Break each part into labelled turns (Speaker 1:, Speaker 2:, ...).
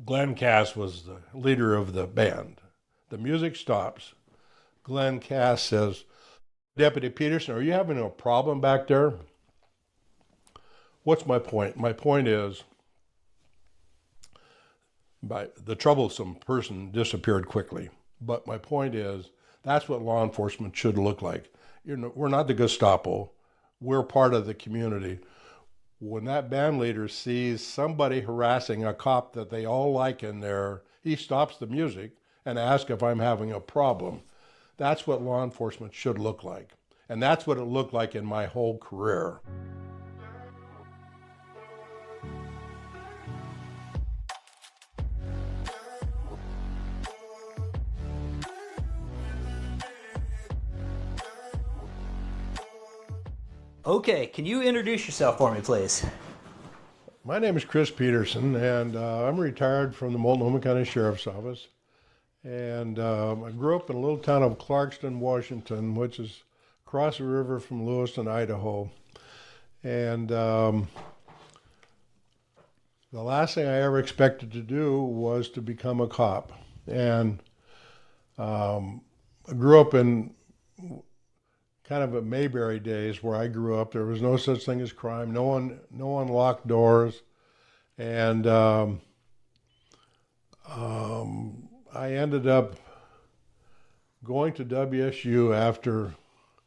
Speaker 1: Glenn Cass was the leader of the band. The music stops. Glenn Cass says, Deputy Peterson, are you having a problem back there? What's my point? My point is, the troublesome person disappeared quickly. But my point is, that's what law enforcement should look like. We're not the Gestapo. We're part of the community. When that band leader sees somebody harassing a cop that they all like in there, he stops the music and asks if I'm having a problem. That's what law enforcement should look like. And that's what it looked like in my whole career.
Speaker 2: Okay, can you introduce yourself for me, please?
Speaker 1: My name is Chris Peterson, and I'm retired from the Multnomah County Sheriff's Office. And I grew up in a little town of Clarkston, Washington, which is across the river from Lewiston, Idaho. And the last thing I ever expected to do was to become a cop. And I grew up in kind of a Mayberry days where I grew up. There was no such thing as crime. No one locked doors. And I ended up going to WSU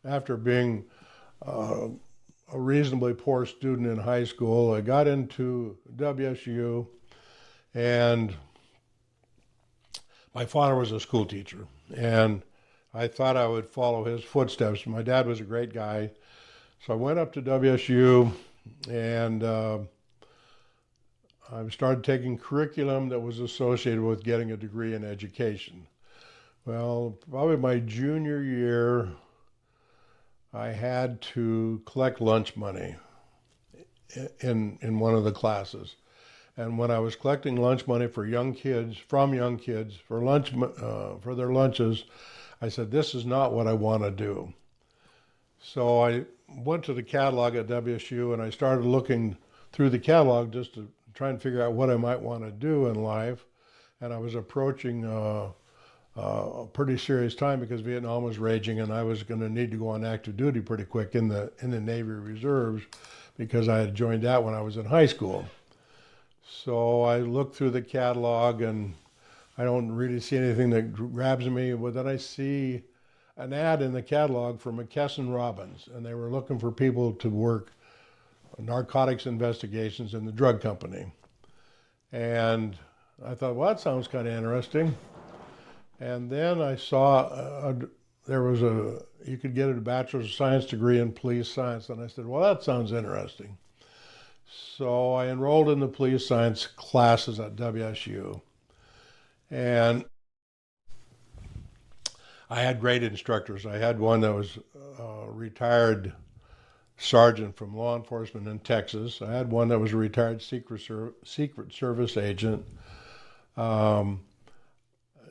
Speaker 1: after being a reasonably poor student in high school. I got into WSU, and my father was a school teacher, and I thought I would follow his footsteps. My dad was a great guy, so I went up to WSU, and I started taking curriculum that was associated with getting a degree in education. Well, probably my junior year, I had to collect lunch money in one of the classes. And when I was collecting lunch money for young kids, for their lunches, I said, this is not what I want to do. So I went to the catalog at WSU, and I started looking through the catalog just to try and figure out what I might want to do in life. And I was approaching a pretty serious time because Vietnam was raging, and I was going to need to go on active duty pretty quick in the Navy Reserves because I had joined that when I was in high school. So I looked through the catalog, and I don't really see anything that grabs me, but then I see an ad in the catalog for McKesson Robbins, and they were looking for people to work narcotics investigations in the drug company. And I thought, well, that sounds kind of interesting. And then I saw you could get a Bachelor's of Science degree in police science, and I said, well, that sounds interesting. So I enrolled in the police science classes at WSU. And I had great instructors. I had one that was a retired sergeant from law enforcement in Texas. I had one that was a retired Secret Service agent.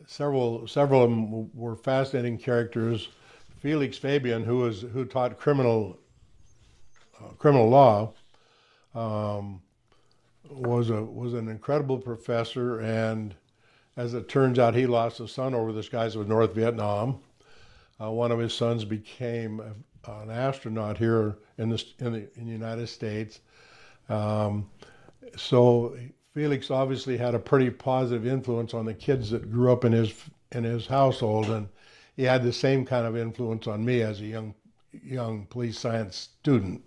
Speaker 1: Several of them were fascinating characters. Felix Fabian, who taught criminal law, was an incredible professor, and as it turns out, he lost a son over the skies of North Vietnam. One of his sons became an astronaut here in the United States. So Felix obviously had a pretty positive influence on the kids that grew up in his household, and he had the same kind of influence on me as a young police science student.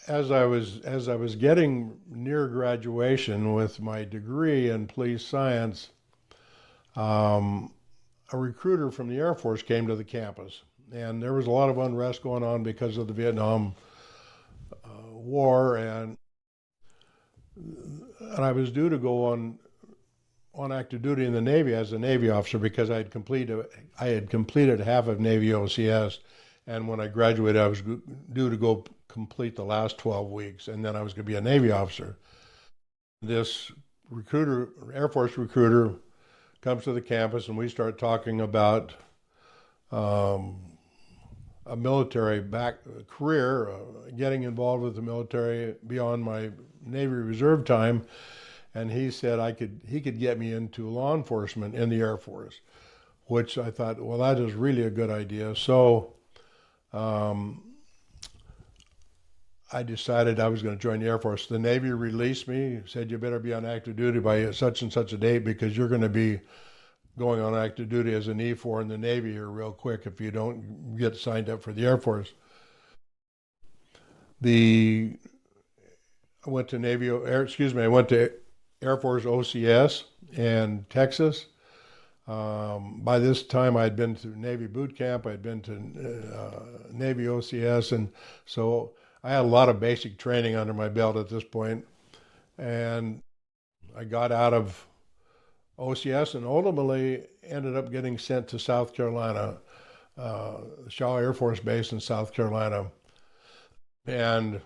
Speaker 1: As I was getting near graduation with my degree in police science, a recruiter from the Air Force came to the campus, and there was a lot of unrest going on because of the Vietnam War, and I was due to go on active duty in the Navy as a Navy officer because I had completed half of Navy OCS, and when I graduated, I was due to go complete the last 12 weeks, and then I was going to be a Navy officer. This recruiter, Air Force recruiter, comes to the campus, and we start talking about a military career, getting involved with the military beyond my Navy Reserve time, and he said he could get me into law enforcement in the Air Force, which I thought, well, that is really a good idea. So I decided I was going to join the Air Force. The Navy released me, said you better be on active duty by such and such a date because you're going to be going on active duty as an E4 in the Navy here real quick if you don't get signed up for the Air Force. I went to Air Force OCS in Texas. By this time, I'd been to Navy boot camp. I'd been to Navy OCS, and so I had a lot of basic training under my belt at this point. And I got out of OCS and ultimately ended up getting sent to South Carolina, Shaw Air Force Base in South Carolina. And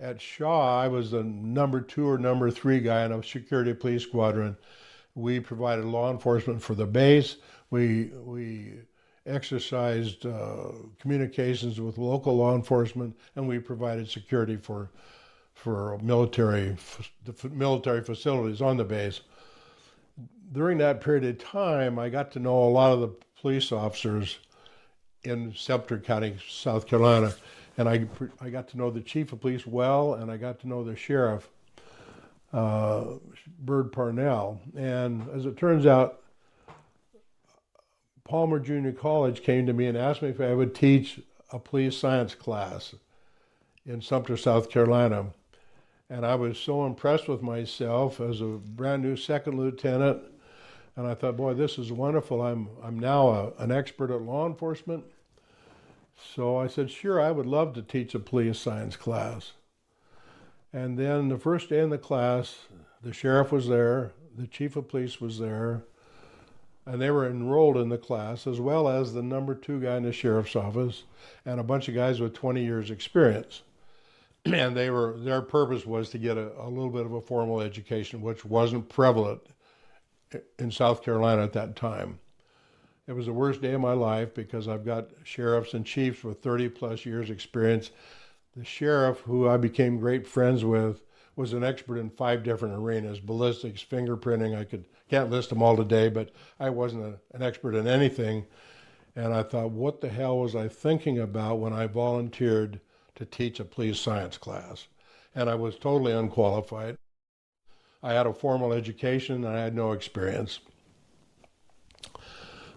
Speaker 1: at Shaw, I was the number 2 or number 3 guy in a security police squadron. We provided law enforcement for the base. We exercised communications with local law enforcement, and we provided security for military facilities on the base. During that period of time, I got to know a lot of the police officers in Sumter County, South Carolina, and I got to know the chief of police well, and I got to know the sheriff, Bird Parnell. And as it turns out, Palmer Junior College came to me and asked me if I would teach a police science class in Sumter, South Carolina. And I was so impressed with myself as a brand new second lieutenant. And I thought, boy, this is wonderful. I'm now an expert at law enforcement. So I said, sure, I would love to teach a police science class. And then the first day in the class, the sheriff was there, the chief of police was there, and they were enrolled in the class, as well as the number 2 guy in the sheriff's office and a bunch of guys with 20 years experience. And their purpose was to get a little bit of a formal education, which wasn't prevalent in South Carolina at that time. It was the worst day of my life because I've got sheriffs and chiefs with 30 plus years experience. The sheriff, who I became great friends with, was an expert in 5 different arenas: ballistics, fingerprinting. I can't list them all today, but I wasn't an expert in anything. And I thought, what the hell was I thinking about when I volunteered to teach a police science class? And I was totally unqualified. I had a formal education and I had no experience.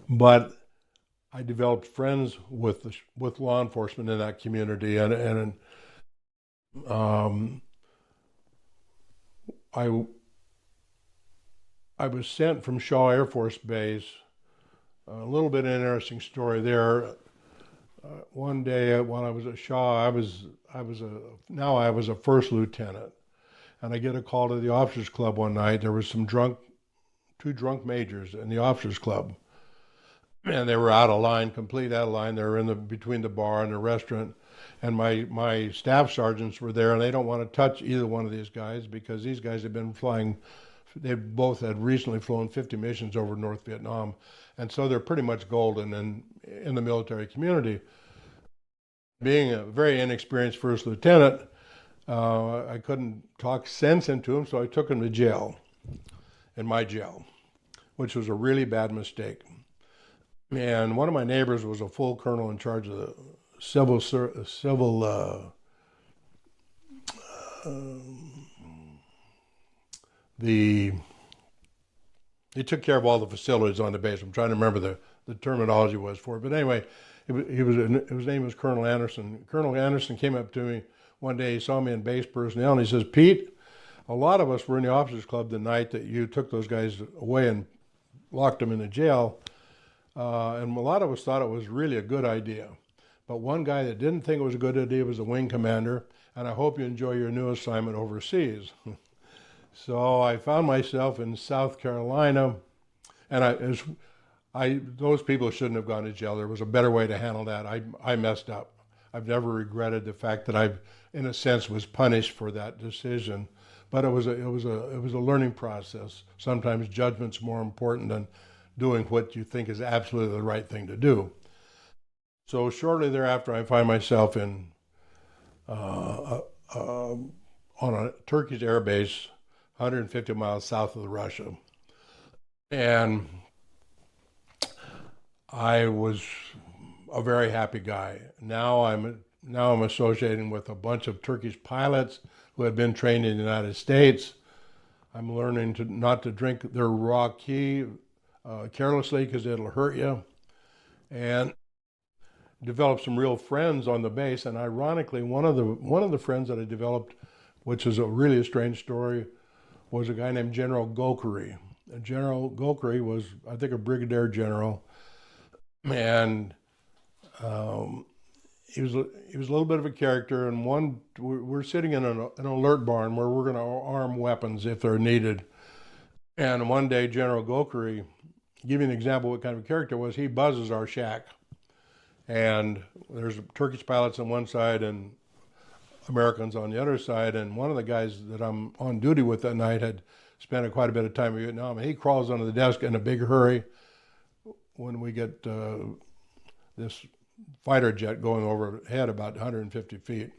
Speaker 1: But I developed friends with law enforcement in that community, and I was sent from Shaw Air Force Base. A little bit of an interesting story there. One day while I was at Shaw, I was a first lieutenant, and I get a call to the officers club one night. There was two drunk majors in the officers club, and they were out of line, complete out of line. They were between the bar and the restaurant, and my staff sergeants were there, and they don't want to touch either one of these guys because these guys had been flying. They both had recently flown 50 missions over North Vietnam, and so they're pretty much golden in the military community. Being a very inexperienced first lieutenant, I couldn't talk sense into them, so I took them to jail, in my jail, which was a really bad mistake. And one of my neighbors was a full colonel in charge of the he took care of all the facilities on the base. I'm trying to remember the terminology was for it. But anyway, his name was Colonel Anderson. Colonel Anderson came up to me one day. He saw me in base personnel, and he says, "Pete, a lot of us were in the officers club the night that you took those guys away and locked them in the jail. And a lot of us thought it was really a good idea. But one guy that didn't think it was a good idea was the wing commander, and I hope you enjoy your new assignment overseas." So I found myself in South Carolina, and those people shouldn't have gone to jail. There was a better way to handle that. I messed up. I've never regretted the fact that I, in a sense, was punished for that decision. But it was a learning process. Sometimes judgment's more important than doing what you think is absolutely the right thing to do. So shortly thereafter, I find myself in on a Turkish air base 150 miles south of Russia. And I was a very happy guy. Now I'm associating with a bunch of Turkish pilots who had been trained in the United States. I'm learning to not to drink their raw key carelessly because it'll hurt you, and developed some real friends on the base. And ironically, one of the friends that I developed, which is really a strange story, was a guy named General Gokuri. And General Gokuri was, I think, a brigadier general, and he was a little bit of a character. And we're sitting in an alert barn where we're going to arm weapons if they're needed. And one day, General Gokuri, give you an example of what kind of a character was, he buzzes our shack. And there's Turkish pilots on one side and Americans on the other side. And one of the guys that I'm on duty with that night had spent quite a bit of time in Vietnam. And he crawls under the desk in a big hurry when we get this fighter jet going overhead about 150 feet.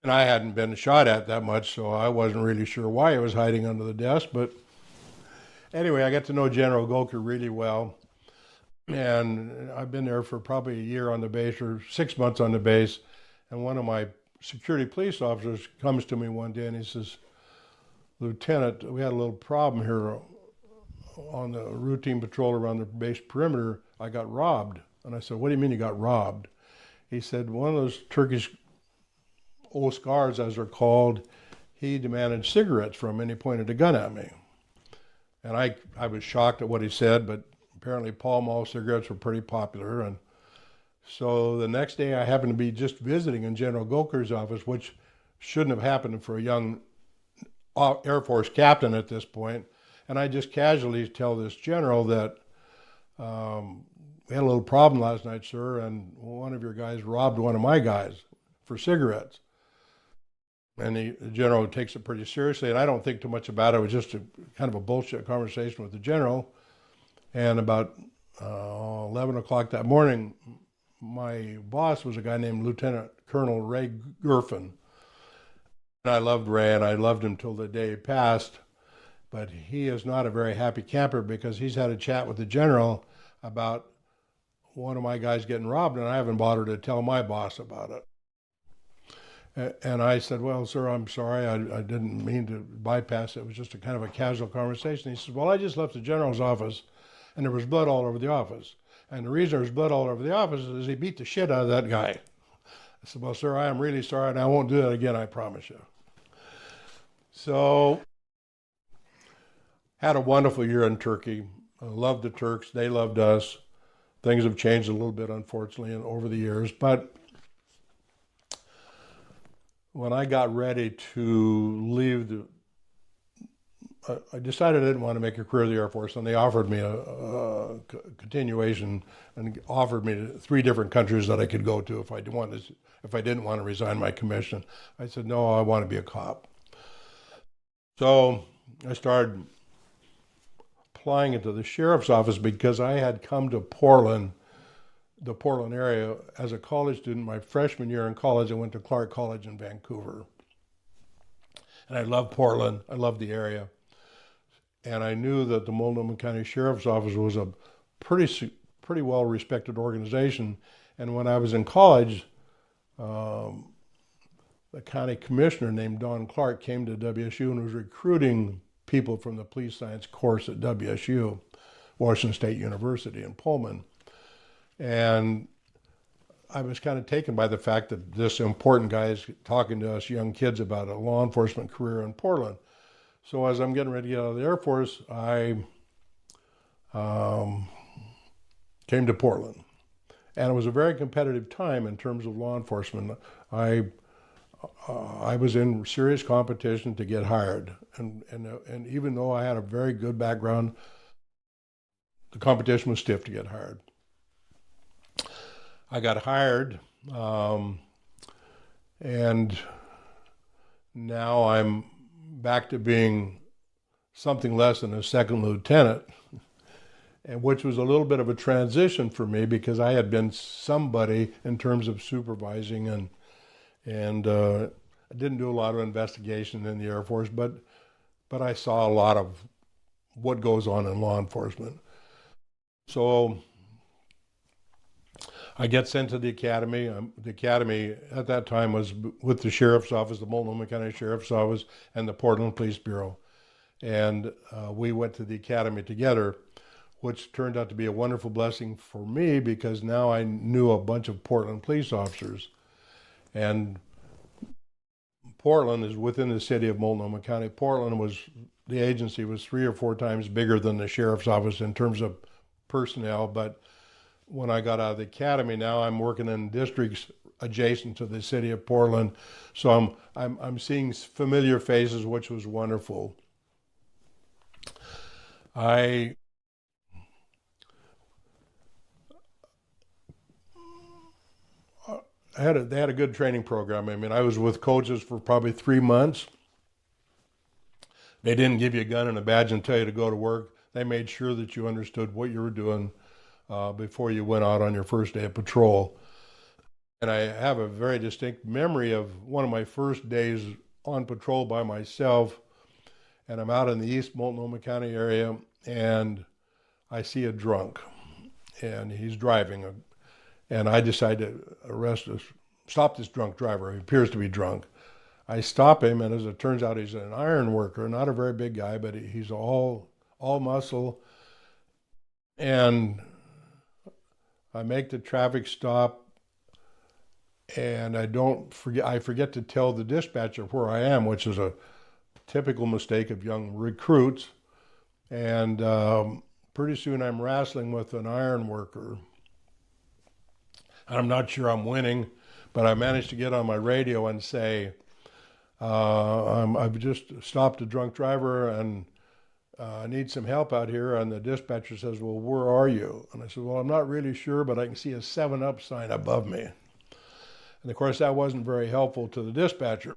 Speaker 1: And I hadn't been shot at that much, so I wasn't really sure why he was hiding under the desk. But anyway, I got to know General Golker really well. And I've been there for probably a year on the base, or 6 months on the base. And one of my security police officers comes to me one day and he says, "Lieutenant, we had a little problem here on the routine patrol around the base perimeter. I got robbed." And I said, "What do you mean you got robbed?" He said, "One of those Turkish Oscars, as they're called, he demanded cigarettes from me and he pointed a gun at me." And I was shocked at what he said, but apparently Pall Mall cigarettes were pretty popular. And so the next day I happened to be just visiting in General Golker's office, which shouldn't have happened for a young Air Force captain at this point. And I just casually tell this general that we had a little problem last night, sir, and one of your guys robbed one of my guys for cigarettes. And the general takes it pretty seriously, and I don't think too much about it. It was just a kind of a bullshit conversation with the general. And about 11 o'clock that morning, my boss was a guy named Lieutenant Colonel Ray Gerfin. And I loved Ray, and I loved him till the day passed. But he is not a very happy camper because he's had a chat with the general about one of my guys getting robbed, and I haven't bothered to tell my boss about it. And I said, "Well, sir, I'm sorry. I didn't mean to bypass it. It was just a kind of a casual conversation." He said, "Well, I just left the general's office, and there was blood all over the office. And the reason there's blood all over the office is he beat the shit out of that guy." I said, "Well, sir, I am really sorry, and I won't do that again, I promise you." So, had a wonderful year in Turkey. I loved the Turks. They loved us. Things have changed a little bit, unfortunately, over the years. But when I got ready to leave, I decided I didn't want to make a career of the Air Force, and they offered me a continuation and offered me 3 different countries that I could go to if I didn't want to resign my commission. I said, "No, I want to be a cop." So I started applying into the sheriff's office because I had come to Portland, the Portland area, as a college student. My freshman year in college, I went to Clark College in Vancouver. And I loved Portland. I loved the area. And I knew that the Multnomah County Sheriff's Office was a pretty well-respected organization. And when I was in college, the county commissioner named Don Clark came to WSU and was recruiting people from the police science course at WSU, Washington State University in Pullman. And I was kind of taken by the fact that this important guy is talking to us young kids about a law enforcement career in Portland. So as I'm getting ready to get out of the Air Force, I came to Portland. And it was a very competitive time in terms of law enforcement. I was in serious competition to get hired. And even though I had a very good background, the competition was stiff to get hired. I got hired, and now I'm back to being something less than a second lieutenant. and which was a little bit of a transition for me because I had been somebody in terms of supervising, and I didn't do a lot of investigation in the Air Force, but I saw a lot of what goes on in law enforcement. So I get sent to the academy. The academy at that time was with the sheriff's office, the Multnomah County Sheriff's Office, and the Portland Police Bureau. And we went to the academy together, which turned out to be a wonderful blessing for me because now I knew a bunch of Portland police officers. And Portland is within the city of Multnomah County. The agency was 3 or 4 times bigger than the sheriff's office in terms of personnel, but when I got out of the academy, now I'm working in districts adjacent to the city of Portland, so I'm seeing familiar faces, which was wonderful. They had a good training program. I mean, I was with coaches for probably 3 months. They didn't give you a gun and a badge and tell you to go to work. They made sure that you understood what you were doing before you went out on your first day of patrol. And I have a very distinct memory of one of my first days on patrol by myself, and I'm out in the East Multnomah County area, and I see a drunk, and he's driving, and I decide to stop this drunk driver. He appears to be drunk. I stop him, and as it turns out, he's an iron worker, not a very big guy, but he's all muscle. And I make the traffic stop, and I forget to tell the dispatcher where I am, which is a typical mistake of young recruits. And pretty soon I'm wrestling with an iron worker. I'm not sure I'm winning, but I managed to get on my radio and say, I've just stopped a drunk driver and I need some help out here. And the dispatcher says, well, where are you? And I said, well, I'm not really sure, but I can see a 7-Up sign above me. And of course, that wasn't very helpful to the dispatcher.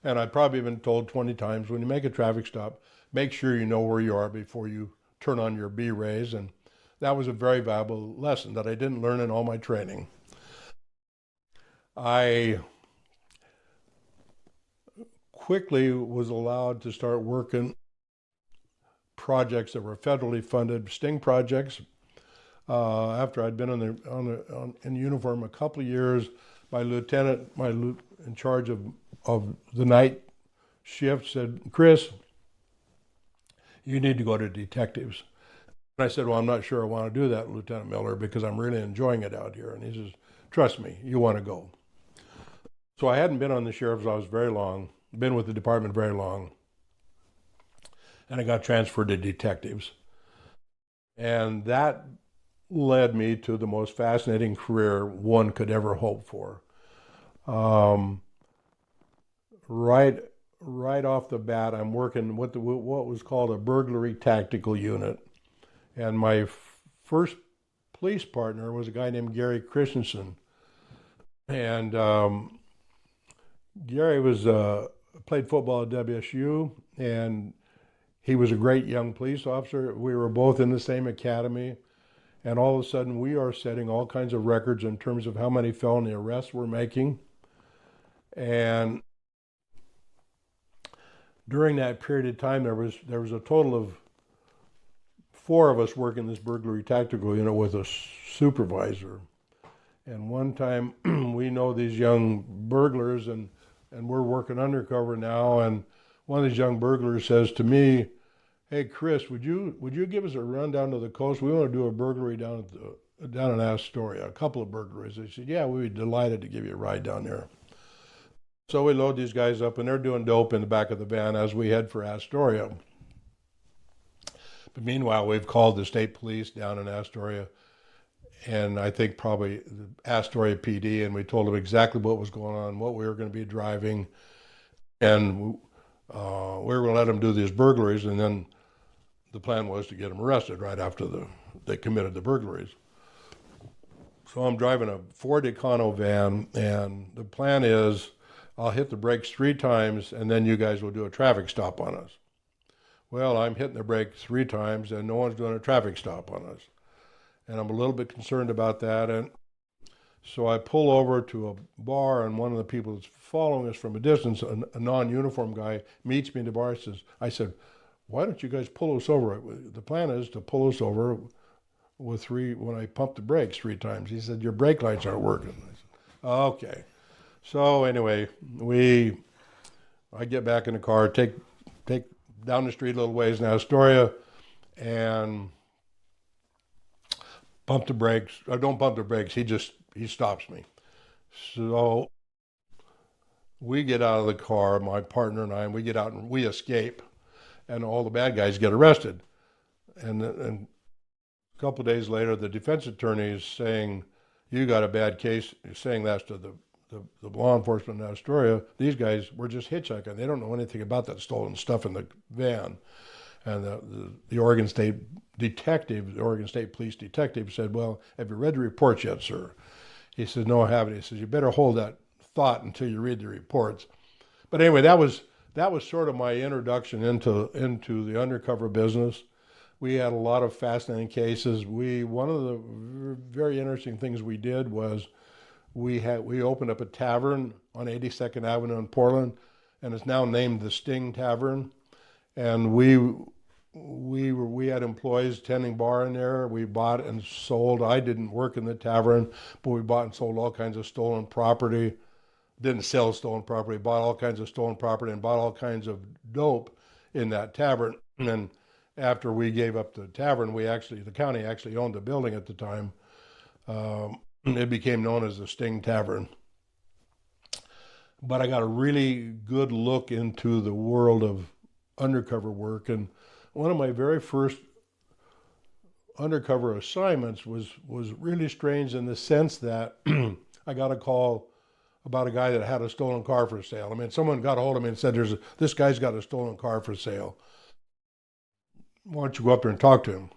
Speaker 1: And I'd probably been told 20 times, when you make a traffic stop, make sure you know where you are before you turn on your B-rays. And that was a very valuable lesson that I didn't learn in all my training. I quickly was allowed to start working projects that were federally funded, sting projects. After I'd been in uniform a couple of years, my lieutenant, in charge of the night shift, said, Chris, you need to go to detectives. And I said, well, I'm not sure I want to do that, Lieutenant Miller, because I'm really enjoying it out here. And he says, trust me, you want to go. So I hadn't been on the sheriff's office very long, been with the department very long, and I got transferred to detectives. And that led me to the most fascinating career one could ever hope for. Right off the bat, I'm working with what was called a burglary tactical unit. And my first police partner was a guy named Gary Christensen. And Gary played football at WSU, and he was a great young police officer. We were both in the same academy. And all of a sudden, we are setting all kinds of records in terms of how many felony arrests we're making. And during that period of time, there was a total of 4 of us working this burglary tactical unit with a supervisor. And one time, we know these young burglars, and we're working undercover now. And one of these young burglars says to me, hey, Chris, would you give us a run down to the coast? We want to do a burglary down in Astoria, a couple of burglaries. They said, yeah, we'd be delighted to give you a ride down there. So we load these guys up, and they're doing dope in the back of the van as we head for Astoria. But meanwhile, we've called the state police down in Astoria, and I think probably the Astoria PD, and we told them exactly what was going on, what we were going to be driving, and we were going to let them do these burglaries, and then the plan was to get them arrested right after they committed the burglaries. So I'm driving a Ford Econo van, and the plan is I'll hit the brakes 3 times, and then you guys will do a traffic stop on us. Well, I'm hitting the brake 3 times and no one's doing a traffic stop on us. And I'm a little bit concerned about that. And so I pull over to a bar, and one of the people that's following us from a distance, a non-uniform guy, meets me in the bar. I said, why don't you guys pull us over? The plan is to pull us over when I pump the brakes 3 times. He said, your brake lights aren't working. I said, okay. So anyway, I get back in the car, take down the street a little ways in Astoria, and pump the brakes. I don't pump the brakes. He stops me. So we get out of the car, my partner and I, and we get out and we escape, and all the bad guys get arrested. And a couple of days later, the defense attorney is saying, you got a bad case, saying that to the law enforcement in Astoria. These guys were just hitchhiking. They don't know anything about that stolen stuff in the van. And the Oregon State detective, the Oregon State Police detective said, well, have you read the reports yet, sir? He said, no, I haven't. He says, you better hold that thought until you read the reports. But anyway, that was sort of my introduction into the undercover business. We had a lot of fascinating cases. One of the very interesting things we did was we opened up a tavern on 82nd Avenue in Portland, and it's now named the Sting Tavern. And we had employees tending bar in there. We bought and sold. I didn't work in the tavern, but we bought and sold all kinds of stolen property. Didn't sell stolen property, bought all kinds of stolen property, and bought all kinds of dope in that tavern. And then after we gave up the tavern, the county actually owned the building at the time. It became known as the Sting Tavern. But I got a really good look into the world of undercover work, and one of my very first undercover assignments was really strange in the sense that I got a call about a guy that had a stolen car for sale. I mean, someone got a hold of me and said, this guy's got a stolen car for sale. Why don't you go up there and talk to him?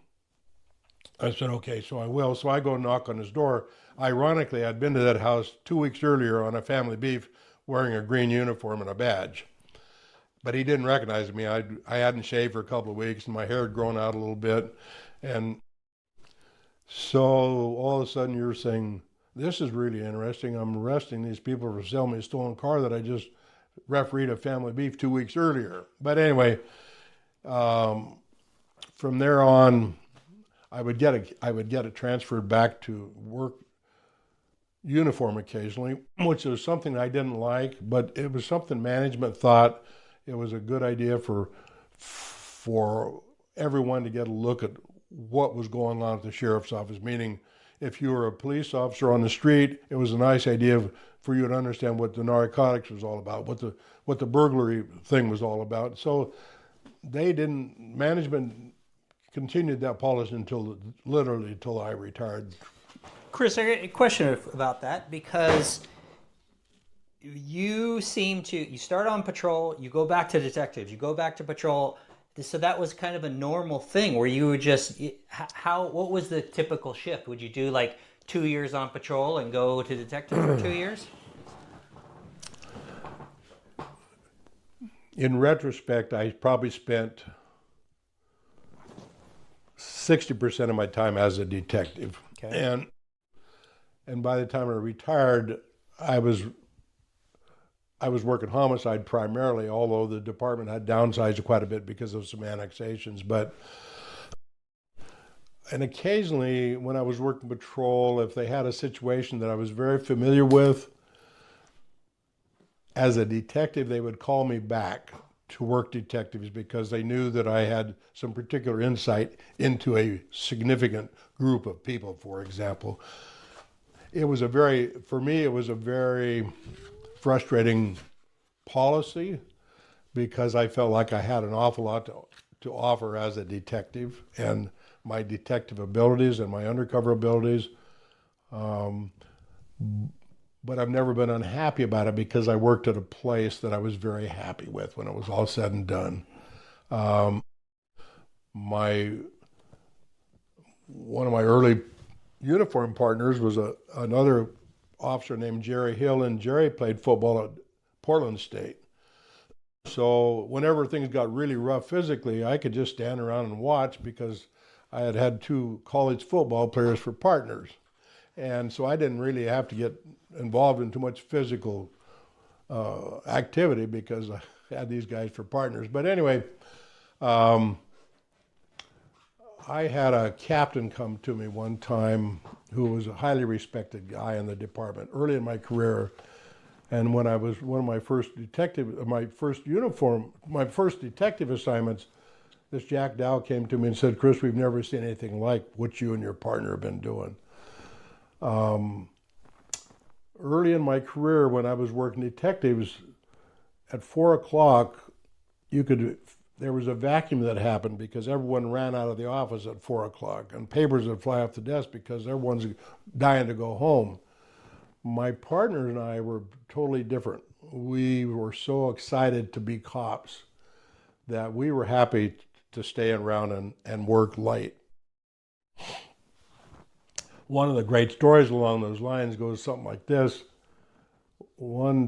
Speaker 1: I said, okay, so I will. So I go knock on his door. Ironically, I'd been to that house 2 weeks earlier on a family beef wearing a green uniform and a badge. But he didn't recognize me. I hadn't shaved for a couple of weeks, and my hair had grown out a little bit. And so all of a sudden you're saying, this is really interesting. I'm arresting these people for selling me a stolen car that I just refereed a family beef 2 weeks earlier. But anyway, from there on, I would get it transferred back to work uniform occasionally, which was something I didn't like, but it was something management thought it was a good idea for everyone to get a look at what was going on at the sheriff's office. Meaning, if you were a police officer on the street, it was a nice idea for you to understand what the narcotics was all about, what the burglary thing was all about. So management continued that policy until I retired.
Speaker 2: Chris, I got a question about that, because you start on patrol, you go back to detectives, you go back to patrol. So that was kind of a normal thing where you would what was the typical shift? Would you do like 2 years on patrol and go to detective for 2 years?
Speaker 1: In retrospect, I probably spent 60% of my time as a detective. Okay. And by the time I retired, I was working homicide primarily, although the department had downsized quite a bit because of some annexations. And occasionally when I was working patrol, if they had a situation that I was very familiar with, as a detective, they would call me back to work detectives because they knew that I had some particular insight into a significant group of people, for example. For me, it was a very frustrating policy because I felt like I had an awful lot to offer as a detective, and my detective abilities and my undercover abilities. But I've never been unhappy about it because I worked at a place that I was very happy with when it was all said and done. One of my early uniform partners was another officer named Jerry Hill, and Jerry played football at Portland State. So whenever things got really rough physically, I could just stand around and watch because I had had 2 college football players for partners. And so I didn't really have to get involved in too much physical activity because I had these guys for partners. But anyway, I had a captain come to me one time who was a highly respected guy in the department early in my career. And when I was one of my first detective assignments, this Jack Dow came to me and said, "Chris, we've never seen anything like what you and your partner have been doing." Early in my career, when I was working detectives, at 4 o'clock, there was a vacuum that happened because everyone ran out of the office at 4 o'clock, and papers would fly off the desk because everyone's dying to go home. My partner and I were totally different. We were so excited to be cops that we were happy to stay around and work late. One of the great stories along those lines goes something like this. We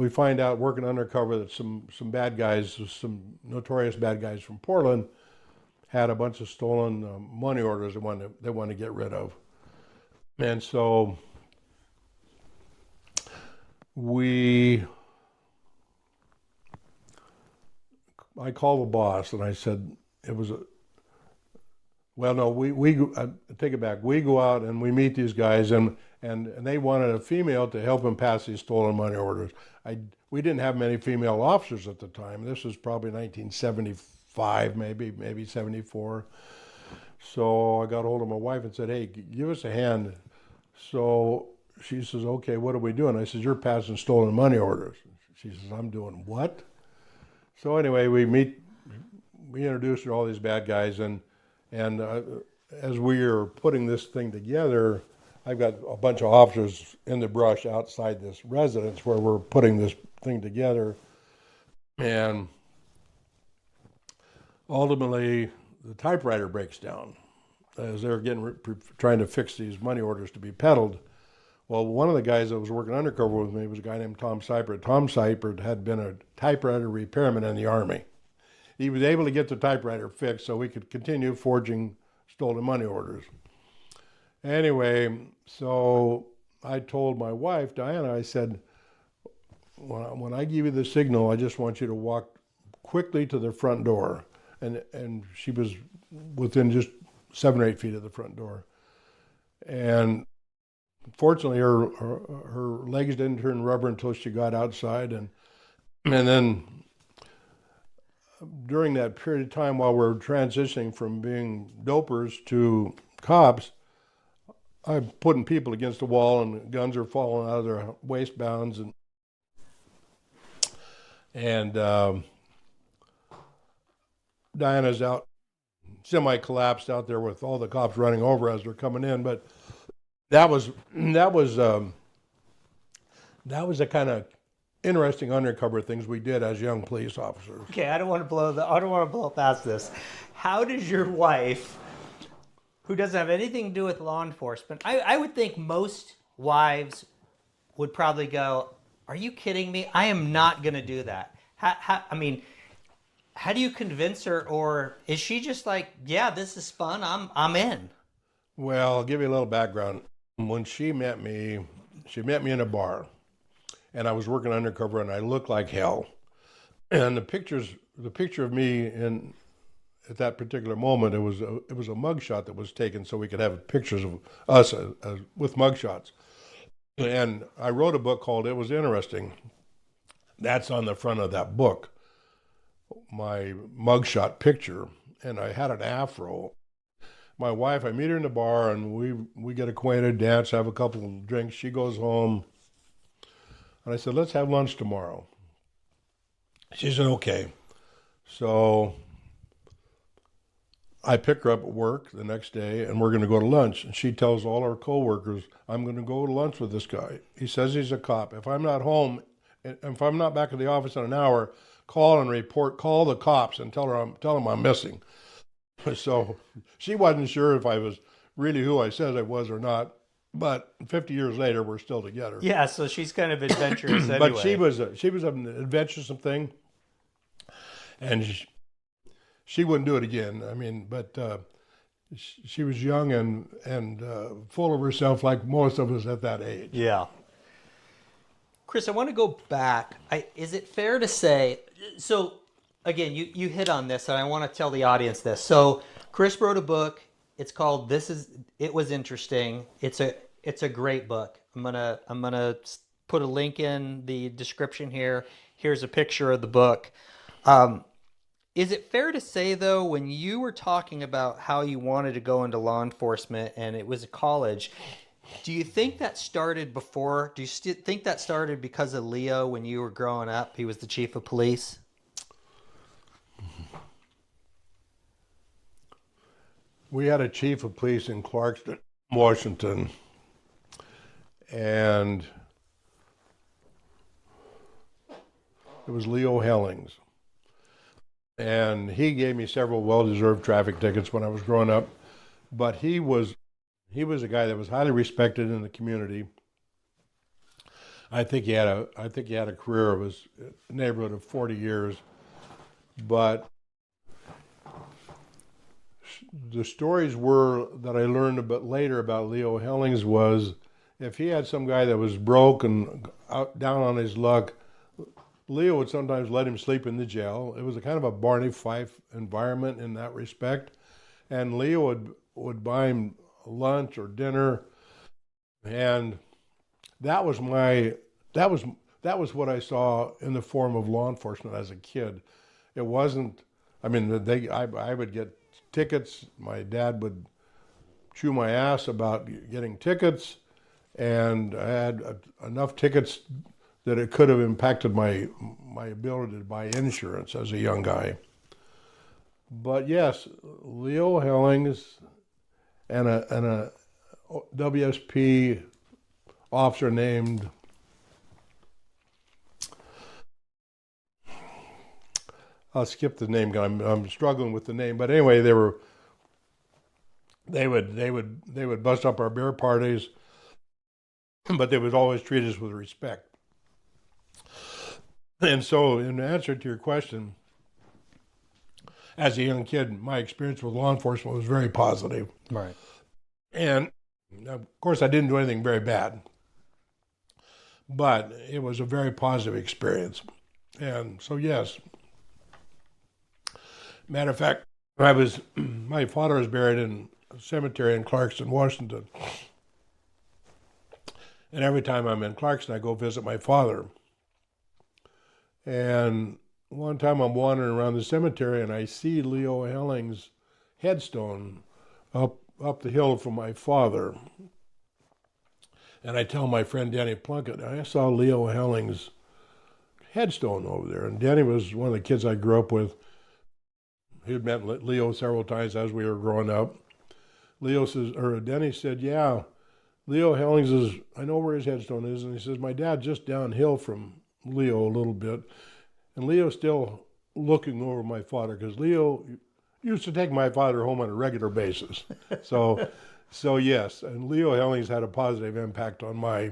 Speaker 1: find out working undercover that some bad guys, some notorious bad guys from Portland, had a bunch of stolen money orders they wanted to get rid of. And so I called the boss and I said, I take it back. We go out and we meet these guys and they wanted a female to help them pass these stolen money orders. We didn't have many female officers at the time. This was probably 1975, maybe 74. So I got hold of my wife and said, "Hey, give us a hand." So she says, "Okay, what are we doing?" I said, "You're passing stolen money orders." She says, "I'm doing what?" So anyway, we introduced her to all these bad guys, and as we are putting this thing together, I've got a bunch of officers in the brush outside this residence where we're putting this thing together, and ultimately the typewriter breaks down as they're trying to fix these money orders to be peddled. Well, one of the guys that was working undercover with me was a guy named Tom Seipert. Tom Seipert had been a typewriter repairman in the Army. He was able to get the typewriter fixed so we could continue forging stolen money orders. Anyway, so I told my wife, Diana, I said, when I give you the signal, I just want you to walk quickly to the front door. And she was within just 7 or 8 feet of the front door. And fortunately, her legs didn't turn rubber until she got outside. And then during that period of time while we're transitioning from being dopers to cops, I'm putting people against the wall and guns are falling out of their waistbands. And Diana's out, semi-collapsed out there with all the cops running over as they're coming in. But that was the kind of interesting undercover things we did as young police officers.
Speaker 2: Okay, I don't want to blow past this. How does your wife, who doesn't have anything to do with law enforcement, I would think most wives would probably go, "Are you kidding me? I am not going to do that." How do you convince her, or is she just like, "Yeah, this is fun. I'm in"?
Speaker 1: Well, I'll give you a little background. When she met me in a bar, and I was working undercover, and I looked like hell. And the picture of me at that particular moment, it was a mugshot that was taken so we could have pictures of us with mugshots. And I wrote a book called It Was Interesting. That's on the front of that book, my mugshot picture, and I had an afro. My wife, I meet her in the bar, and we get acquainted, dance, have a couple of drinks. She goes home, and I said, "Let's have lunch tomorrow." She said, "Okay." So I pick her up at work the next day, and we're going to go to lunch. And she tells all our coworkers, "I'm going to go to lunch with this guy. He says he's a cop. If I'm not home, if I'm not back at the office in an hour, call the cops and tell them I'm missing." So she wasn't sure if I was really who I said I was or not. But 50 years later, we're still together.
Speaker 2: Yeah, so she's kind of adventurous anyway.
Speaker 1: But she was an adventuresome thing, and she wouldn't do it again. I mean, but she was young and full of herself, like most of us at that age.
Speaker 2: Yeah. Chris, I want to go back. Is it fair to say, so again, you hit on this, and I want to tell the audience this. So Chris wrote a book. It's called It Was Interesting. It's a great book. I'm gonna put a link in the description here. Here's a picture of the book. Is it fair to say, though, when you were talking about how you wanted to go into law enforcement and it was a college, do you think that started before? Do you think that started because of Leo when you were growing up? He was the chief of police?
Speaker 1: We had a chief of police in Clarkston, Washington, and it was Leo Hellings. And he gave me several well-deserved traffic tickets when I was growing up, but he was a guy that was highly respected in the community. I think he had a career of his neighborhood of 40 years, but the stories were that I learned a bit later about Leo Hellings was if he had some guy that was broke and down on his luck, Leo would sometimes let him sleep in the jail. It was a kind of a Barney Fife environment in that respect. And Leo would buy him lunch or dinner. And that was what I saw in the form of law enforcement as a kid. It wasn't, I mean, I would get tickets. My dad would chew my ass about getting tickets. And I had enough tickets that it could have impacted my ability to buy insurance as a young guy. But yes, Leo Hellings and a WSP officer named I'll skip the name. I'm struggling with the name, but anyway, they would bust up our beer parties, but they would always treat us with respect. And so, in answer to your question, as a young kid, my experience with law enforcement was very positive.
Speaker 2: Right.
Speaker 1: And of course, I didn't do anything very bad, but it was a very positive experience. And so, yes. Matter of fact, my father was buried in a cemetery in Clarkston, Washington. And every time I'm in Clarkston, I go visit my father. And one time I'm wandering around the cemetery and I see Leo Hellings' headstone up the hill from my father. And I tell my friend Danny Plunkett, I saw Leo Hellings' headstone over there. And Danny was one of the kids I grew up with. He had met Leo several times as we were growing up. Danny said, yeah, Leo Hellings I know where his headstone is. And he says, my dad just downhill from Leo a little bit. And Leo's still looking over my father because Leo used to take my father home on a regular basis. So yes, and Leo Hellings had a positive impact on my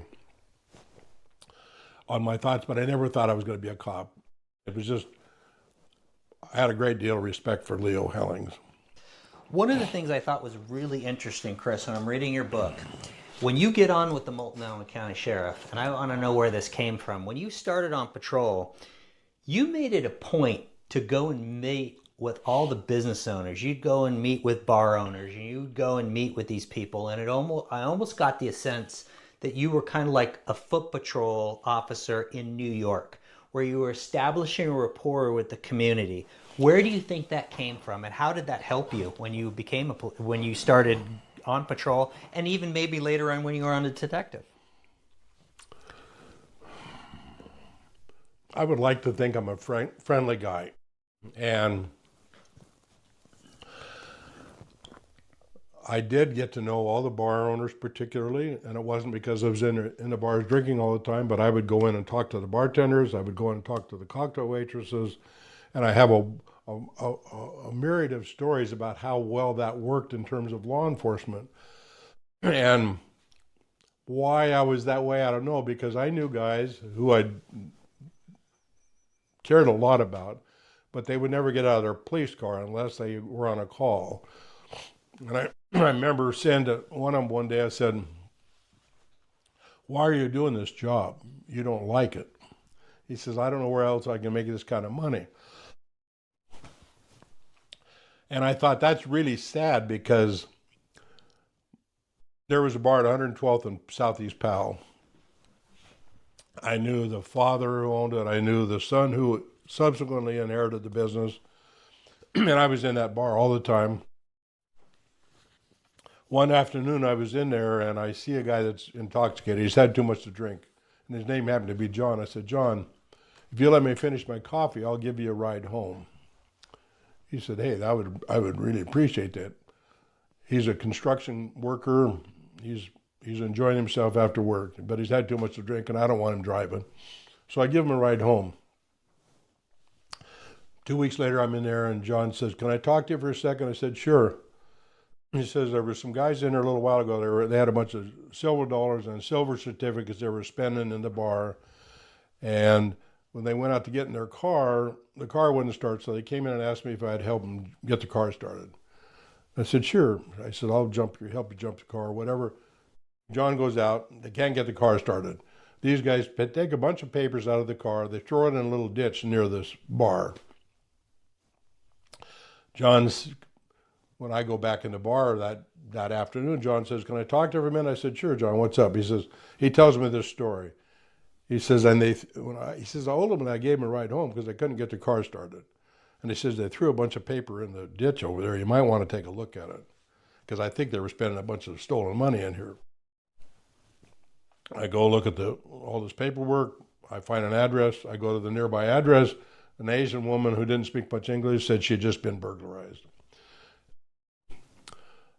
Speaker 1: thoughts, but I never thought I was going to be a cop. It was just, I had a great deal of respect for Leo Hellings.
Speaker 2: One of the things I thought was really interesting, Chris, when I'm reading your book, when you get on with the Multnomah County Sheriff, and I want to know where this came from, when you started on patrol, you made it a point to go and meet with all the business owners. You'd go and meet with bar owners, and you'd go and meet with these people, and I almost got the sense that you were kind of like a foot patrol officer in New York, where you were establishing a rapport with the community. Where do you think that came from, and how did that help you when you when you started on patrol, and even maybe later on when you were on a detective?
Speaker 1: I would like to think I'm a friendly guy, and I did get to know all the bar owners particularly, and it wasn't because I was in the bars drinking all the time, but I would go in and talk to the bartenders, I would go in and talk to the cocktail waitresses, and I have a myriad of stories about how well that worked in terms of law enforcement. And Why I was that way, I don't know, because I knew guys who I cared a lot about, but they would never get out of their police car unless they were on a call. And I remember saying to one of them one day, I said, "Why are you doing this job? You don't like it." He says, "I don't know where else I can make this kind of money." And I thought that's really sad, because there was a bar at 112th and Southeast Powell. I knew the father who owned it. I knew the son who subsequently inherited the business. And I was in that bar all the time. One afternoon I was in there and I see a guy that's intoxicated. He's had too much to drink. And his name happened to be John. I said, "John, if you let me finish my coffee, I'll give you a ride home." He said, "Hey, I would really appreciate that." He's a construction worker. He's enjoying himself after work, but he's had too much to drink and I don't want him driving. So I give him a ride home. 2 weeks later, I'm in there and John says, "Can I talk to you for a second?" I said, "Sure." He says, "There were some guys in there a little while ago. They had a bunch of silver dollars and silver certificates they were spending in the bar. And when they went out to get in their car, the car wouldn't start. So they came in and asked me if I'd help them get the car started." I said, "Sure." I said, "I'll help you jump the car, whatever." John goes out. They can't get the car started. These guys take a bunch of papers out of the car. They throw it in a little ditch near this bar. When I go back in the bar that afternoon, John says, "Can I talk to you for a minute?" I said, "Sure, John, what's up?" He tells me this story. He says, he says, "I told him and I gave him a ride home because I couldn't get the car started. And he says, they threw a bunch of paper in the ditch over there. You might want to take a look at it, because I think they were spending a bunch of stolen money in here." I go look at all this paperwork. I find an address. I go to the nearby address. An Asian woman who didn't speak much English said she'd just been burglarized.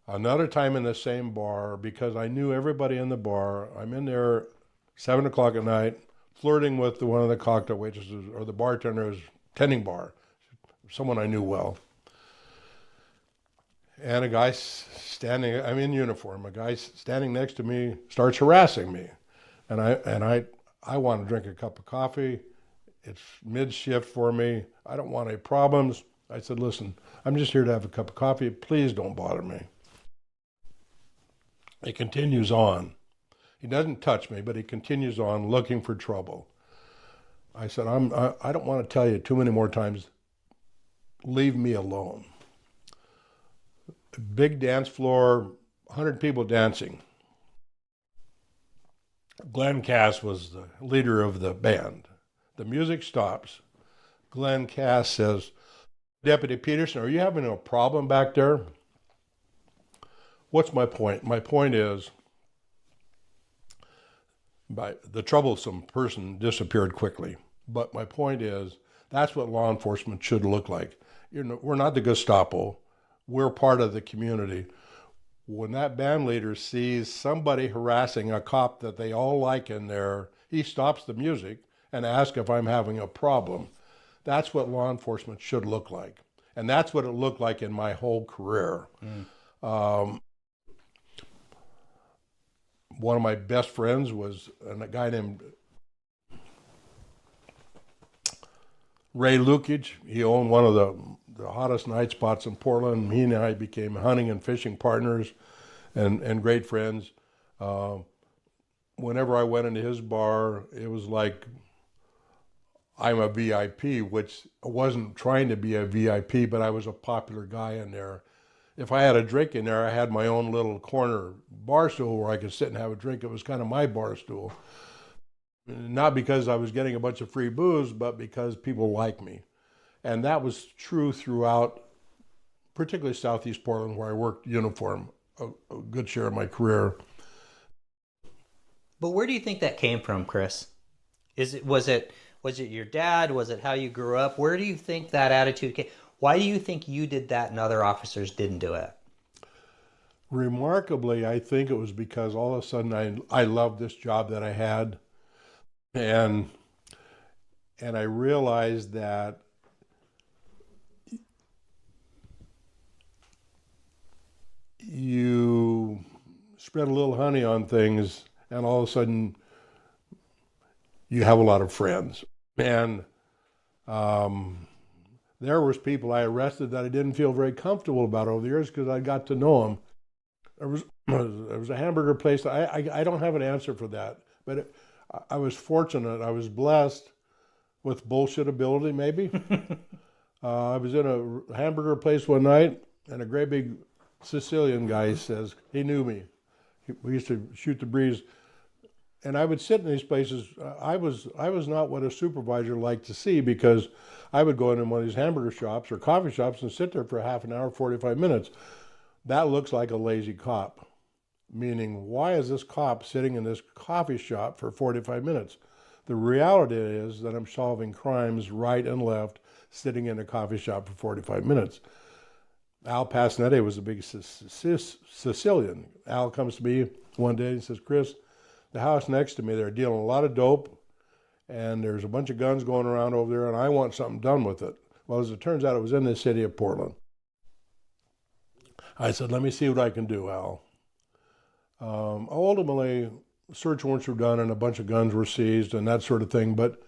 Speaker 1: Another time in the same bar, because I knew everybody in the bar, I'm in there 7 o'clock at night, flirting with one of the cocktail waitresses, or the bartender who's tending bar, someone I knew well. And a guy standing, I'm in uniform, a guy standing next to me starts harassing me. And I want to drink a cup of coffee. It's mid-shift for me. I don't want any problems. I said, "Listen, I'm just here to have a cup of coffee. Please don't bother me." He continues on. He doesn't touch me, but he continues on looking for trouble. I said, I don't want to tell you too many more times, leave me alone. Big dance floor, 100 people dancing. Glenn Cass was the leader of the band. The music stops. Glenn Cass says, "Deputy Peterson, are you having a problem back there?" What's my point? My point is, the troublesome person disappeared quickly. But my point is, that's what law enforcement should look like. We're not the Gestapo. We're part of the community. When that band leader sees somebody harassing a cop that they all like in there, he stops the music and asks if I'm having a problem. That's what law enforcement should look like. And that's what it looked like in my whole career. One of my best friends was a guy named Ray Lukage. He owned one of the hottest night spots in Portland. He and I became hunting and fishing partners and great friends. Whenever I went into his bar, it was like I'm a VIP, which I wasn't trying to be a VIP, but I was a popular guy in there. If I had a drink in there, I had my own little corner bar stool where I could sit and have a drink. It was kind of my bar stool. Not because I was getting a bunch of free booze, but because people liked me. And that was true throughout, particularly Southeast Portland, where I worked uniform a good share of my career.
Speaker 2: But where do you think that came from, Chris? Was it your dad? Was it how you grew up? Where do you think that attitude came? Why do you think you did that and other officers didn't do it?
Speaker 1: Remarkably, I think it was because all of a sudden I loved this job that I had, and I realized that you spread a little honey on things and all of a sudden you have a lot of friends. And there was people I arrested that I didn't feel very comfortable about over the years because I got to know them. There was a hamburger place. I don't have an answer for that, but I was fortunate. I was blessed with bullshit ability, maybe. I was in a hamburger place one night, and a great big Sicilian guy says, he knew me. We used to shoot the breeze. And I would sit in these places. I was not what a supervisor liked to see, because I would go into one of these hamburger shops or coffee shops and sit there for half an hour, 45 minutes. That looks like a lazy cop. Meaning, why is this cop sitting in this coffee shop for 45 minutes? The reality is that I'm solving crimes right and left, sitting in a coffee shop for 45 minutes. Al Pasnetti was a big Sicilian. Al comes to me one day and says, Chris, the house next to me, they're dealing a lot of dope, and there's a bunch of guns going around over there, and I want something done with it. Well, as it turns out, it was in the city of Portland. I said, let me see what I can do, Al. Ultimately, search warrants were done and a bunch of guns were seized and that sort of thing. But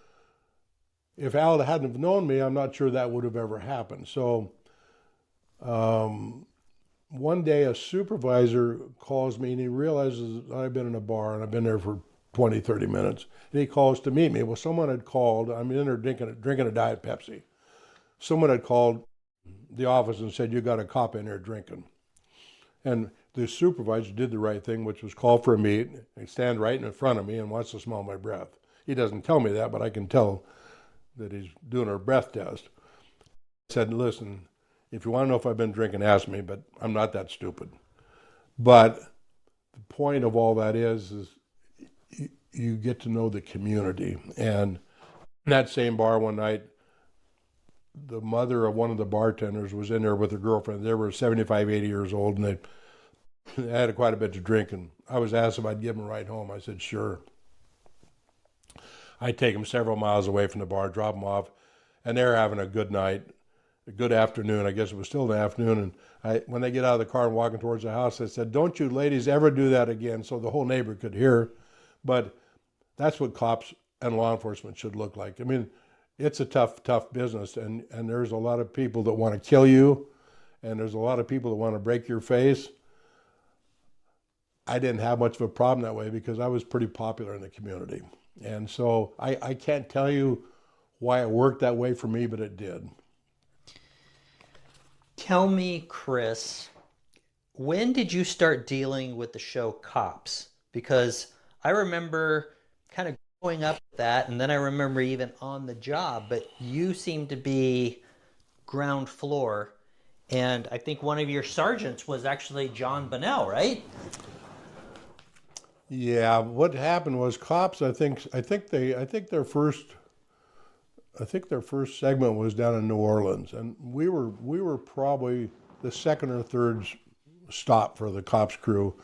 Speaker 1: if Al hadn't have known me, I'm not sure that would have ever happened. So one day a supervisor calls me and he realizes that I've been in a bar and I've been there for 20, 30 minutes. And he calls to meet me. Well, someone had called. I'm in there drinking a Diet Pepsi. Someone had called the office and said, you got a cop in there drinking. And the supervisor did the right thing, which was call for a meet and stand right in front of me and wants to smell my breath. He doesn't tell me that, but I can tell that he's doing a breath test. I said, listen, if you want to know if I've been drinking, ask me, but I'm not that stupid. But the point of all that is you get to know the community. And in that same bar one night, the mother of one of the bartenders was in there with her girlfriend. They were 75, 80 years old, and they had quite a bit to drink. And I was asked if I'd give them a ride home. I said, sure. I'd take them several miles away from the bar, drop them off, and they're having a good night, a good afternoon. I guess it was still in the afternoon. And when they get out of the car and walking towards the house, I said, don't you ladies ever do that again, so the whole neighborhood could hear. But that's what cops and law enforcement should look like. I mean, it's a tough, tough business, and there's a lot of people that want to kill you, and there's a lot of people that want to break your face. I didn't have much of a problem that way because I was pretty popular in the community. And so I can't tell you why it worked that way for me, but it did.
Speaker 2: Tell me, Chris, when did you start dealing with the show Cops? Because I remember kind of growing up with that, and then I remember even on the job, but you seem to be ground floor, and I think one of your sergeants was actually John Bonnell, right?
Speaker 1: Yeah, what happened was Cops, I think their first segment was down in New Orleans, and we were probably the second or third stop for the Cops crew.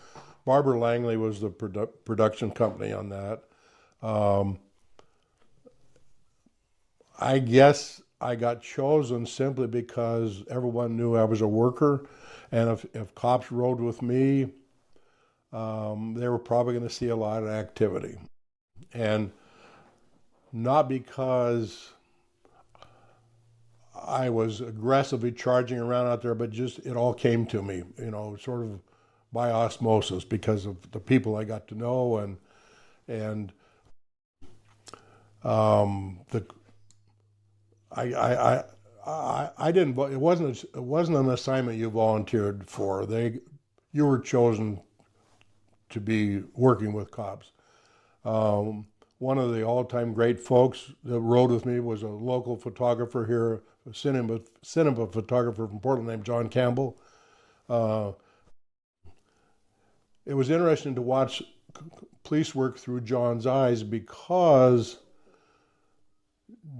Speaker 1: Barbara Langley was the production company on that. I guess I got chosen simply because everyone knew I was a worker, and if cops rode with me, they were probably going to see a lot of activity. And not because I was aggressively charging around out there, but just it all came to me, sort of by osmosis because of the people I got to know and I didn't. It wasn't an assignment you volunteered for. You were chosen to be working with cops. One of the all-time great folks that rode with me was a local photographer here, a cinema photographer from Portland named John Campbell. It was interesting to watch police work through John's eyes because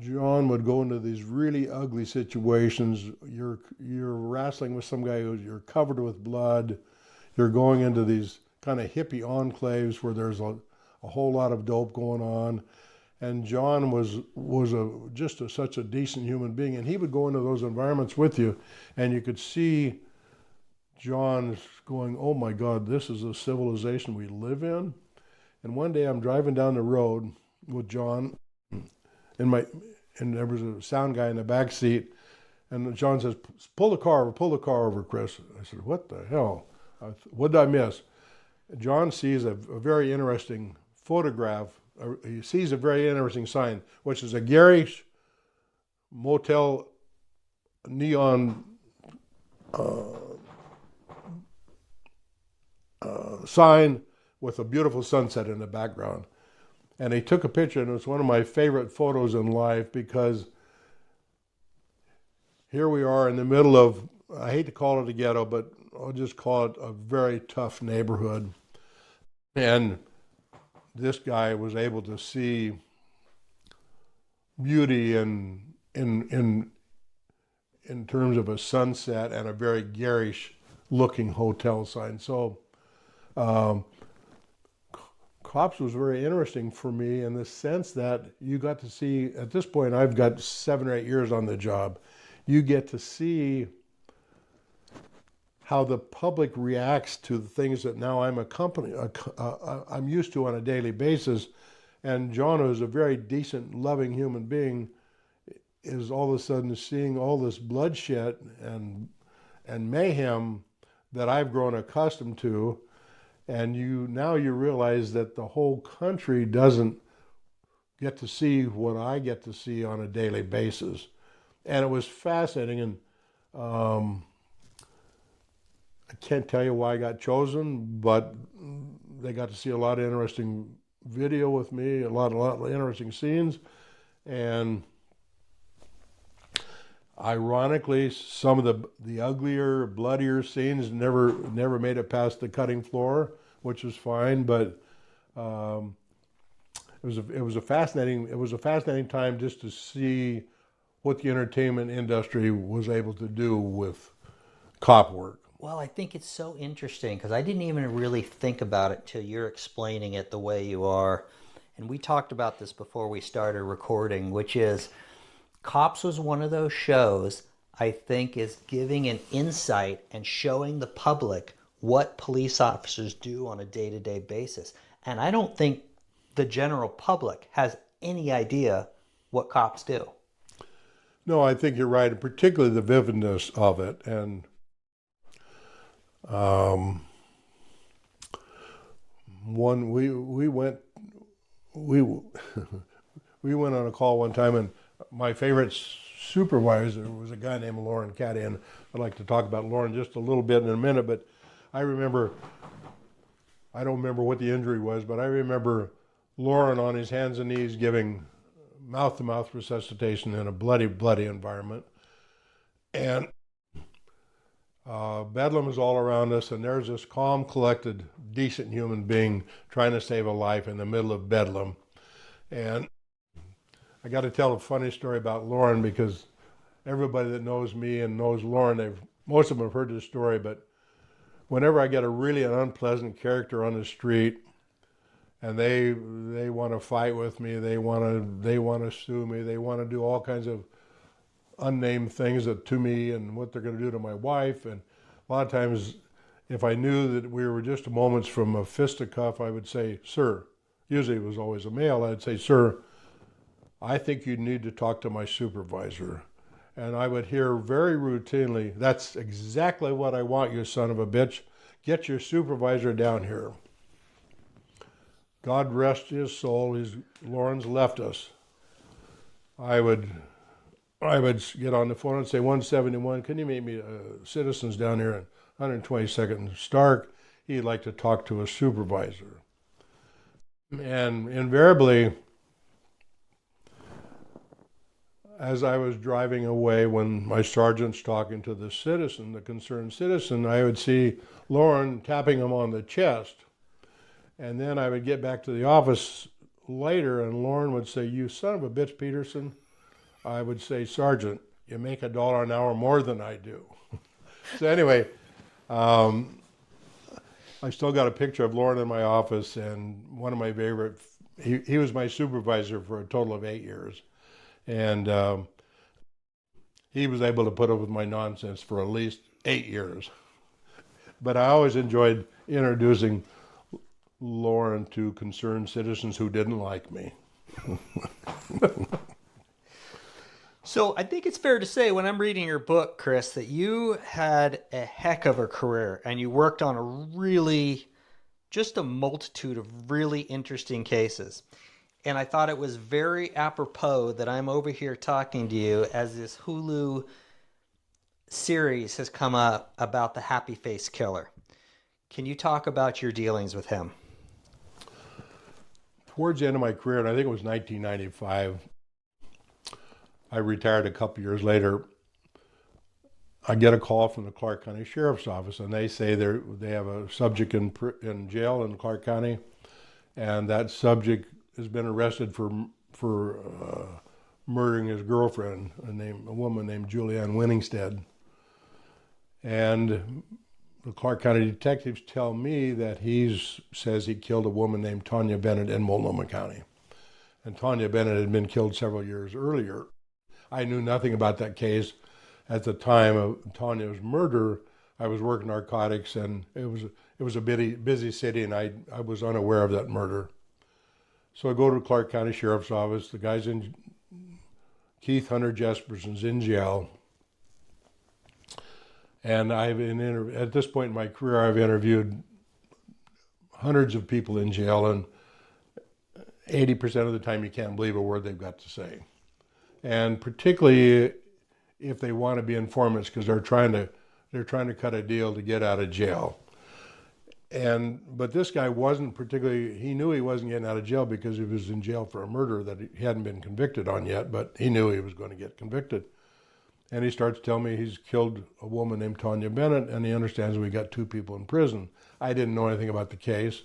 Speaker 1: John would go into these really ugly situations. You're wrestling with some guy you're covered with blood. You're going into these kind of hippie enclaves where there's a whole lot of dope going on. And John was such a decent human being, and he would go into those environments with you, and you could see John going, "Oh my God, this is the civilization we live in." And one day I'm driving down the road with John, and there was a sound guy in the back seat, and John says, pull the car over, Chris. I said, what the hell? What did I miss? John sees a very interesting photograph. He sees a very interesting sign, which is a garish motel neon sign with a beautiful sunset in the background. And he took a picture, and it was one of my favorite photos in life, because here we are in the middle of, I hate to call it a ghetto, but I'll just call it a very tough neighborhood. And this guy was able to see beauty in terms of a sunset and a very garish looking hotel sign. So Cops was very interesting for me in the sense that you got to see, at this point I've got 7 or 8 years on the job, you get to see how the public reacts to the things that now I'm used to on a daily basis. And John, who's a very decent, loving human being, is all of a sudden seeing all this bloodshed and mayhem that I've grown accustomed to. And now you realize that the whole country doesn't get to see what I get to see on a daily basis. And it was fascinating. And I can't tell you why I got chosen, but they got to see a lot of interesting video with me, a lot of interesting scenes. And ironically, some of the uglier, bloodier scenes never made it past the cutting floor, which was fine. But it was a fascinating time just to see what the entertainment industry was able to do with cop work.
Speaker 2: Well, I think it's so interesting because I didn't even really think about it till you're explaining it the way you are. And we talked about this before we started recording, which is Cops was one of those shows I think is giving an insight and showing the public what police officers do on a day-to-day basis. And I don't think the general public has any idea what cops do.
Speaker 1: No, I think you're right, and particularly the vividness of it. And we went on a call one time, and my favorite supervisor was a guy named Lauren Caddy, and I'd like to talk about Lauren just a little bit in a minute. But I don't remember what the injury was, but I remember Lauren on his hands and knees giving mouth-to-mouth resuscitation in a bloody environment. And bedlam is all around us, and there's this calm, collected, decent human being trying to save a life in the middle of bedlam. And I got to tell a funny story about Lauren, because everybody that knows me and knows Lauren, most of them have heard this story, but whenever I get an unpleasant character on the street and they want to fight with me, they want to sue me, they want to do all kinds of unnamed things to me and what they're going to do to my wife. And a lot of times, if I knew that we were just moments from a fisticuff, I would say, "Sir," usually it was always a male, I'd say, "Sir, I think you need to talk to my supervisor." And I would hear very routinely, "That's exactly what I want, you son of a bitch. Get your supervisor down here." God rest his soul, Lauren's left us. I would get on the phone and say, "171, can you meet me Citizens down here in 122nd and Stark? He'd like to talk to a supervisor." And invariably, as I was driving away, when my sergeant's talking to the concerned citizen, I would see Lauren tapping him on the chest. And then I would get back to the office later, and Lauren would say, "You son of a bitch, Peterson." I would say, "Sergeant, you make $1 an hour more than I do." So anyway, I still got a picture of Lauren in my office, and one of my favorite, he was my supervisor for a total of 8 years. And he was able to put up with my nonsense for at least 8 years. But I always enjoyed introducing Lauren to concerned citizens who didn't like me.
Speaker 2: So I think it's fair to say when I'm reading your book, Chris, that you had a heck of a career and you worked on just a multitude of really interesting cases. And I thought it was very apropos that I'm over here talking to you as this Hulu series has come up about the Happy Face Killer. Can you talk about your dealings with him?
Speaker 1: Towards the end of my career, and I think it was 1995, I retired a couple years later. I get a call from the Clark County Sheriff's Office, and they say they have a subject in jail in Clark County, and that subject has been arrested for murdering his girlfriend, a woman named Julianne Winningstead. And the Clark County detectives tell me that says he killed a woman named Tanya Bennett in Multnomah County. And Tanya Bennett had been killed several years earlier. I knew nothing about that case. At the time of Tanya's murder, I was working narcotics, and it was a busy city, and I was unaware of that murder. So I go to the Clark County Sheriff's Office. The guy's in, Keith Jesperson's in jail. And at this point in my career, I've interviewed hundreds of people in jail, and 80% of the time you can't believe a word they've got to say. And particularly if they want to be informants, because they're trying to cut a deal to get out of jail. But this guy wasn't particularly, he knew he wasn't getting out of jail because he was in jail for a murder that he hadn't been convicted on yet, but he knew he was going to get convicted. And he starts telling me he's killed a woman named Tanya Bennett, and he understands we got 2 people in prison. I didn't know anything about the case.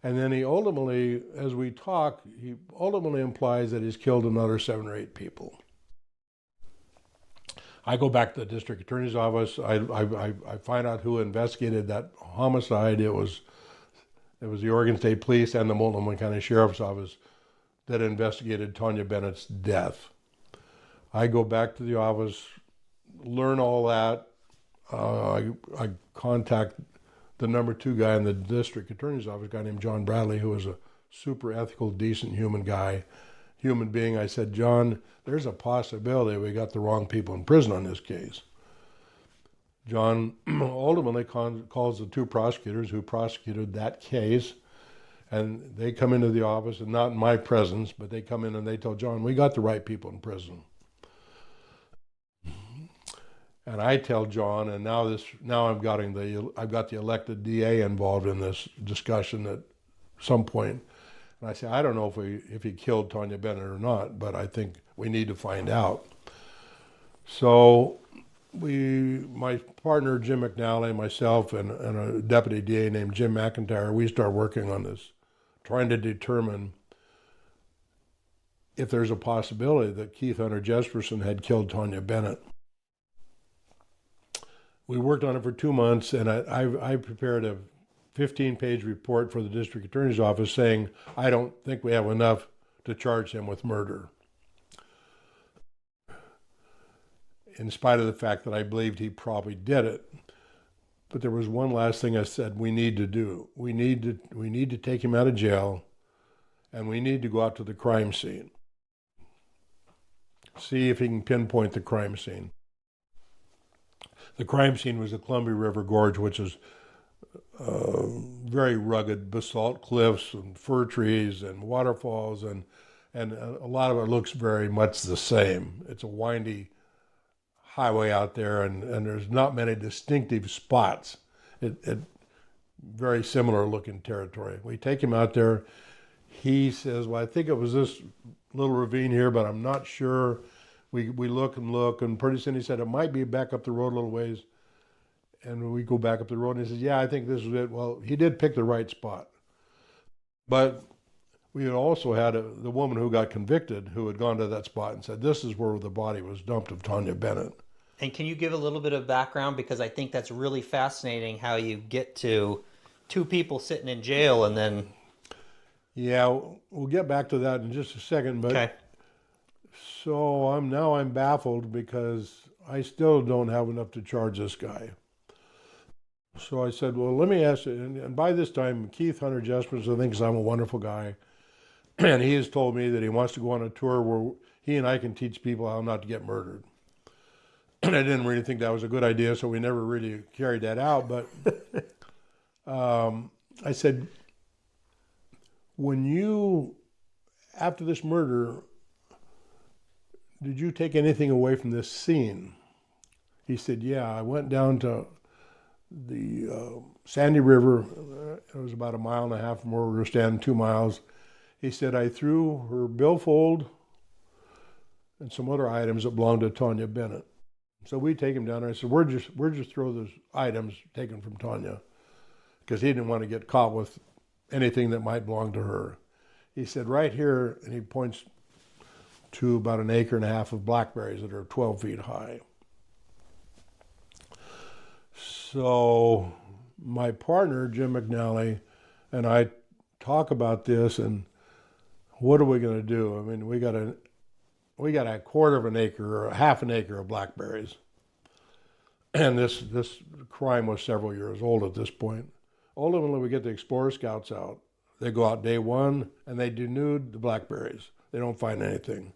Speaker 1: And then he ultimately, as we talk, he ultimately implies that he's killed another 7 or 8 people. I go back to the district attorney's office. I find out who investigated that homicide. It was the Oregon State Police and the Multnomah County Sheriff's Office that investigated Tanya Bennett's death. I go back to the office, learn all that. I contact the number 2 guy in the district attorney's office, a guy named John Bradley, who was a super ethical, decent human being. I said, John, there's a possibility we got the wrong people in prison on this case. John ultimately calls the 2 prosecutors who prosecuted that case, and they come into the office, and not in my presence, but they come in and they tell John, we got the right people in prison. And I tell John, and now I've got the elected DA involved in this discussion at some point. And I say, I don't know if he killed Tanya Bennett or not, but I think we need to find out. So my partner Jim McNally, myself, and a deputy DA named Jim McIntyre, we start working on this, trying to determine if there's a possibility that Keith Jesperson had killed Tanya Bennett. We worked on it for 2 months, and I prepared a 15-page report for the district attorney's office saying, I don't think we have enough to charge him with murder, in spite of the fact that I believed he probably did it. But there was one last thing I said we need to do. We need to take him out of jail, and we need to go out to the crime scene, see if he can pinpoint the crime scene. The crime scene was the Columbia River Gorge, which is very rugged basalt cliffs and fir trees and waterfalls, and a lot of it looks very much the same. It's a windy highway out there, and there's not many distinctive spots. It very similar looking territory. We take him out there. He says, well, I think it was this little ravine here, but I'm not sure. We look, and pretty soon he said, it might be back up the road a little ways. And we go back up the road, and he says, yeah, I think this is it. Well, he did pick the right spot. But we had also had the woman who got convicted who had gone to that spot and said, this is where the body was dumped of Tanya Bennett.
Speaker 2: And can you give a little bit of background? Because I think that's really fascinating how you get to 2 people sitting in jail and then...
Speaker 1: Yeah, we'll get back to that in just a second. But
Speaker 2: okay.
Speaker 1: So I'm baffled because I still don't have enough to charge this guy. So I said, well, let me ask you, and by this time, Keith Jesperson thinks I'm a wonderful guy, and he has told me that he wants to go on a tour where he and I can teach people how not to get murdered. And I didn't really think that was a good idea, so we never really carried that out. But I said, after this murder, did you take anything away from this scene? He said, yeah, I went down to the Sandy River. It was about 1.5 miles from where we were standing, 2 miles. He said, I threw her billfold and some other items that belonged to Tanya Bennett. So we take him down there. I said, where'd you throw those items taken from Tanya? Because he didn't want to get caught with anything that might belong to her. He said, right here, and he points to about 1.5 acres of blackberries that are 12 feet high. So my partner, Jim McNally, and I talk about this, and what are we going to do? I mean, we got a 1/4 of an acre or 1/2 an acre of blackberries. And this crime was several years old at this point. Ultimately, we get the Explorer Scouts out. They go out day one, and they denude the blackberries. They don't find anything.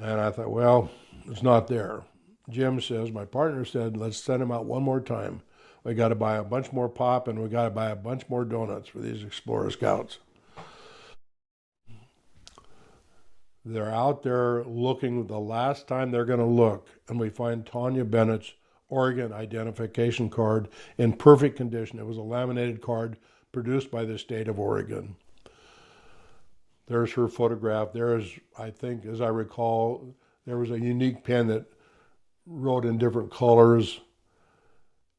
Speaker 1: And I thought, well, it's not there. Jim says, my partner said, let's send him out one more time. We got to buy a bunch more pop, and we got to buy a bunch more donuts for these Explorer Scouts. They're out there looking the last time they're going to look, and we find Tanya Bennett's Oregon identification card in perfect condition. It was a laminated card produced by the state of Oregon. There's her photograph. There's, I think, as I recall, there was a unique pen that wrote in different colors.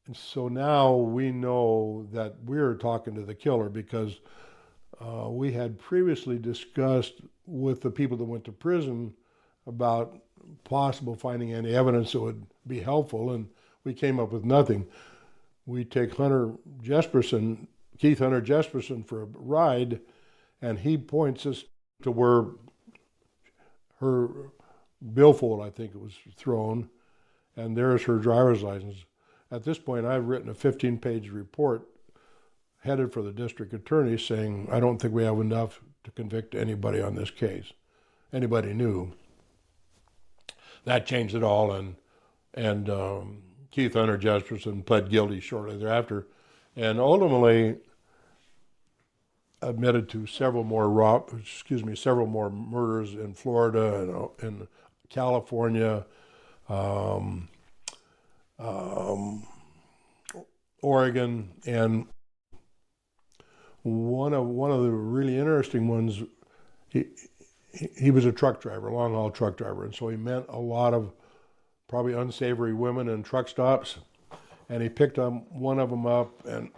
Speaker 1: And so now we know that we're talking to the killer because we had previously discussed with the people that went to prison about possible finding any evidence that would be helpful, and we came up with nothing. We take Keith Hunter Jesperson for a ride, and he points us to where her billfold, I think it was, thrown, and there's her driver's license. At this point, I've written a 15-page report headed for the district attorney saying, I don't think we have enough to convict anybody on this case. Anybody new. That changed it all, and Keith Hunter Jesperson pled guilty shortly thereafter, and ultimately admitted to several more murders in Florida and in California, Oregon, and one of the really interesting ones. He was a truck driver, long haul truck driver, and so he met a lot of probably unsavory women in truck stops, and he picked one of them up and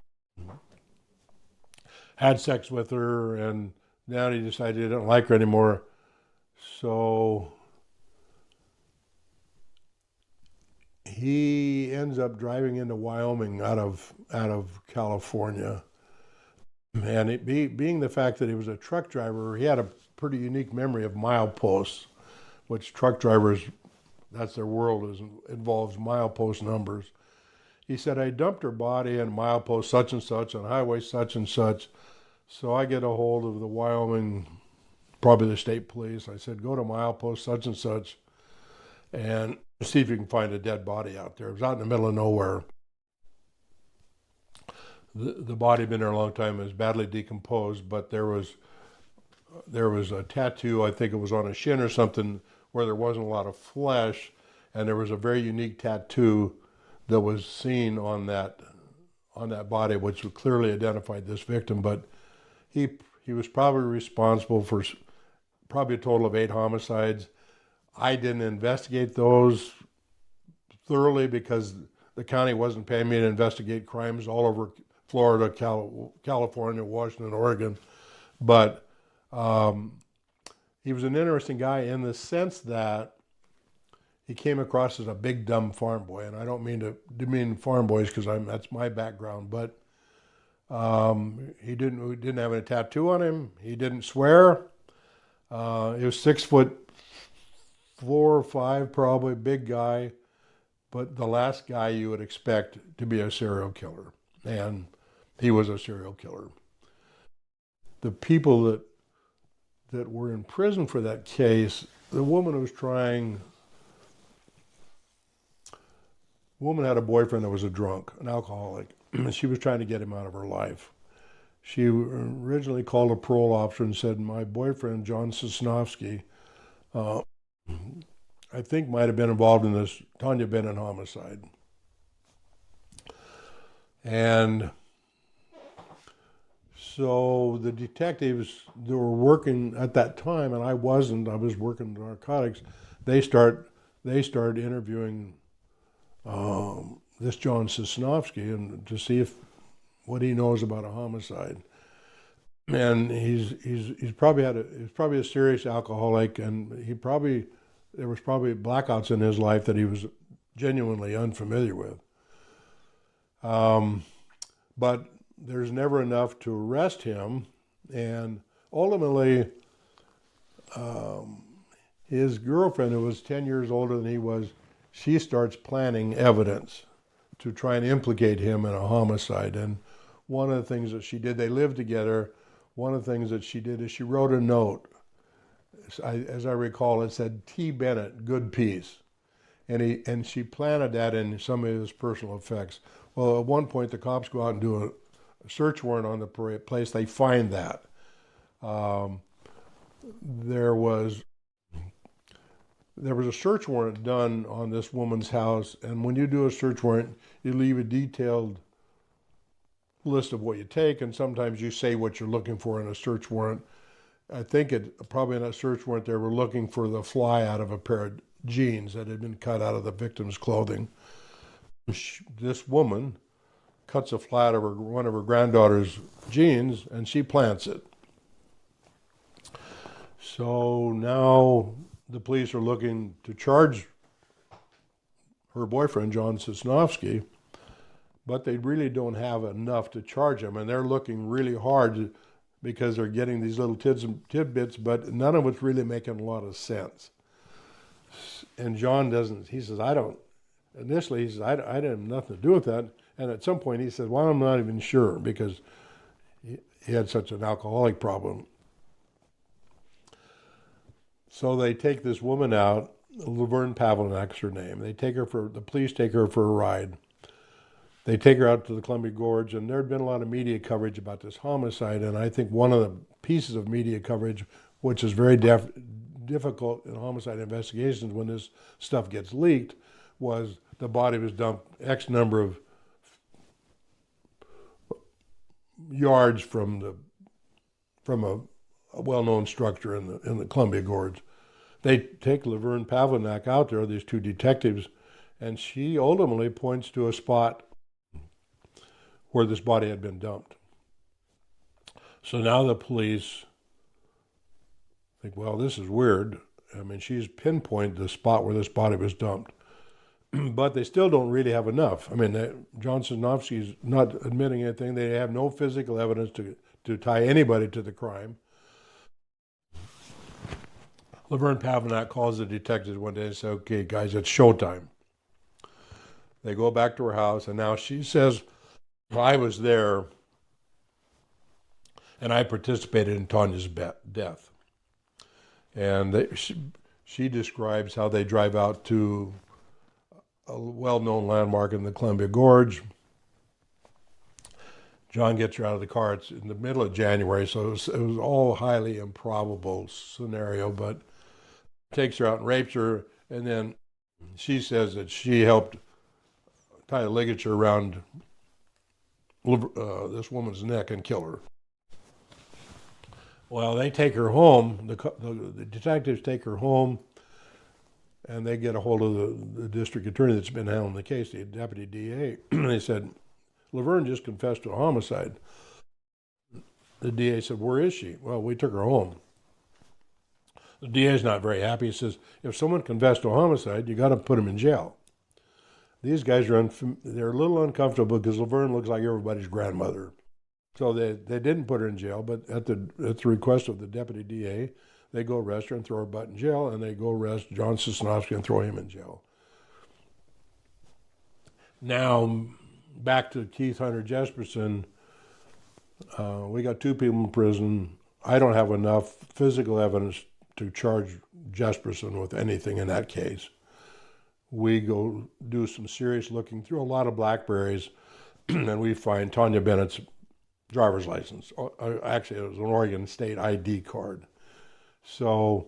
Speaker 1: had sex with her, and now he decided he didn't like her anymore. So he ends up driving into Wyoming out of California. And being the fact that he was a truck driver, he had a pretty unique memory of mileposts, which truck drivers, that's their world, involves milepost numbers. He said, I dumped her body in milepost such and such on highway such and such. So I get a hold of the Wyoming, probably the state police. I said, go to milepost such and such and see if you can find a dead body out there. It was out in the middle of nowhere. The body had been there a long time. It was badly decomposed, but there was a tattoo, I think it was on a shin or something, where there wasn't a lot of flesh, and there was a very unique tattoo that was seen on that body, which clearly identified this victim. But he was probably responsible for probably a total of 8 homicides. I didn't investigate those thoroughly because the county wasn't paying me to investigate crimes all over Florida, California, Washington, Oregon. But he was an interesting guy in the sense that he came across as a big, dumb farm boy. And I don't mean to demean farm boys because that's my background. But he didn't have any tattoo on him. He didn't swear. He was 6'4" or 5", probably, big guy. but the last guy you would expect to be a serial killer. And he was a serial killer. The people that were in prison for that case, the woman had a boyfriend that was a drunk, an alcoholic, and she was trying to get him out of her life. She originally called a parole officer and said, my boyfriend, John Sosnowski, I think might have been involved in this Tanya Bennett homicide. And so the detectives that were working at that time, and I wasn't, I was working narcotics, they start interviewing this John Sosnowski and to see what he knows about a homicide. And he's probably a serious alcoholic, and there was probably blackouts in his life that he was genuinely unfamiliar with. But there's never enough to arrest him, and ultimately his girlfriend, who was 10 years older than he was, she starts planning evidence to try and implicate him in a homicide. And one of the things that she did, they lived together, one of the things that she did is she wrote a note. As I recall, it said, T. Bennett, good peace. And she planted that in some of his personal effects. Well, at one point, the cops go out and do a search warrant on the place. They find that. There was a search warrant done on this woman's house, and when you do a search warrant, you leave a detailed list of what you take, and sometimes you say what you're looking for in a search warrant. I think probably in a search warrant they were looking for the fly out of a pair of jeans that had been cut out of the victim's clothing. This woman cuts a fly out of one of her granddaughter's jeans, and she plants it. So now the police are looking to charge her boyfriend, John Sosnowski, but they really don't have enough to charge him, and they're looking really hard because they're getting these little tidbits, but none of it's really making a lot of sense. And John doesn't, he says, initially he says, I didn't have nothing to do with that. And at some point he said, well, I'm not even sure, because he had such an alcoholic problem. So they take this woman out, Laverne Pavlinak's her name. The police take her for a ride. They take her out to the Columbia Gorge, and there had been a lot of media coverage about this homicide, and I think one of the pieces of media coverage, which is very difficult in homicide investigations when this stuff gets leaked, was the body was dumped X number of yards from a well-known structure in the Columbia Gorge. They take Laverne Pavlinak out there, these two detectives, and she ultimately points to a spot where this body had been dumped. So now the police think, well, this is weird. I mean, she's pinpointed the spot where this body was dumped. But they still don't really have enough. I mean, John Sosnowski's not admitting anything. They have no physical evidence to tie anybody to the crime. Laverne Pavlinak calls the detectives one day and says, okay, guys, it's showtime. They go back to her house, and now she says, well, I was there, and I participated in Tanya's death. And she describes how they drive out to a well-known landmark in the Columbia Gorge. John gets her out of the car. It's in the middle of January, so it was all highly improbable scenario, but takes her out and rapes her, and then she says that she helped tie a ligature around this woman's neck and kill her. Well, they take her home, the detectives take her home, and they get a hold of the district attorney that's been handling the case, the deputy DA. They said, Laverne just confessed to a homicide. The DA said, where is she? Well, we took her home. The DA is not very happy. He says, if someone confessed to a homicide, you got to put them in jail. These guys they're a little uncomfortable because Laverne looks like everybody's grandmother. So they didn't put her in jail, but at the request of the deputy DA, they go arrest her and throw her butt in jail, and they go arrest John Sosnowski and throw him in jail. Now, back to Keith Jesperson, we got 2 people in prison. I don't have enough physical evidence to charge Jesperson with anything in that case. We go do some serious looking through a lot of Blackberries, and we find Tanya Bennett's driver's license. Actually, it was an Oregon State ID card. So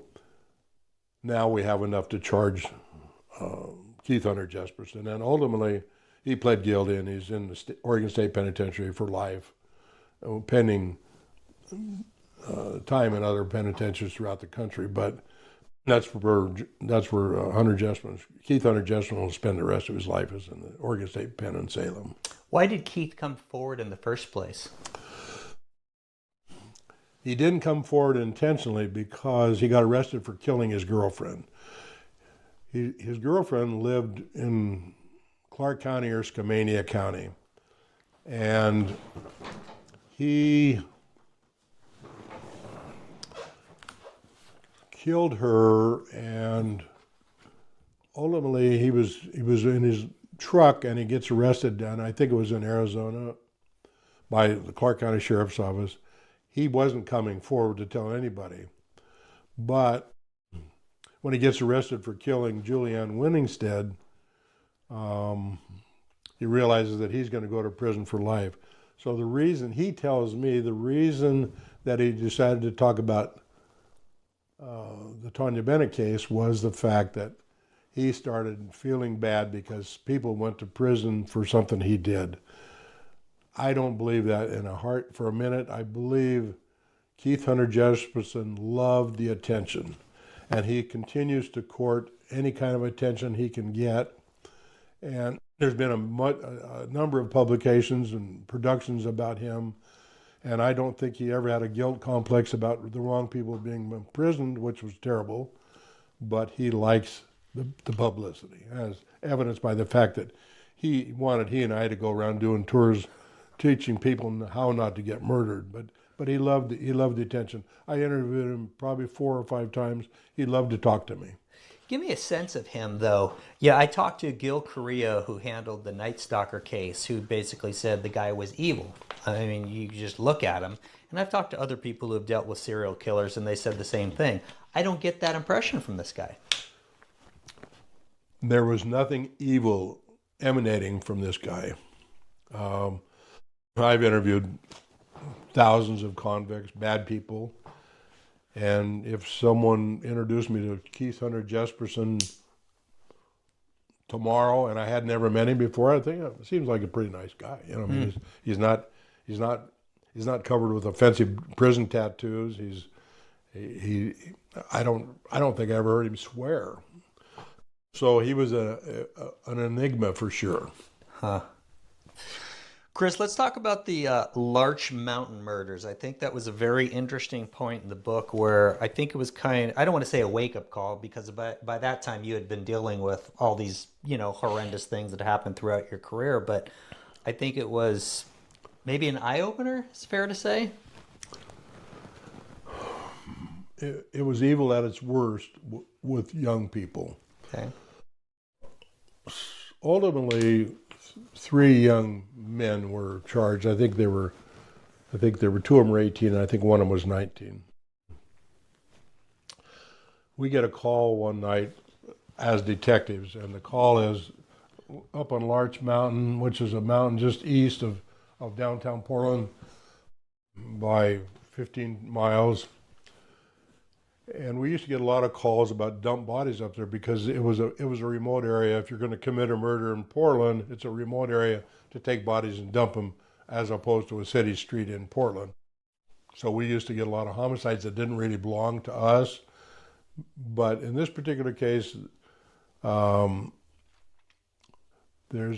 Speaker 1: now we have enough to charge Keith Jesperson, and ultimately he pled guilty, and he's in the Oregon State Penitentiary for life, pending time in other penitentiaries throughout the country. But that's where Keith Jesperson will spend the rest of his life, is in the Oregon State Pen in Salem.
Speaker 2: Why did Keith come forward in the first place?
Speaker 1: He didn't come forward intentionally because he got arrested for killing his girlfriend. His girlfriend lived in Clark County or Skamania County, and he killed her, and ultimately he was in his truck, and he gets arrested, and I think it was in Arizona, by the Clark County Sheriff's Office. He wasn't coming forward to tell anybody, but when he gets arrested for killing Julianne Winningstead, he realizes that he's going to go to prison for life. So the reason, he tells me, the reason that he decided to talk about the Tanya Bennett case was the fact that he started feeling bad because people went to prison for something he did. I don't believe that in a heart for a minute. I believe Keith Jesperson loved the attention, and he continues to court any kind of attention he can get. And there's been a number of publications and productions about him, and I don't think he ever had a guilt complex about the wrong people being imprisoned, which was terrible, but he likes the publicity, as evidenced by the fact that he and I to go around doing tours teaching people how not to get murdered, but he loved the attention. I interviewed him probably 4 or 5 times. He loved to talk to me.
Speaker 2: Give me a sense of him, though. Yeah, I talked to Gil Correa, who handled the Night Stalker case, who basically said the guy was evil. I mean, you just look at him. And I've talked to other people who have dealt with serial killers, and they said the same thing. I don't get that impression from this guy.
Speaker 1: There was nothing evil emanating from this guy. I've interviewed thousands of convicts, bad people, and if someone introduced me to Keith Jesperson tomorrow, and I had never met him before, I think it seems like a pretty nice guy. You know, I mean, he's not covered with offensive prison tattoos. I don't think I ever heard him swear. So he was an enigma for sure.
Speaker 2: Huh. Chris, let's talk about the Larch Mountain murders. I think that was a very interesting point in the book where I think it was I don't want to say a wake-up call, because by that time you had been dealing with all these, horrendous things that happened throughout your career, but I think it was maybe an eye-opener, it's fair to say?
Speaker 1: It was evil at its worst with young people.
Speaker 2: Okay.
Speaker 1: Ultimately, 3 young men were charged. I think there were 2 of them were 18, and I think one of them was 19. We get a call one night as detectives, and the call is up on Larch Mountain, which is a mountain just east of downtown Portland by 15 miles. And we used to get a lot of calls about dumped bodies up there because it was a remote area. If you're going to commit a murder in Portland, it's a remote area to take bodies and dump them, as opposed to a city street in Portland. So we used to get a lot of homicides that didn't really belong to us. But in this particular case, there's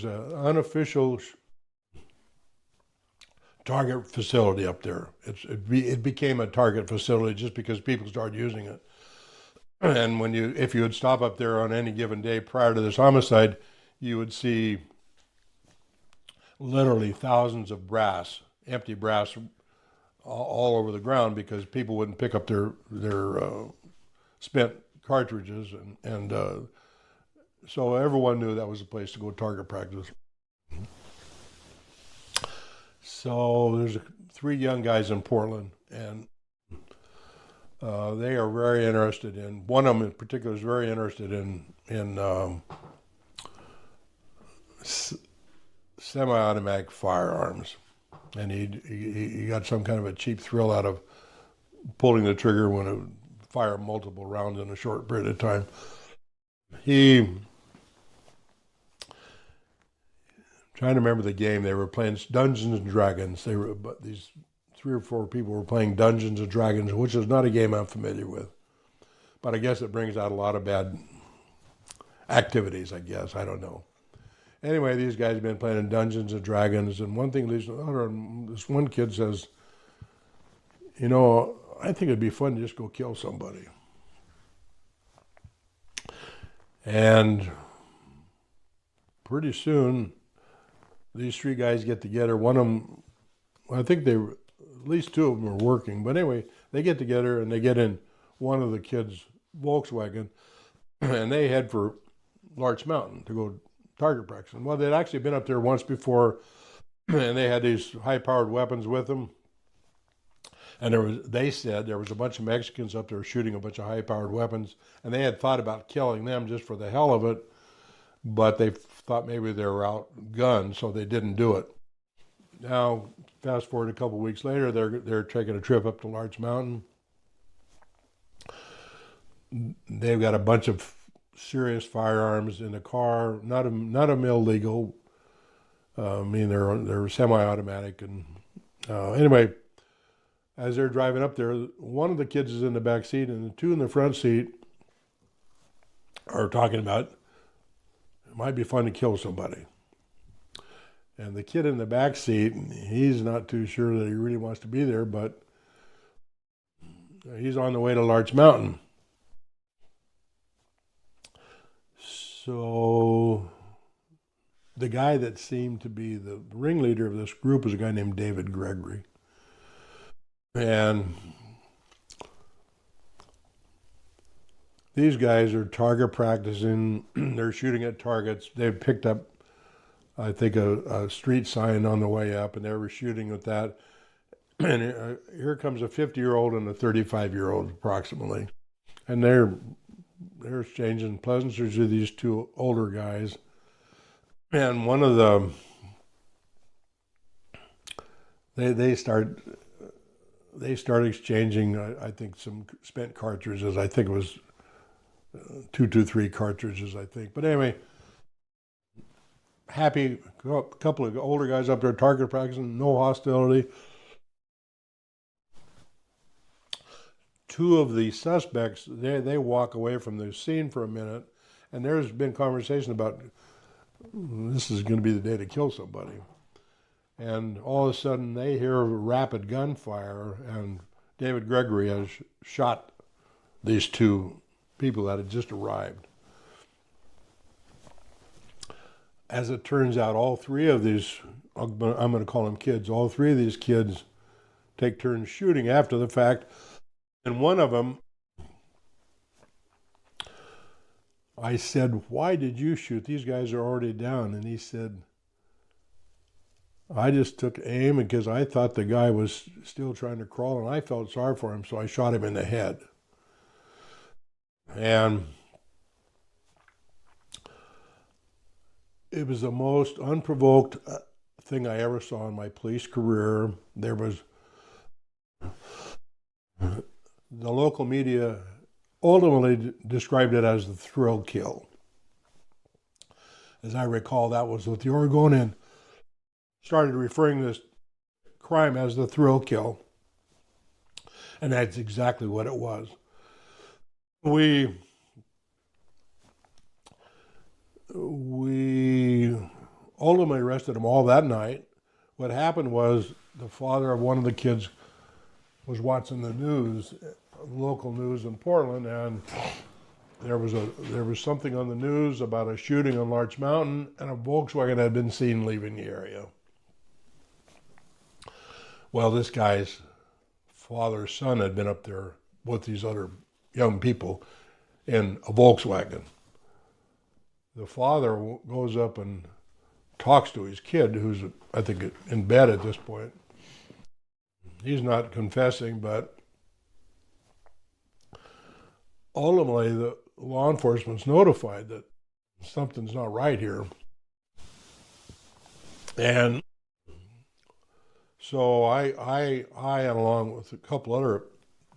Speaker 1: an unofficial target facility up there. It became a target facility just because people started using it. And if you would stop up there on any given day prior to this homicide, you would see literally thousands of empty brass, all over the ground, because people wouldn't pick up their spent cartridges, and so everyone knew that was a place to go target practice. So there's 3 young guys in Portland, and they are very interested in. One of them in particular is very interested in semi-automatic firearms, and he got some kind of a cheap thrill out of pulling the trigger when it would fire multiple rounds in a short period of time. Trying to remember the game, they were playing Dungeons and Dragons. But these 3 or 4 people were playing Dungeons and Dragons, which is not a game I'm familiar with. But I guess it brings out a lot of bad activities, I guess. I don't know. Anyway, these guys have been playing Dungeons and Dragons, and one thing leads to another. This one kid says, I think it'd be fun to just go kill somebody. And pretty soon, these 3 guys get together. One of them, I think at least 2 of them are working. But anyway, they get together and they get in one of the kids' Volkswagen, and they head for Larch Mountain to go target practice. Well, they'd actually been up there once before, and they had these high-powered weapons with them. And they said there was a bunch of Mexicans up there shooting a bunch of high-powered weapons, and they had thought about killing them just for the hell of it, but they thought maybe they were outgunned, so they didn't do it. Now, fast forward a couple weeks later, they're taking a trip up to Larch Mountain. They've got a bunch of serious firearms in the car, not them illegal. They're semi-automatic, and anyway. As they're driving up there, one of the kids is in the back seat, and the 2 in the front seat are talking about it might be fun to kill somebody. And the kid in the back seat, he's not too sure that he really wants to be there, but he's on the way to Larch Mountain. So the guy that seemed to be the ringleader of this group is a guy named David Gregory. And these guys are target practicing. They're shooting at targets. They've picked up, I think, a street sign on the way up, and they were shooting at that. And here comes a 50-year-old and a 35-year-old approximately. And they're exchanging pleasantries with these 2 older guys. And one of them, they start exchanging, I think, some spent cartridges. I think it was 223 cartridges, I think. But anyway, happy couple of older guys up there target practicing, no hostility. 2 of the suspects, they walk away from the scene for a minute, and there's been conversation about this is going to be the day to kill somebody. And all of a sudden, they hear rapid gunfire, and David Gregory has shot these 2 people that had just arrived. As it turns out, all 3 of these, I'm going to call them kids, all 3 of these kids take turns shooting after the fact. And one of them, I said, "Why did you shoot? These guys are already down." And he said, "I just took aim because I thought the guy was still trying to crawl, and I felt sorry for him, so I shot him in the head." And it was the most unprovoked thing I ever saw in my police career. There was the local media ultimately described it as the thrill kill. As I recall, that was what the Oregonian started referring to this crime as the thrill kill. And that's exactly what it was. We ultimately arrested them all that night. What happened was the father of one of the kids was watching the news, local news in Portland, and there was something on the news about a shooting on Larch Mountain, and a Volkswagen had been seen leaving the area. Well, this guy's father's son had been up there with these other young people in a Volkswagen. The father goes up and talks to his kid, who's, I think, in bed at this point. He's not confessing, but ultimately the law enforcement's notified that something's not right here. And so I along with a couple other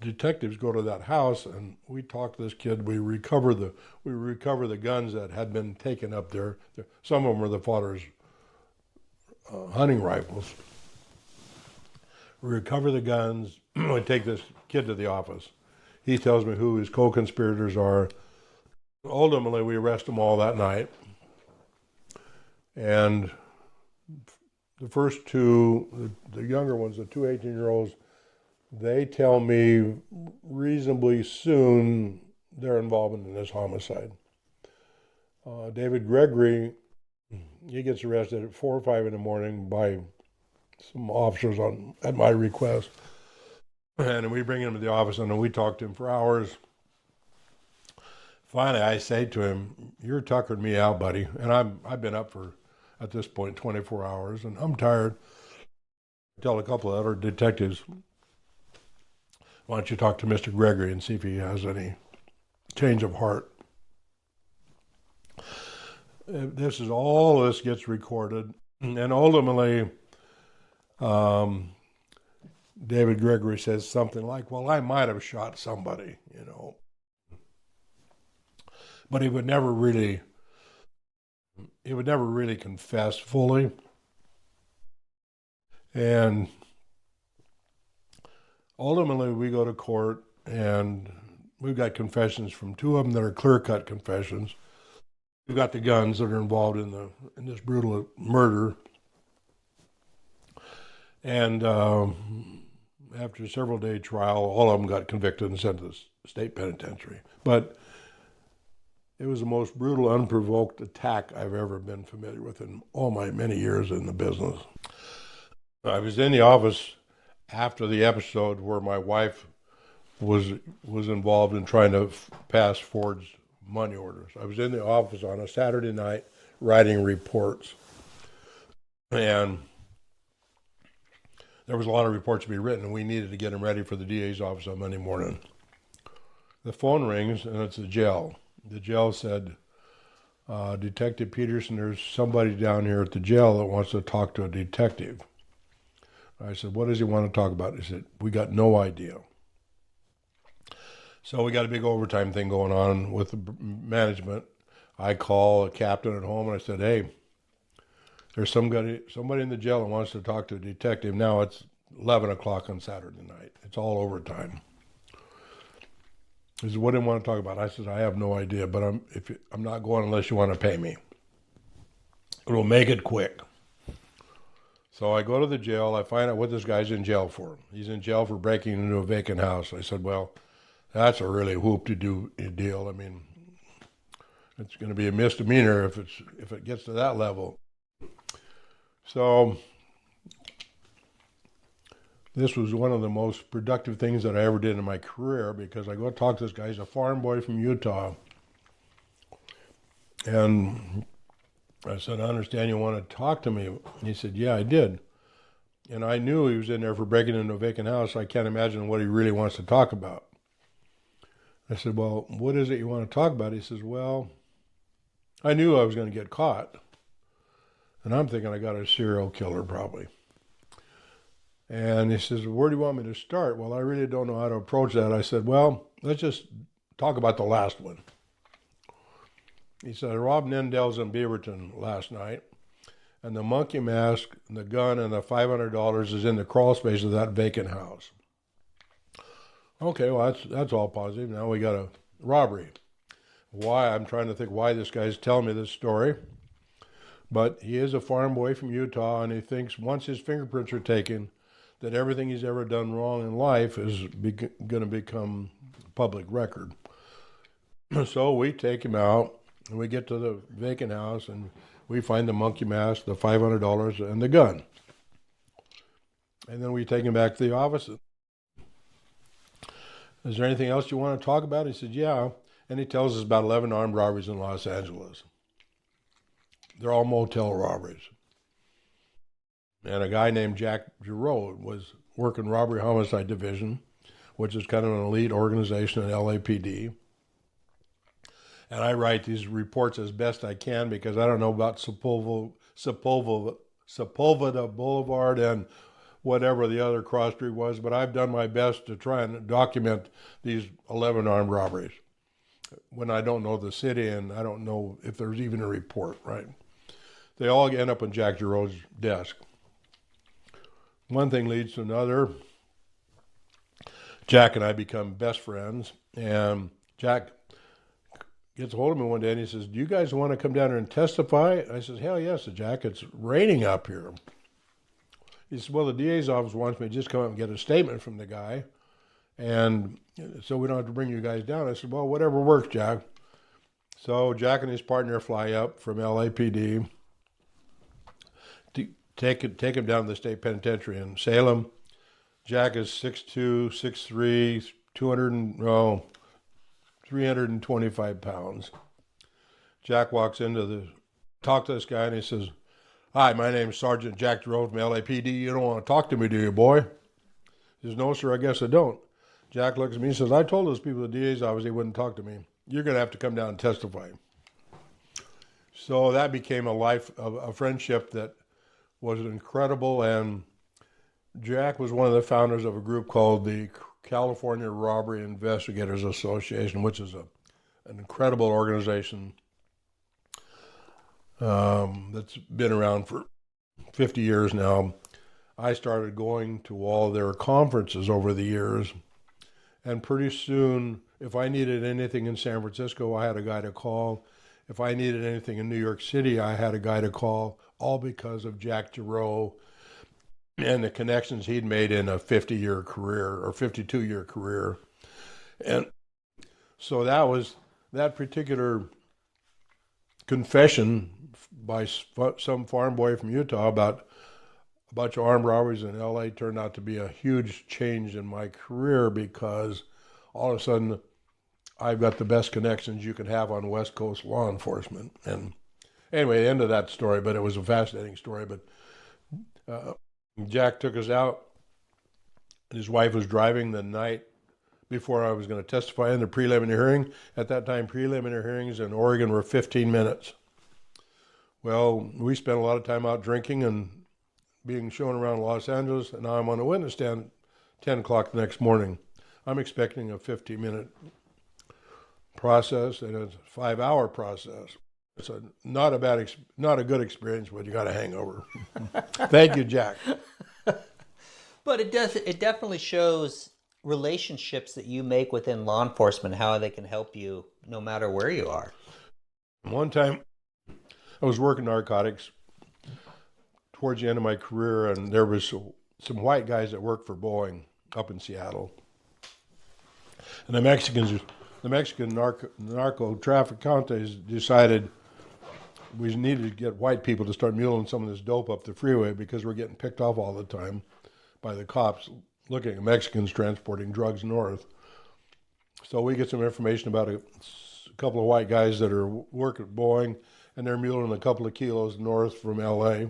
Speaker 1: detectives, go to that house, and we talk to this kid. We recover the guns that had been taken up there. Some of them were the father's hunting rifles. We recover the guns. We take this kid to the office. He tells me who his co-conspirators are. Ultimately, we arrest them all that night. And the first two, the younger ones, the two 18-year-olds, they tell me reasonably soon their involvement in this homicide. David Gregory, he gets arrested at 4 or 5 in the morning by some officers at my request. And we bring him to the office, and we talk to him for hours. Finally, I say to him, "You're tuckering me out, buddy." And I've been up for, at this point, 24 hours, and I'm tired. I tell a couple of other detectives, "Why don't you talk to Mr. Gregory and see if he has any change of heart?" All this gets recorded, and ultimately, David Gregory says something like, "Well, I might have shot somebody, you know." But he would never really confess fully. And ultimately, we go to court, and we've got confessions from two of them that are clear-cut confessions. We've got the guns that are involved in this brutal murder. And after a several-day trial, all of them got convicted and sent to the state penitentiary. But it was the most brutal, unprovoked attack I've ever been familiar with in all my many years in the business. I was in the office after the episode where my wife was involved in trying to pass forged money orders. I was in the office on a Saturday night writing reports. And there was a lot of reports to be written, and we needed to get them ready for the DA's office on Monday morning. The phone rings, and it's the jail. The jail said, "Detective Peterson, there's somebody down here at the jail that wants to talk to a detective." I said, "What does he want to talk about?" He said, "We got no idea." So we got a big overtime thing going on with the management. I call a captain at home, and I said, "Hey, there's somebody in the jail that wants to talk to a detective. Now it's 11 o'clock on Saturday night. It's all overtime." He said, "What do you want to talk about?" I said, "I have no idea, but I'm not going unless you want to pay me. We'll make it quick." So I go to the jail. I find out what this guy's in jail for. He's in jail for breaking into a vacant house. I said, "Well, that's a really whoop-de-doo deal. I mean, it's going to be a misdemeanor if it gets to that level." So this was one of the most productive things that I ever did in my career, because I go talk to this guy. He's a farm boy from Utah. And I said, "I understand you want to talk to me." And he said, "Yeah, I did." And I knew he was in there for breaking into a vacant house. I can't imagine what he really wants to talk about. I said, "Well, what is it you want to talk about?" He says, "Well, I knew I was going to get caught. And I'm thinking I got a serial killer probably." And he says, "Where do you want me to start?" "Well, I really don't know how to approach that." I said, "Well, let's just talk about the last one." He said, "I robbed Nendell's in Beaverton last night, and the monkey mask, and the gun, and the $500 is in the crawl space of that vacant house." Okay, well, that's all positive. Now we got a robbery. Why? I'm trying to think why this guy's telling me this story. But he is a farm boy from Utah, and he thinks once his fingerprints are taken, that everything he's ever done wrong in life is going to become public record. So we take him out, and we get to the vacant house, and we find the monkey mask, the $500, and the gun. And then we take him back to the office. "Is there anything else you want to talk about?" He said, "Yeah." And he tells us about 11 armed robberies in Los Angeles. They're all motel robberies. And a guy named Jack Giroux was working robbery homicide division, which is kind of an elite organization at LAPD. And I write these reports as best I can because I don't know about Sepulveda Boulevard and whatever the other cross street was, but I've done my best to try and document these 11 armed robberies when I don't know the city and I don't know if there's even a report, right? They all end up on Jack Giroux's desk. One thing leads to another. Jack and I become best friends, and Jack gets a hold of me one day and he says, "Do you guys want to come down here and testify?" I says, "Hell yes." So Jack, "It's raining up here." He said, "Well, the DA's office wants me to just come up and get a statement from the guy, and so we don't have to bring you guys down." I said, "Well, whatever works, Jack." So Jack and his partner fly up from LAPD to take him down to the state penitentiary in Salem. Jack is 6'2", 6'3", 325 pounds. Jack walks talk to this guy, and he says, "Hi, my name's Sergeant Jack Giroux from LAPD. You don't want to talk to me, do you, boy?" He says, "No, sir, I guess I don't." Jack looks at me and says, "I told those people at the DA's office they wouldn't talk to me. You're going to have to come down and testify." So that became a friendship that was incredible, and Jack was one of the founders of a group called the California Robbery Investigators Association, which is an incredible organization that's been around for 50 years now. I started going to all their conferences over the years, and pretty soon, if I needed anything in San Francisco, I had a guy to call. If I needed anything in New York City, I had a guy to call, all because of Jack Giroux and the connections he'd made in a 50-year career or 52-year career. And so that particular confession by some farm boy from Utah about a bunch of armed robberies in LA turned out to be a huge change in my career, because all of a sudden I've got the best connections you can have on West Coast law enforcement. And anyway, the end of that story, but it was a fascinating story. But Jack took us out. His wife was driving the night before I was going to testify in the preliminary hearing. At that time, preliminary hearings in Oregon were 15 minutes. Well, we spent a lot of time out drinking and being shown around Los Angeles, and now I'm on the witness stand at 10 o'clock the next morning. I'm expecting a 50-minute process, and it's a 5-hour process. It's not a good experience when you got a hangover. Thank you, Jack.
Speaker 2: But it definitely shows relationships that you make within law enforcement, how they can help you no matter where you are.
Speaker 1: One time I was working narcotics towards the end of my career, and there was some white guys that worked for Boeing up in Seattle. And the Mexican narco traficantes decided we needed to get white people to start muling some of this dope up the freeway, because we're getting picked off all the time by the cops looking at Mexicans transporting drugs north. So we get some information about a couple of white guys that are working at Boeing, and they're muling a couple of kilos north from LA.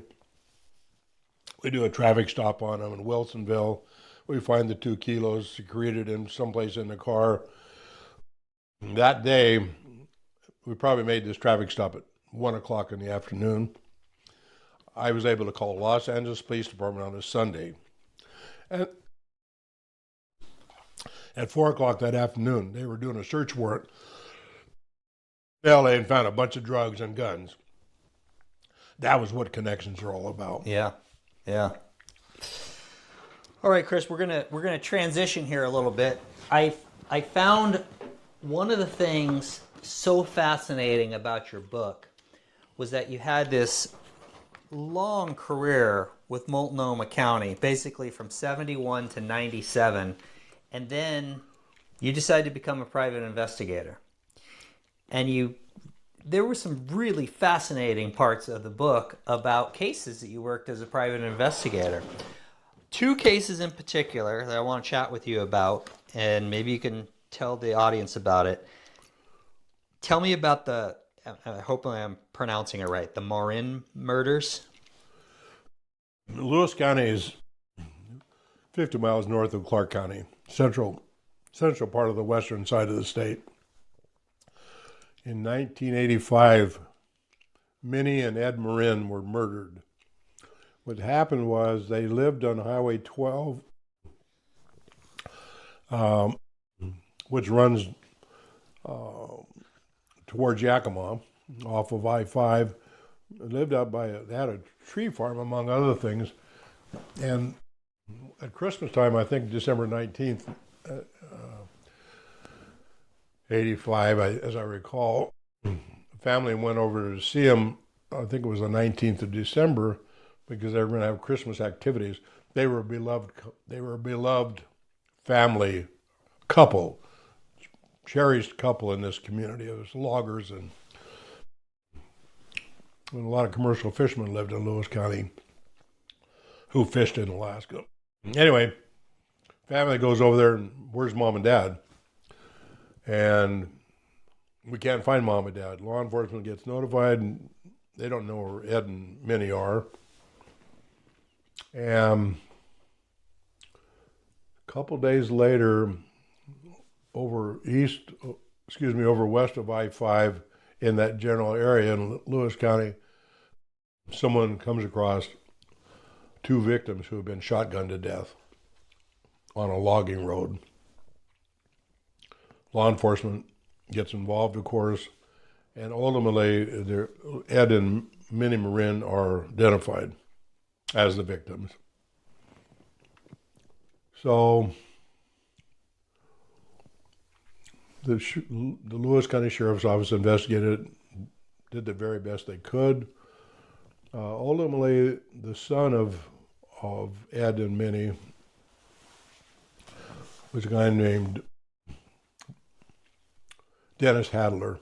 Speaker 1: We do a traffic stop on them in Wilsonville. We find the 2 kilos secreted in someplace in the car. That day, we probably made this traffic stop at 1 o'clock in the afternoon. I was able to call Los Angeles Police Department on a Sunday. And at 4 o'clock that afternoon, they were doing a search warrant in LA and found a bunch of drugs and guns. That was what connections are all about.
Speaker 2: Yeah. All right, Chris, we're gonna transition here a little bit. I found one of the things so fascinating about your book was that you had this long career with Multnomah County, basically from 71 to 97, and then you decided to become a private investigator. And there were some really fascinating parts of the book about cases that you worked as a private investigator. 2 cases in particular that I want to chat with you about, and maybe you can tell the audience about it. Tell me about the hopefully I'm pronouncing it right, the Marin murders.
Speaker 1: Lewis County is 50 miles north of Clark County, central part of the western side of the state. In 1985, Minnie and Ed Marin were murdered. What happened was they lived on Highway 12, which runs towards Yakima off of I-5. Lived out they had a tree farm, among other things. And at Christmas time, I think December 19th, 85, as I recall, the family went over to see him, I think it was the 19th of December, because they were going to have Christmas activities. They were a beloved family couple, cherished couple in this community. It was loggers, and a lot of commercial fishermen lived in Lewis County who fished in Alaska. Anyway, family goes over there, and where's mom and dad? And we can't find mom and dad. Law enforcement gets notified, and they don't know where Ed and Minnie are. And a couple days later, over west of I-5 in that general area in Lewis County, someone comes across two victims who have been shotgunned to death on a logging road. Law enforcement gets involved, of course, and ultimately Ed and Minnie Marin are identified as the victims. So the Lewis County Sheriff's Office investigated, did the very best they could. Ultimately, the son of Ed and Minnie was a guy named Dennis Hadler.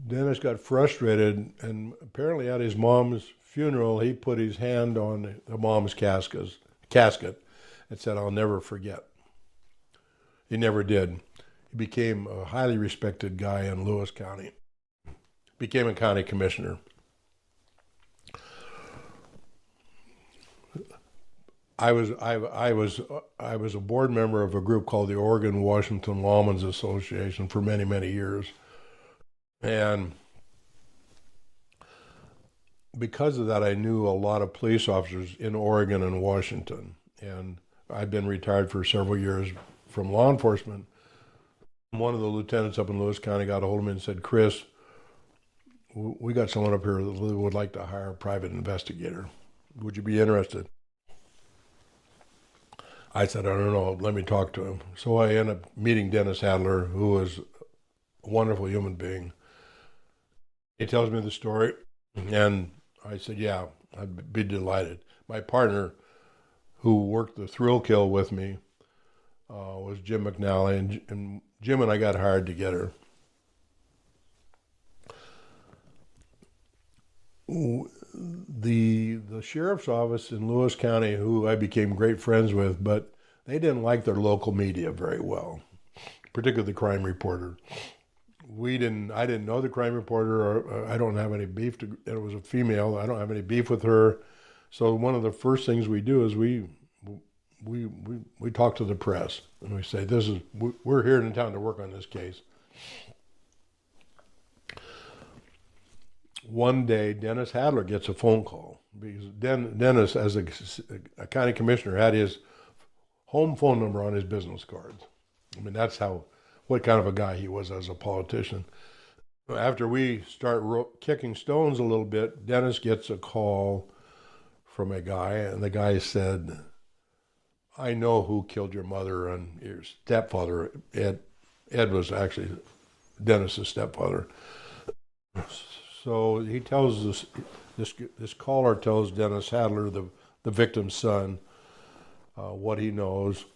Speaker 1: Dennis got frustrated, and apparently at his mom's funeral, he put his hand on the mom's casket and said, "I'll never forget." He never did. He became a highly respected guy in Lewis County. Became a county commissioner. I was a board member of a group called the Oregon-Washington Lawmen's Association for many, many years. And because of that, I knew a lot of police officers in Oregon and Washington. And I've been retired for several years from law enforcement. One of the lieutenants up in Lewis County got a hold of me and said, "Chris, we got someone up here that would like to hire a private investigator. Would you be interested?" I said, "I don't know, let me talk to him." So I ended up meeting Dennis Hadler, who was a wonderful human being. He tells me the story, and I said, "Yeah, I'd be delighted." My partner, who worked the thrill kill with me, was Jim McNally, and Jim and I got hired together. The sheriff's office in Lewis County, who I became great friends with, but they didn't like their local media very well, particularly the crime reporter. I didn't know the crime reporter, or I don't have any beef. It was a female. I don't have any beef with her. So one of the first things we do is we talk to the press, and we say, we're here in town to work on this case. One day, Dennis Hadler gets a phone call, because Dennis, as a county commissioner, had his home phone number on his business cards. I mean, that's what kind of a guy he was as a politician. After we start kicking stones a little bit, Dennis gets a call from a guy, and the guy said, "I know who killed your mother and your stepfather." Ed was actually Dennis's stepfather. So he tells us, this caller tells Dennis Hadler, the victim's son, what he knows.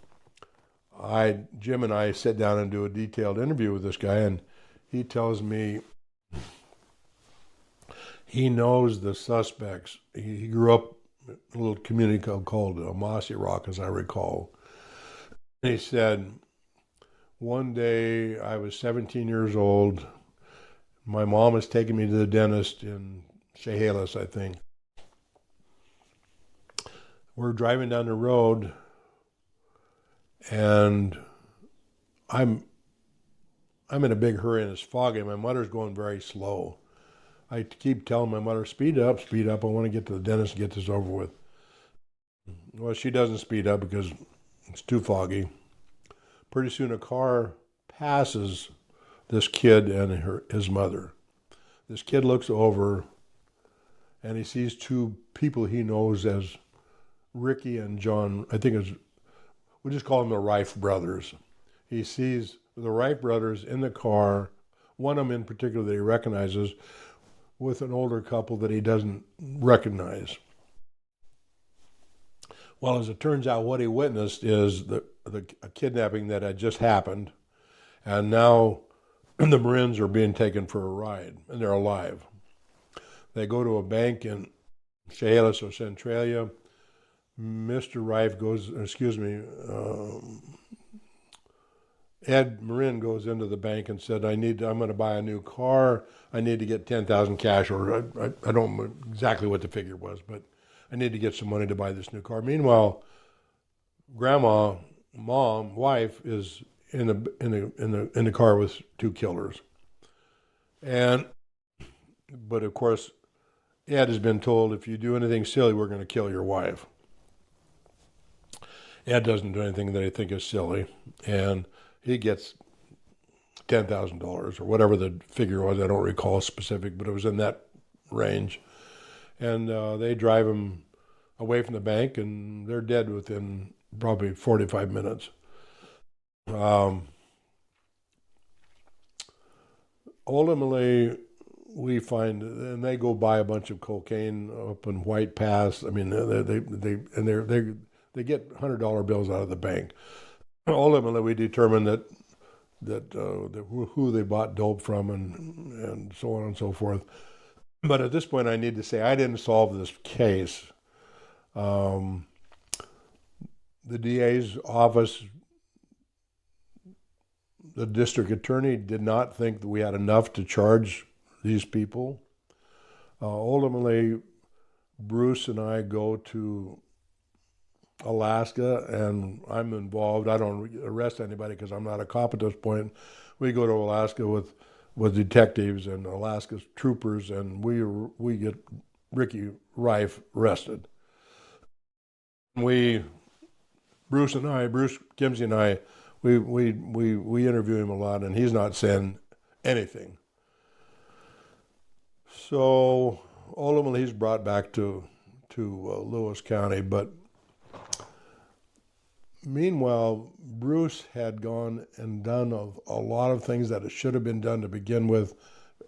Speaker 1: Jim and I sit down and do a detailed interview with this guy, and he tells me he knows the suspects. He grew up in a little community called Mossy Rock, as I recall. And he said, "One day I was 17 years old. My mom has taken me to the dentist in Jailhouse, I think. We're driving down the road, and I'm in a big hurry, and it's foggy. My mother's going very slow. I keep telling my mother, speed up, I want to get to the dentist and get this over with. Well, she doesn't speed up because it's too foggy. Pretty soon a car passes this kid and his mother. This kid looks over, and he sees two people he knows as Ricky and John. I think we'll just call them the Rife brothers. He sees the Rife brothers in the car, one of them in particular that he recognizes, with an older couple that he doesn't recognize. Well, as it turns out, what he witnessed is a kidnapping that had just happened, and now the Marins are being taken for a ride, and they're alive. They go to a bank in Jailhouse or Centralia. Mr. Rife Ed Marin goes into the bank and said, I'm going to buy a new car. I need to get 10,000 cash, or I don't know exactly what the figure was, but I need to get some money to buy this new car. Meanwhile, grandma, mom, wife is in the car with two killers. But of course, Ed has been told, if you do anything silly, we're going to kill your wife. Ed doesn't do anything that I think is silly, and he gets $10,000 or whatever the figure was. I don't recall specific, but it was in that range. And they drive him away from the bank, and they're dead within probably 45 minutes. Ultimately, we find, and they go buy a bunch of cocaine up in White Pass. I mean, they get $100 bills out of the bank. Ultimately, we determine that who they bought dope from, and so on and so forth. But at this point, I need to say I didn't solve this case. The DA's office, the district attorney, did not think that we had enough to charge these people. Ultimately, Bruce and I go to Alaska, and I'm involved. I don't arrest anybody because I'm not a cop at this point. We go to Alaska with detectives and Alaska's troopers, and we get Ricky Rife arrested. Bruce, Kimsey and I, we interview him a lot, and he's not saying anything. So ultimately, he's brought back to Lewis County, but meanwhile, Bruce had gone and done a lot of things that should have been done to begin with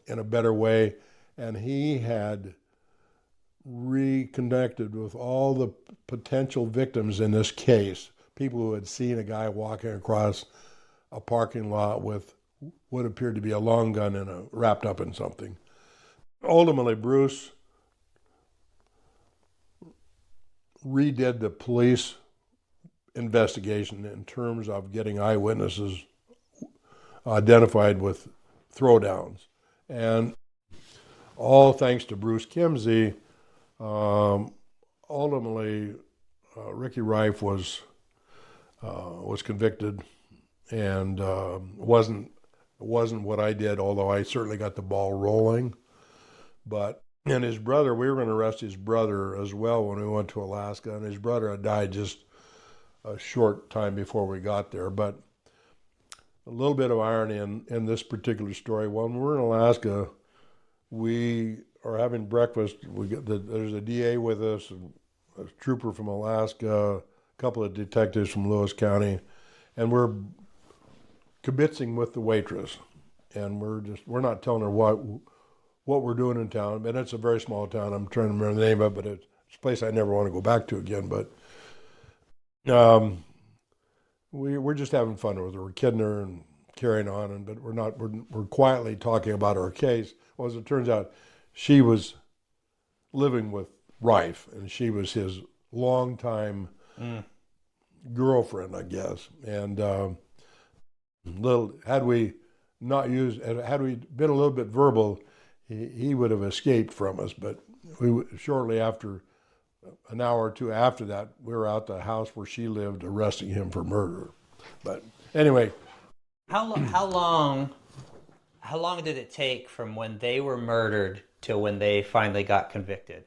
Speaker 1: in a better way, and he had reconnected with all the potential victims in this case, people who had seen a guy walking across a parking lot with what appeared to be a long gun and wrapped up in something. Ultimately, Bruce redid the police investigation in terms of getting eyewitnesses identified with throwdowns. And all thanks to Bruce Kimsey, ultimately Ricky Rife was convicted, and wasn't what I did, although I certainly got the ball rolling. And his brother, we were going to arrest his brother as well when we went to Alaska, and his brother had died just a short time before we got there. But a little bit of irony in this particular story. When we're in Alaska, we are having breakfast. There's a DA with us, a trooper from Alaska, a couple of detectives from Lewis County, and we're kibitzing with the waitress. And we're not telling her what we're doing in town. And it's a very small town. I'm trying to remember the name of it, but it's a place I never want to go back to again. But we're just having fun with her. We're kidding her and carrying on, but we're quietly talking about our case. Well, as it turns out, she was living with Rife, and she was his longtime girlfriend, I guess. And had we not used, had we been a little bit verbal, he would have escaped from us. But shortly after, an hour or two after that, we were out the house where she lived, arresting him for murder. But anyway,
Speaker 2: How long did it take from when they were murdered to when they finally got convicted?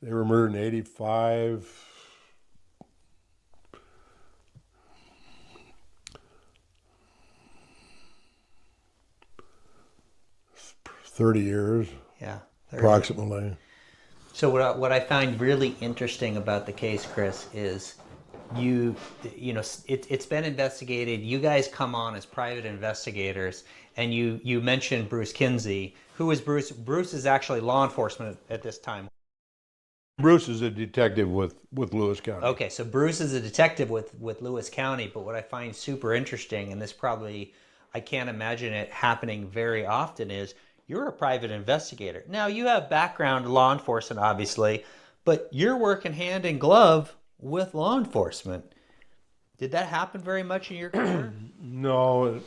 Speaker 1: they were murdered in '85. 30 years,
Speaker 2: Yeah, 30.
Speaker 1: approximately.
Speaker 2: So what I find really interesting about the case, Chris, is you know it's been investigated. You guys come on as private investigators, and you mentioned Bruce Kimsey. Who is Bruce? Bruce is actually law enforcement at this time.
Speaker 1: Bruce is a detective with Lewis County.
Speaker 2: Okay, so Bruce is a detective with Lewis County, but what I find super interesting, and this probably, I can't imagine it happening very often, is you're a private investigator. Now, you have background in law enforcement, obviously, but you're working hand in glove with law enforcement. Did that happen very much in your career?
Speaker 1: No,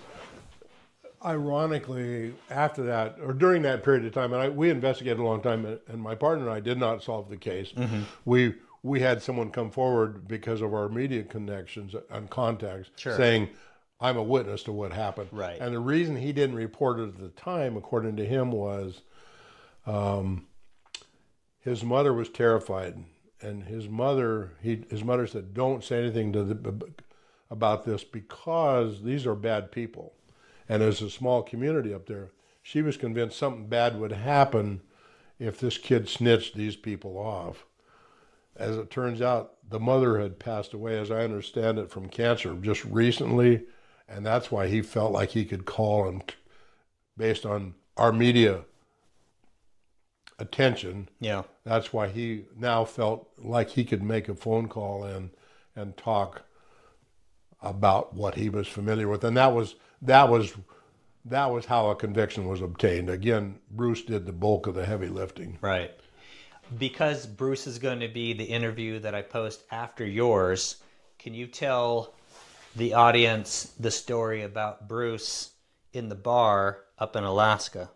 Speaker 1: ironically, after that, or during that period of time, and we investigated a long time, and my partner and I did not solve the case.
Speaker 2: Mm-hmm.
Speaker 1: We had someone come forward because of our media connections and contacts,
Speaker 2: Sure.
Speaker 1: saying, I'm a witness to what happened.
Speaker 2: Right.
Speaker 1: And the reason he didn't report it at the time, according to him, was his mother was terrified, and his mother said, "Don't say anything about this because these are bad people." And there's a small community up there. She was convinced something bad would happen if this kid snitched these people off. As it turns out, the mother had passed away, as I understand it, from cancer just recently. And that's why he felt like he could call, and based on our media attention,
Speaker 2: Yeah.
Speaker 1: that's why he now felt like he could make a phone call and talk about what he was familiar with. And that was how a conviction was obtained. Again, Bruce did the bulk of the heavy lifting.
Speaker 2: Right. Because Bruce is going to be the interview that I post after yours, can you tell the audience the story about Bruce in the bar up in Alaska?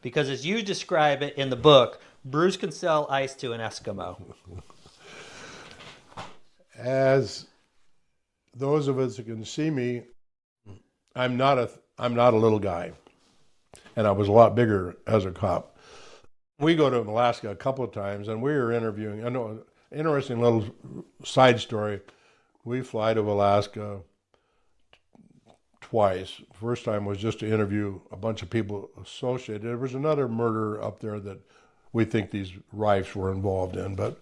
Speaker 2: Because as you describe it in the book, Bruce can sell ice to an Eskimo.
Speaker 1: As those of us who can see me, I'm not a little guy, and I was a lot bigger as a cop. We go to Alaska a couple of times, and we were interviewing. I know, interesting little side story. We fly to Alaska twice. First time was just to interview a bunch of people associated. There was another murder up there that we think these Rifes were involved in, but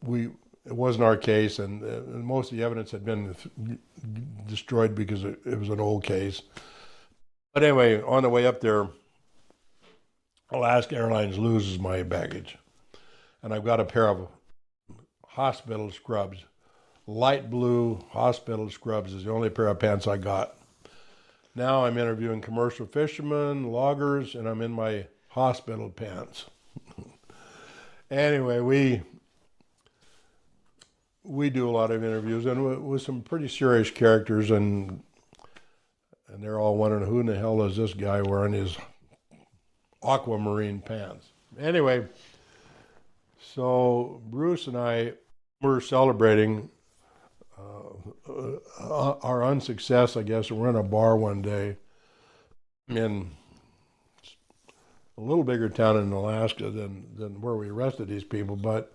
Speaker 1: it wasn't our case, and most of the evidence had been destroyed because it was an old case. But anyway, on the way up there, Alaska Airlines loses my baggage, and I've got a pair of hospital scrubs. Light blue hospital scrubs is the only pair of pants I got. Now I'm interviewing commercial fishermen, loggers, and I'm in my hospital pants. Anyway, we do a lot of interviews, and with some pretty serious characters, and they're all wondering, who in the hell is this guy wearing his aquamarine pants? Anyway, so Bruce and I were celebrating our unsuccess, I guess. We're in a bar one day in a little bigger town in Alaska than where we arrested these people, but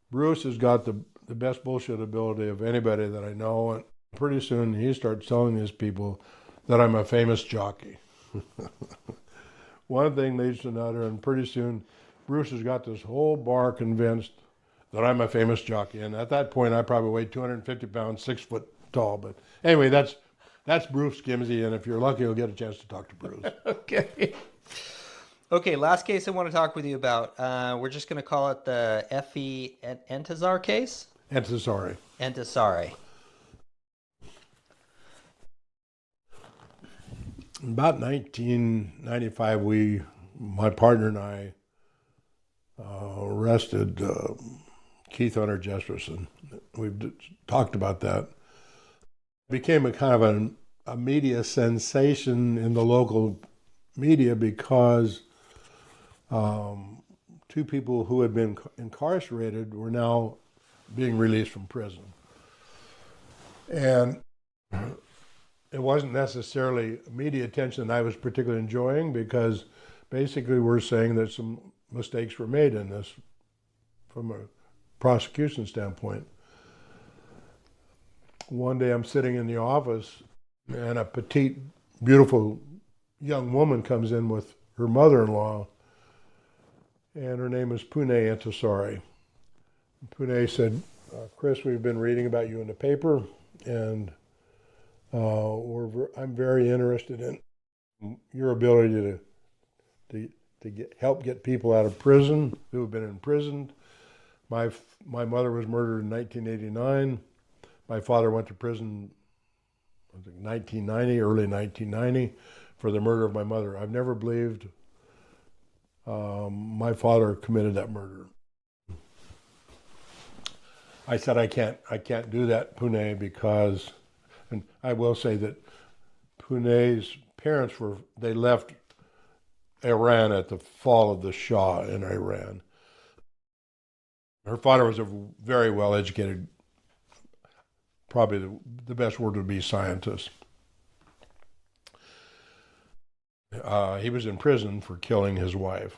Speaker 1: Bruce has got the best bullshit ability of anybody that I know, and pretty soon he starts telling these people that I'm a famous jockey. One thing leads to another, and pretty soon Bruce has got this whole bar convinced that I'm a famous jockey. And at that point, I probably weighed 250 pounds, 6 foot tall. But anyway, that's Bruce Kimsey, and if you're lucky, you'll get a chance to talk to Bruce.
Speaker 2: Okay. Okay, last case I want to talk with you about. We're just going to call it the F Fe Azar case?
Speaker 1: Azar.
Speaker 2: Azar.
Speaker 1: About 1995, my partner and I arrested Keith Jesperson. We've talked about that. It became a kind of a media sensation in the local media because two people who had been incarcerated were now being released from prison. And it wasn't necessarily media attention that I was particularly enjoying, because basically we're saying that some mistakes were made in this from a prosecution standpoint. One day I'm sitting in the office and a petite, beautiful young woman comes in with her mother-in-law, and her name is Pune Antasari. Pune said, Chris, we've been reading about you in the paper, and I'm very interested in your ability to help get people out of prison who have been imprisoned. My mother was murdered in 1989. My father went to prison in 1990, early 1990, for the murder of my mother. I've never believed my father committed that murder. I said, I can't do that, Pune, because, and I will say that Pune's parents they left Iran at the fall of the Shah in Iran. Her father was a very well-educated, probably the best word would be scientist. He was in prison for killing his wife.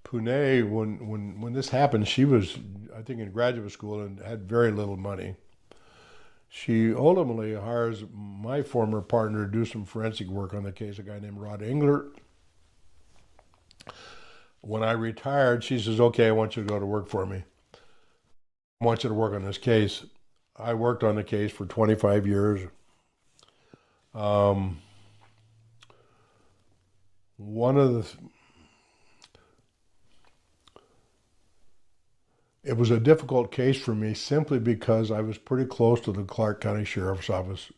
Speaker 1: Pune, when this happened, she was, I think, in graduate school and had very little money. She ultimately hires my former partner to do some forensic work on the case, a guy named Rod Englert. When I retired, she says, okay, I want you to go to work for me. I want you to work on this case. I worked on the case for 25 years. It was a difficult case for me simply because I was pretty close to the Clark County Sheriff's Office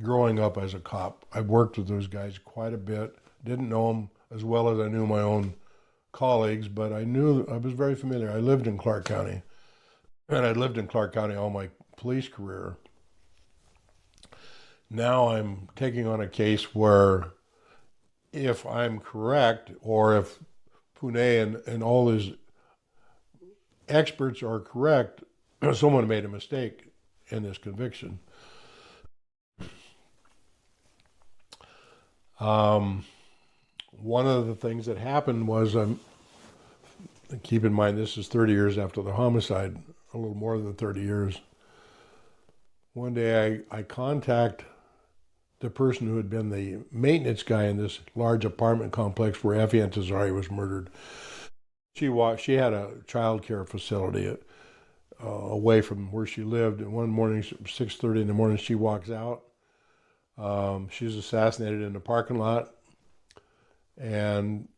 Speaker 1: growing up as a cop. I worked with those guys quite a bit. Didn't know them as well as I knew my own colleagues, but I was very familiar. I lived in Clark County, and I lived in Clark County all my police career. Now I'm taking on a case where, if I'm correct, or if Pune and all his experts are correct, someone made a mistake in this conviction. One of the things that happened was, keep in mind this is 30 years after the homicide, a little more than 30 years. One day I contact the person who had been the maintenance guy in this large apartment complex where F Fe Azar was murdered. She had a child care facility away from where she lived, and one morning, 6:30 in the morning, she walks out. She was assassinated in the parking lot, and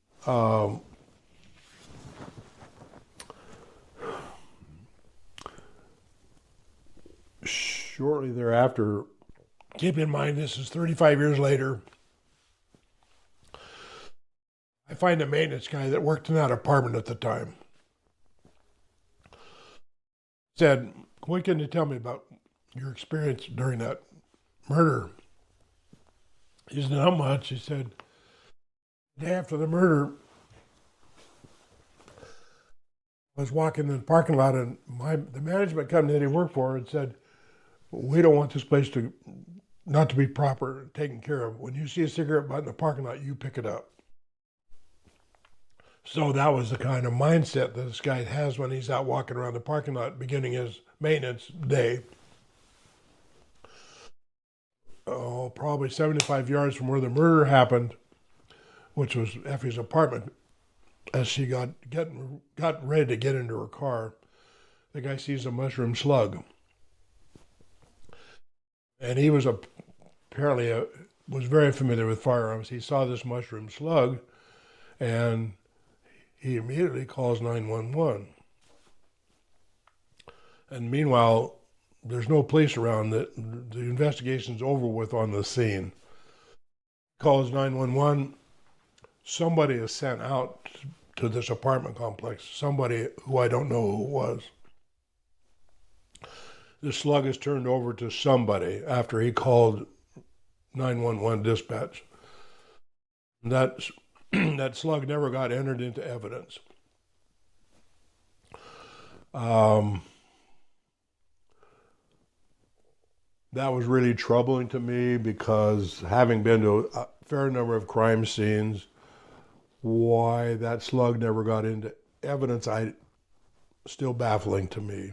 Speaker 1: shortly thereafter, keep in mind this is 35 years later, I find a maintenance guy that worked in that apartment at the time. Said, what can you tell me about your experience during that murder? He said, not much. He said, the day after the murder, I was walking in the parking lot, and the management company that he worked for had said, we don't want this place not to be proper, taken care of. When you see a cigarette butt in the parking lot, you pick it up. So that was the kind of mindset that this guy has when he's out walking around the parking lot beginning his maintenance day. Probably 75 yards from where the murder happened, which was Effie's apartment, as she got ready to get into her car, the guy sees a mushroom slug. And he was apparently was very familiar with firearms. He saw this mushroom slug, and he immediately calls 911. And meanwhile, there's no police around. The investigation's over with on the scene. Calls 911. Somebody is sent out to this apartment complex. Somebody who I don't know who it was. The slug is turned over to somebody after he called 911 dispatch. That slug never got entered into evidence. That was really troubling to me because having been to a fair number of crime scenes, why that slug never got into evidence, still baffling to me.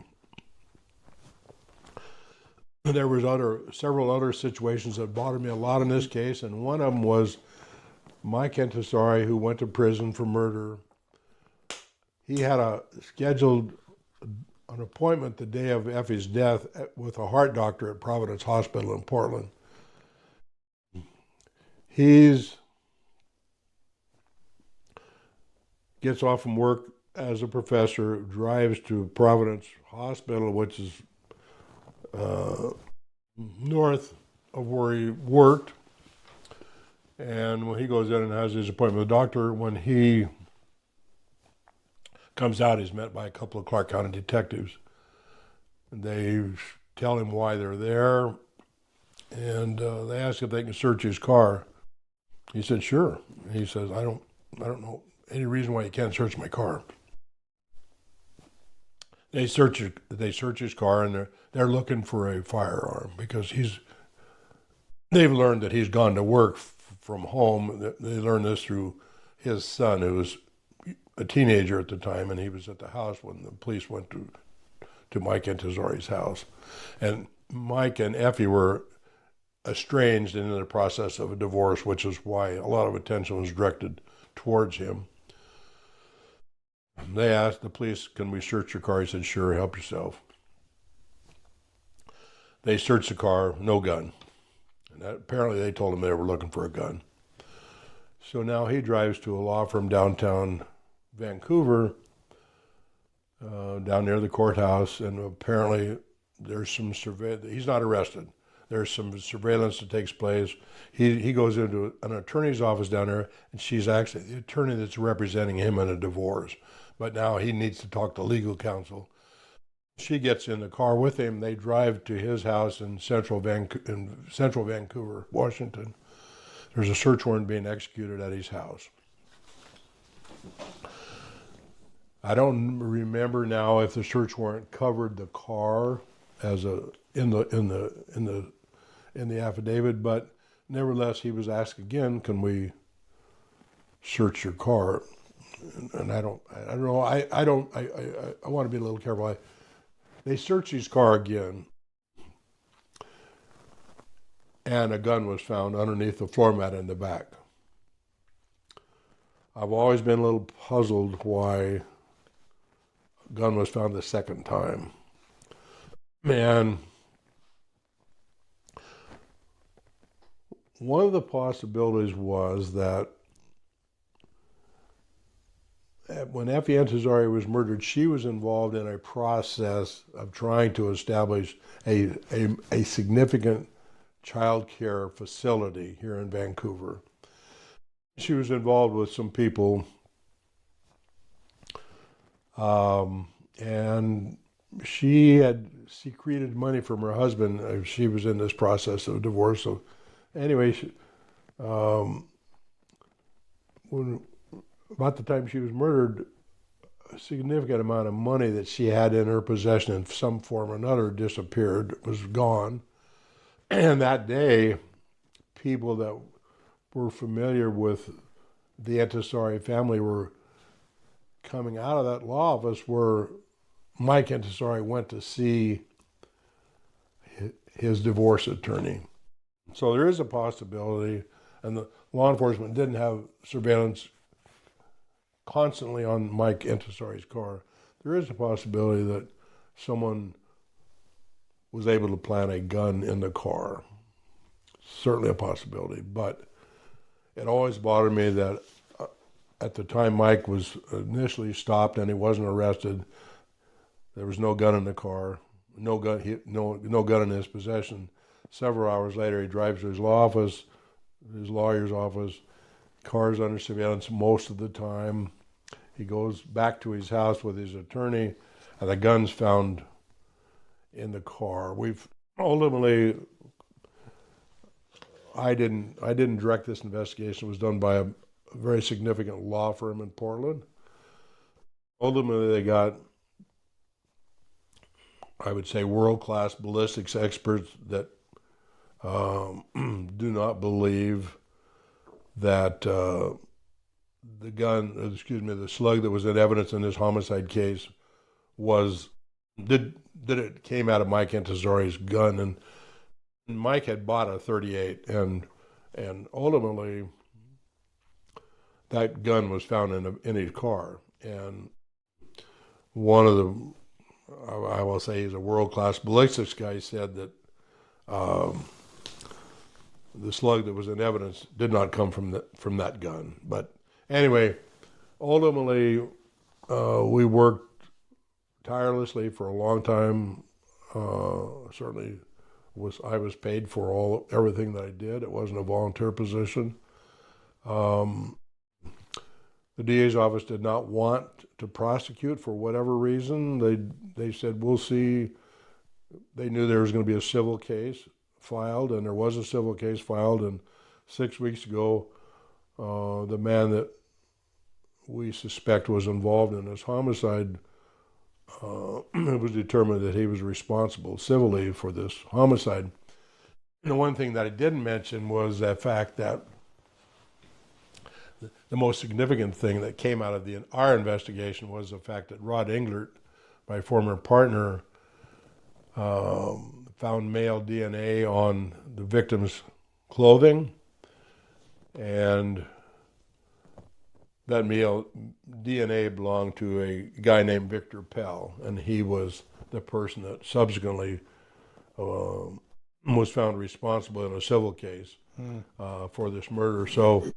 Speaker 1: There was several other situations that bothered me a lot in this case, and one of them was Mike Entisari, who went to prison for murder. He had scheduled an appointment the day of Effie's death with a heart doctor at Providence Hospital in Portland. Gets off from work as a professor, drives to Providence Hospital, which is north of where he worked. And when he goes in and has his appointment with the doctor, when he comes out, he's met by a couple of Clark County detectives. They tell him why they're there, and they ask if they can search his car. He said, sure. He says, I don't know any reason why you can't search my car. They search his car, and they're looking for a firearm because they've learned that he's gone to work from home. They learned this through his son, who was a teenager at the time, and he was at the house when the police went to Mike Entisari's house. And Mike and Effie were estranged and in the process of a divorce, which is why a lot of attention was directed towards him. They asked the police, can we search your car? He said, sure, help yourself. They searched the car, no gun. And apparently they told him they were looking for a gun. So now he drives to a law firm downtown Vancouver, down near the courthouse, and apparently there's some surveillance. He's not arrested. There's some surveillance that takes place. He goes into an attorney's office down there, and she's actually the attorney that's representing him in a divorce. But now he needs to talk to legal counsel. She gets in the car with him. They drive to his house in central Vancouver, Washington. There's a search warrant being executed at his house. I don't remember now if the search warrant covered the car as in the affidavit, but nevertheless he was asked again, can we search your car? And I don't know. I want to be a little careful. They searched his car again, and a gun was found underneath the floor mat in the back. I've always been a little puzzled why a gun was found the second time. And one of the possibilities was that when F Fe Azar was murdered, she was involved in a process of trying to establish a significant child care facility here in Vancouver. She was involved with some people, and she had secreted money from her husband. She was in this process of divorce. So anyway, when about the time she was murdered, a significant amount of money that she had in her possession in some form or another disappeared, was gone. And that day, people that were familiar with the Entisari family were coming out of that law office where Mike Entisari went to see his divorce attorney. So there is a possibility, and the law enforcement didn't have surveillance constantly on Mike Entisari's car. There is a possibility that someone was able to plant a gun in the car. Certainly a possibility, but it always bothered me that at the time Mike was initially stopped and he wasn't arrested, there was no gun in the car, no gun in his possession. Several hours later, he drives to his law office, his lawyer's office. Car's under surveillance most of the time. He goes back to his house with his attorney, and the gun's found in the car. We've ultimately, I didn't direct this investigation. It was done by a very significant law firm in Portland. Ultimately, they got, I would say, world-class ballistics experts that do not believe that the slug that was in evidence in this homicide case it came out of Mike Antazori's gun, and Mike had bought a .38, and ultimately that gun was found in his car, and one of the, I will say he's a world-class ballistics guy, said that the slug that was in evidence did not come from that gun. But anyway, ultimately, we worked tirelessly for a long time. Certainly, I was paid for everything that I did. It wasn't a volunteer position. The DA's office did not want to prosecute for whatever reason. They said, we'll see. They knew there was going to be a civil case filed, and there was a civil case filed, and 6 weeks ago, the man that we suspect was involved in this homicide, it was determined that he was responsible civilly for this homicide. And the one thing that I didn't mention was the fact that the most significant thing that came out of our investigation was the fact that Rod Englert, my former partner, found male DNA on the victim's clothing, and that male DNA belonged to a guy named Victor Pell, and he was the person that subsequently was found responsible in a civil case for this murder. So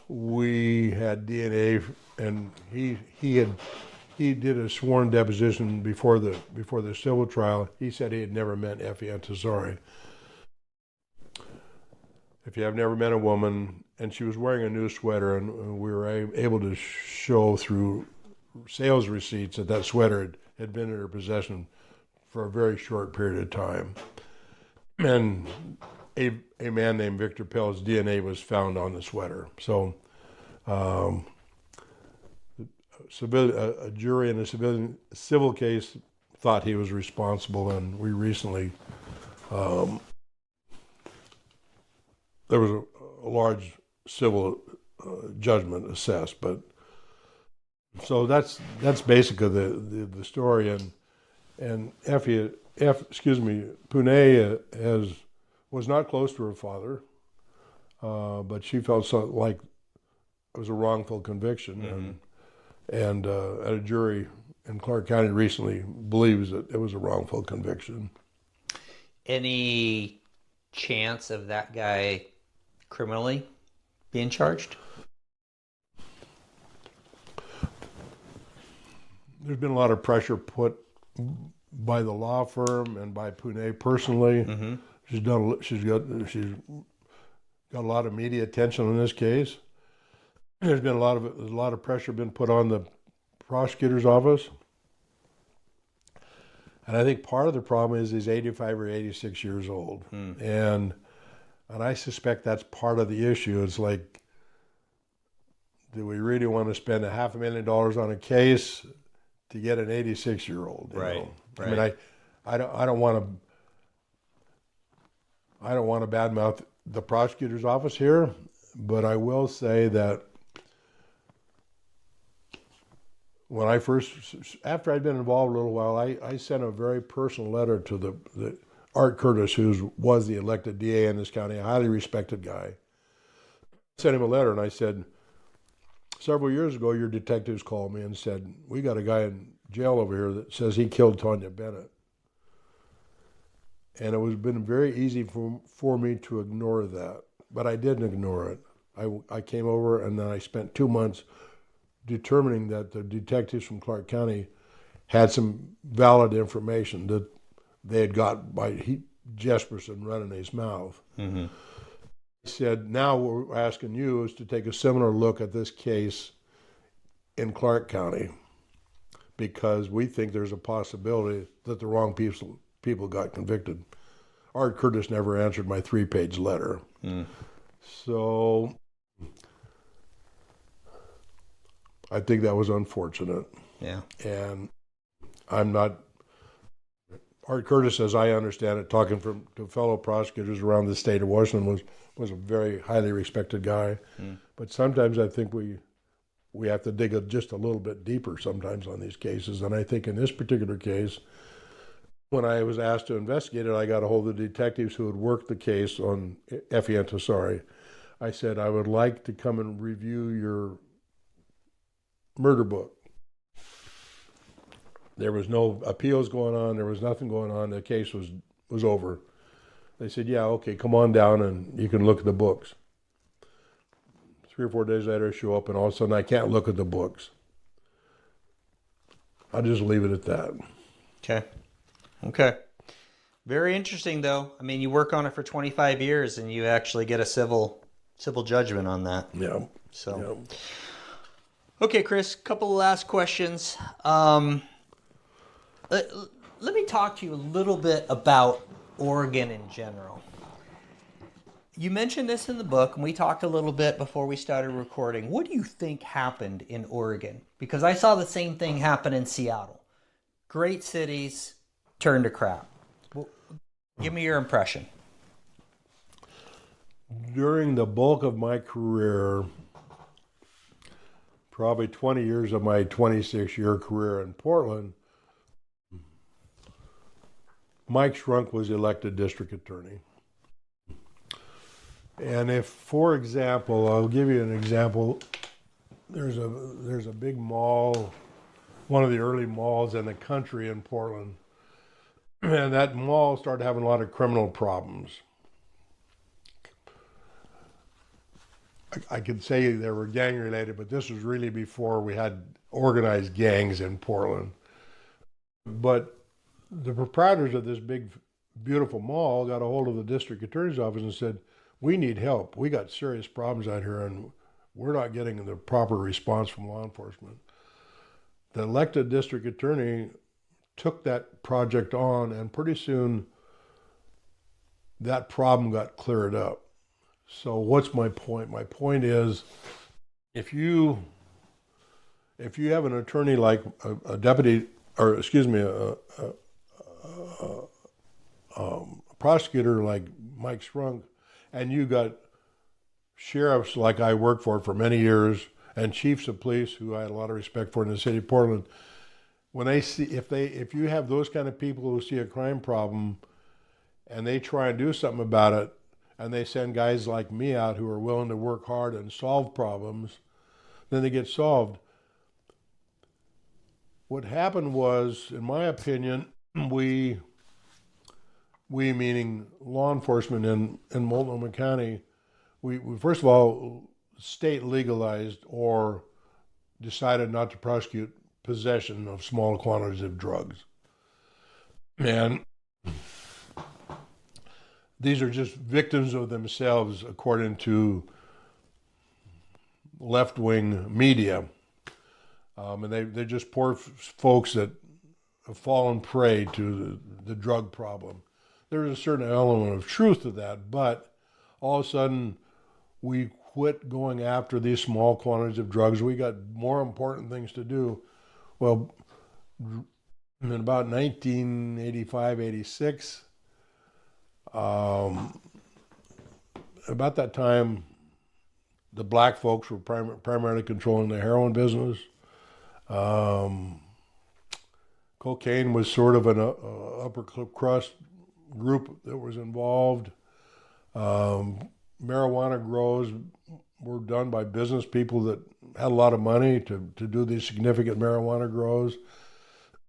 Speaker 1: we had DNA, and he did a sworn deposition before the civil trial. He said he had never met F Fe Azar. If you have never met a woman, and she was wearing a new sweater, and we were able to show through sales receipts that sweater had been in her possession for a very short period of time. And a man named Victor Pell's DNA was found on the sweater. So a jury in a civil case thought he was responsible, and we recently, there was a large civil judgment assessed. But so that's basically the story. And Pune was not close to her father, but she felt like it was a wrongful conviction, and a jury in Clark County recently believes that it was a wrongful conviction.
Speaker 2: Any chance of that guy criminally being charged?
Speaker 1: There's been a lot of pressure put by the law firm and by Pune personally. Mm-hmm. She's got a lot of media attention on this case. There's been a lot of pressure been put on the prosecutor's office, and I think part of the problem is he's 85 or 86 years old, and I suspect that's part of the issue. It's like, do we really want to spend $500,000 on a case to get an 86-year-old?
Speaker 2: Right.
Speaker 1: I mean, I don't want to badmouth the prosecutor's office here, but I will say that when after I'd been involved a little while, I sent a very personal letter to the Art Curtis, who was the elected DA in this county, a highly respected guy. I sent him a letter, and I said, several years ago, your detectives called me and said, we got a guy in jail over here that says he killed Tanya Bennett. And it was been very easy for me to ignore that, but I didn't ignore it. I came over, and then I spent 2 months determining that the detectives from Clark County had some valid information that they had got by Jesperson running his mouth. Mm-hmm. He said, now what we're asking you is to take a similar look at this case in Clark County because we think there's a possibility that the wrong people got convicted. Art Curtis never answered my 3-page letter. So I think that was unfortunate.
Speaker 2: Yeah.
Speaker 1: And I'm not, Art Curtis, as I understand it, talking to fellow prosecutors around the state of Washington, was a very highly respected guy. But sometimes I think we have to dig just a little bit deeper sometimes on these cases. And I think in this particular case, when I was asked to investigate it, I got a hold of the detectives who had worked the case on F Fe Azar. I said, I would like to come and review your murder book. There was no appeals going on. There was nothing going on. The case was over. They said, yeah, okay, come on down and you can look at the books. 3 or 4 days later, I show up and all of a sudden I can't look at the books. I'll just leave it at that.
Speaker 2: Okay. Very interesting, though. I mean, you work on it for 25 years and you actually get a civil judgment on that.
Speaker 1: Yeah.
Speaker 2: So, Okay, Chris, couple of last questions. Let me talk to you a little bit about Oregon in general. You mentioned this in the book, and we talked a little bit before we started recording. What do you think happened in Oregon? Because I saw the same thing happen in Seattle. Great cities turned to crap. Well, give me your impression.
Speaker 1: During the bulk of my career, probably 20 years of my 26-year career in Portland, Mike Shrunk was elected district attorney. And if, for example, I'll give you an example. There's a big mall, one of the early malls in the country in Portland, and that mall started having a lot of criminal problems. I could say they were gang related, but this was really before we had organized gangs in Portland. But the proprietors of this big, beautiful mall got a hold of the district attorney's office and said, we need help. We got serious problems out here and we're not getting the proper response from law enforcement. The elected district attorney took that project on and pretty soon that problem got cleared up. So what's my point? My point is, if you have an attorney like a deputy, or excuse me, a prosecutor like Mike Shrunk, and you got sheriffs like I worked for many years, and chiefs of police who I had a lot of respect for in the city of Portland, when they see, if you have those kind of people who see a crime problem and they try and do something about it, and they send guys like me out who are willing to work hard and solve problems, then they get solved. What happened was, in my opinion, we meaning law enforcement in Multnomah County, we first of all, state legalized or decided not to prosecute possession of small quantities of drugs. And these are just victims of themselves, according to left-wing media. And they're just poor folks that have fallen prey to the drug problem. There's a certain element of truth to that, but all of a sudden we quit going after these small quantities of drugs. We got more important things to do. Well, in about 1985, 86, about that time, the black folks were primarily controlling the heroin business. Cocaine was sort of an upper crust group that was involved. Marijuana grows were done by business people that had a lot of money to do these significant marijuana grows.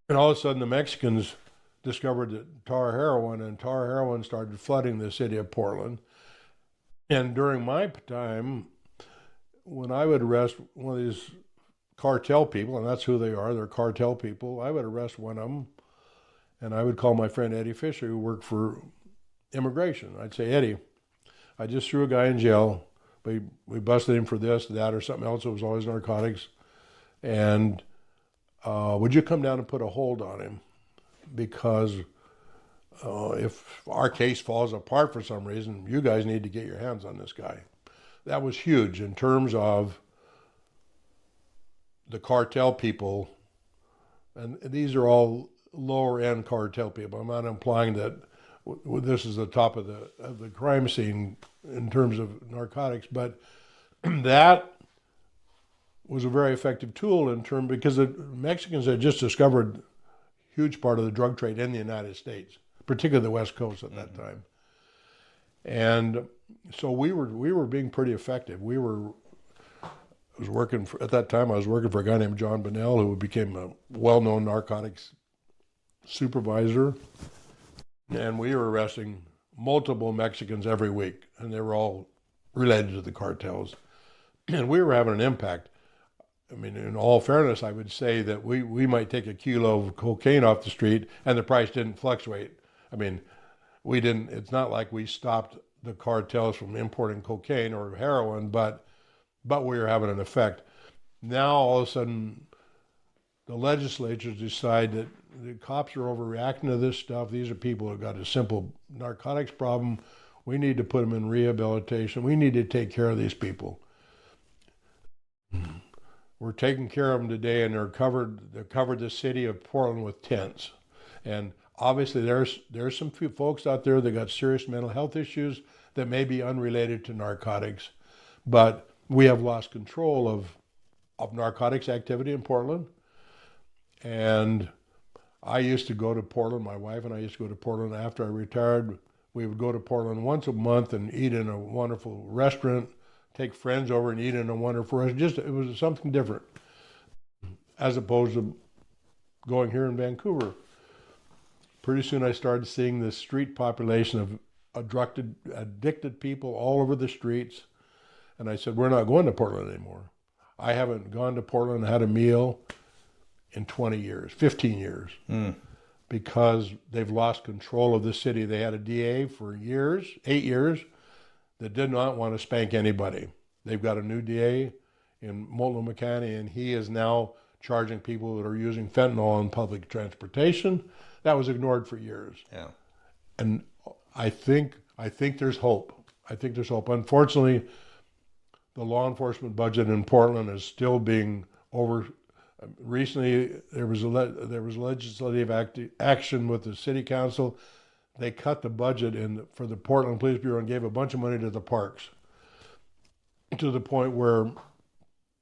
Speaker 1: And all of a sudden the Mexicans discovered that tar heroin started flooding the city of Portland. And during my time, when I would arrest one of these cartel people, and that's who they are, they're cartel people, I would arrest one of them, and I would call my friend Eddie Fisher, who worked for immigration. I'd say, Eddie, I just threw a guy in jail. We busted him for this, that, or something else. It was always narcotics. and would you come down and put a hold on him? Because if our case falls apart for some reason, you guys need to get your hands on this guy. That was huge in terms of the cartel people, and these are all lower end cartel people. I'm not implying that this is the top of the crime scene in terms of narcotics, but that was a very effective tool in terms, because the Mexicans had just discovered a huge part of the drug trade in the United States, particularly the West Coast at that time. And so we were being pretty effective. At that time, I was working for a guy named John Bonnell, who became a well-known narcotics supervisor. And we were arresting multiple Mexicans every week, and they were all related to the cartels. And we were having an impact. I mean, in all fairness, I would say that we might take a kilo of cocaine off the street and the price didn't fluctuate. I mean, it's not like we stopped the cartels from importing cocaine or heroin, but we were having an effect. Now, all of a sudden, the legislatures decide that the cops are overreacting to this stuff. These are people who've got a simple narcotics problem. We need to put them in rehabilitation. We need to take care of these people. We're taking care of them today, and they're covered the city of Portland with tents. And obviously there's some few folks out there that got serious mental health issues that may be unrelated to narcotics, but we have lost control of narcotics activity in Portland. And I used to go to Portland, my wife and I used to go to Portland after I retired. We would go to Portland once a month and eat in a wonderful restaurant, take friends over and eat in a wonderful restaurant. It was something different, as opposed to going here in Vancouver. Pretty soon I started seeing this street population of addicted people all over the streets. And I said, we're not going to Portland anymore. I haven't gone to Portland and had a meal in 20 years, 15 years, because they've lost control of the city. They had a DA for years, 8 years, that did not want to spank anybody. They've got a new DA in Multnomah County, and he is now charging people that are using fentanyl on public transportation. That was ignored for years. Yeah. And I think there's hope. I think there's hope. Unfortunately, the law enforcement budget in Portland is still being over. Recently, there was legislative action with the city council. They cut the budget for the Portland Police Bureau and gave a bunch of money to the parks, to the point where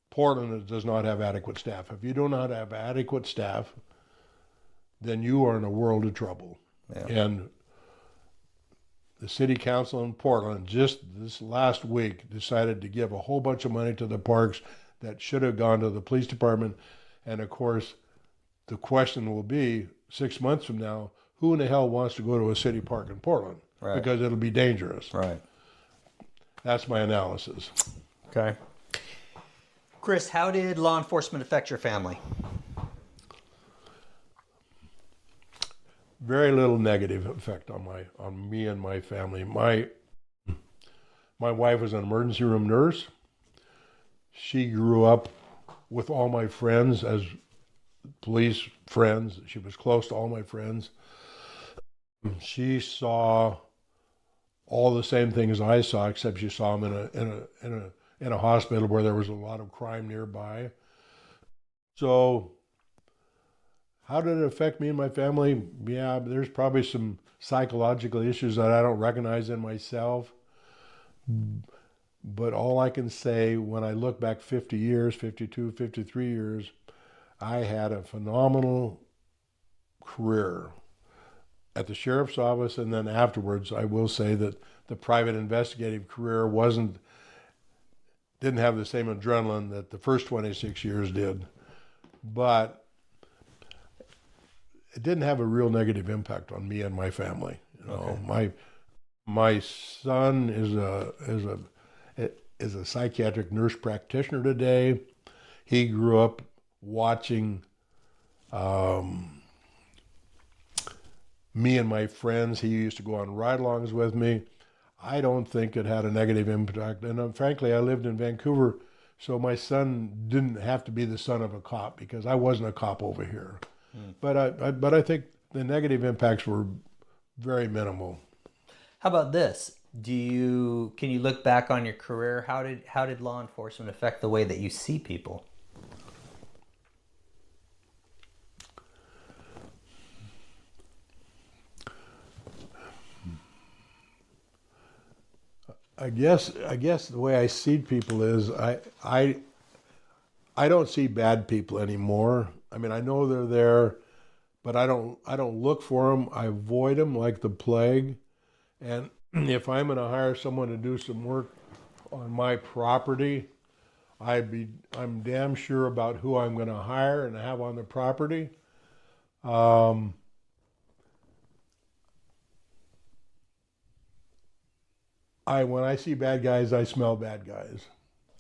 Speaker 1: Portland does not have adequate staff. If you do not have adequate staff, then you are in a world of trouble. Yeah. And the city council in Portland just this last week decided to give a whole bunch of money to the parks that should have gone to the police department. And of course, the question will be 6 months from now, who in the hell wants to go to a city park in Portland? Right. Because it'll be dangerous.
Speaker 2: Right.
Speaker 1: That's my analysis.
Speaker 2: Okay. Chris, how did law enforcement affect your family?
Speaker 1: Very little negative effect on me and my family. My wife was an emergency room nurse. She grew up with all my friends as police friends. She was close to all my friends. She saw all the same things I saw, except she saw them in a hospital where there was a lot of crime nearby. So how did it affect me and my family? Yeah, there's probably some psychological issues that I don't recognize in myself. But all I can say, when I look back 50 years, 52, 53 years, I had a phenomenal career at the sheriff's office, and then afterwards, I will say that the private investigative career didn't have the same adrenaline that the first 26 years did. But it didn't have a real negative impact on me and my family. You know, okay. My son is a psychiatric nurse practitioner today. He grew up watching me and my friends. He used to go on ride-alongs with me. I don't think it had a negative impact. And frankly, I lived in Vancouver So my son didn't have to be the son of a cop because I wasn't a cop over here. But I think the negative impacts were very minimal.
Speaker 2: How about this? Can you look back on your career? How did law enforcement affect the way that you see people?
Speaker 1: I guess the way I see people is I don't see bad people anymore. I mean, I know they're there, but I don't look for them. I avoid them like the plague. And if I'm going to hire someone to do some work on my property, I'm damn sure about who I'm going to hire and have on the property. When I see bad guys, I smell bad guys.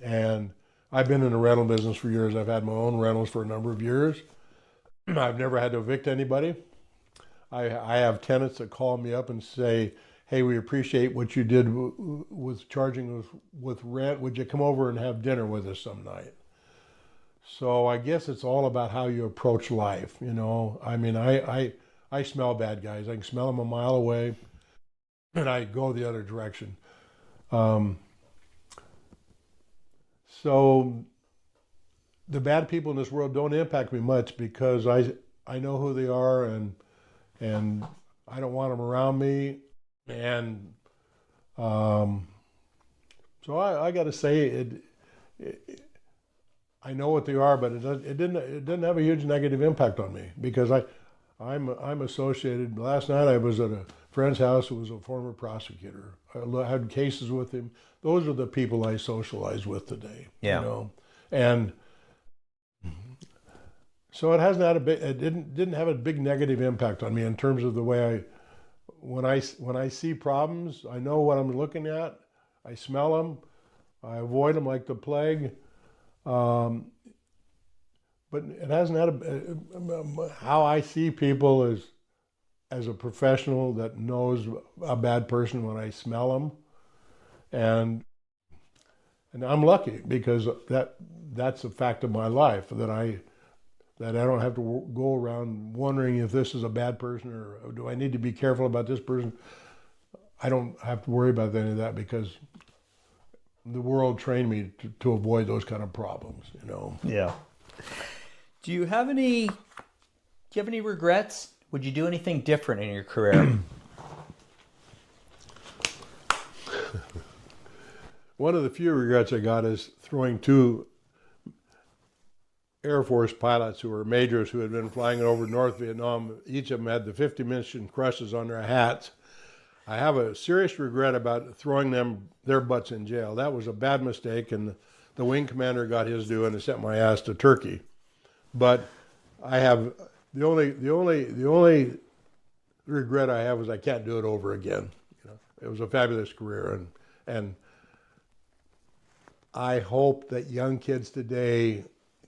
Speaker 1: And I've been in the rental business for years. I've had my own rentals for a number of years. I've never had to evict anybody. I have tenants that call me up and say, hey, we appreciate what you did with charging us with rent. Would you come over and have dinner with us some night? So I guess it's all about how you approach life, you know. I mean, I smell bad guys. I can smell them a mile away, and I go the other direction. So the bad people in this world don't impact me much because I know who they are, and I don't want them around me. And so I got to say I know what they are, but it didn't have a huge negative impact on me because I'm associated. Last night I was at a friend's house who was a former prosecutor. I had cases with him. Those are the people I socialize with today.
Speaker 2: Yeah.
Speaker 1: You know, and so it didn't have a big negative impact on me in terms of the way when I see problems, I know what I'm looking at. I smell them. I avoid them like the plague. But it hasn't had how I see people as a professional that knows a bad person when I smell them, and I'm lucky because that's a fact of my life that I don't have to go around wondering if this is a bad person or do I need to be careful about this person. I don't have to worry about any of that because the world trained me to avoid those kind of problems, you know.
Speaker 2: Yeah. Do you have any regrets? Would you do anything different in your career?
Speaker 1: One of the few regrets I got is throwing two Air Force pilots who were majors who had been flying over North Vietnam. Each of them had the 50 mission crosses on their hats. I have a serious regret about throwing their butts in jail. That was a bad mistake, and the wing commander got his due and sent my ass to Turkey. But I have the only regret I have is I can't do it over again. You know, it was a fabulous career, and I hope that young kids today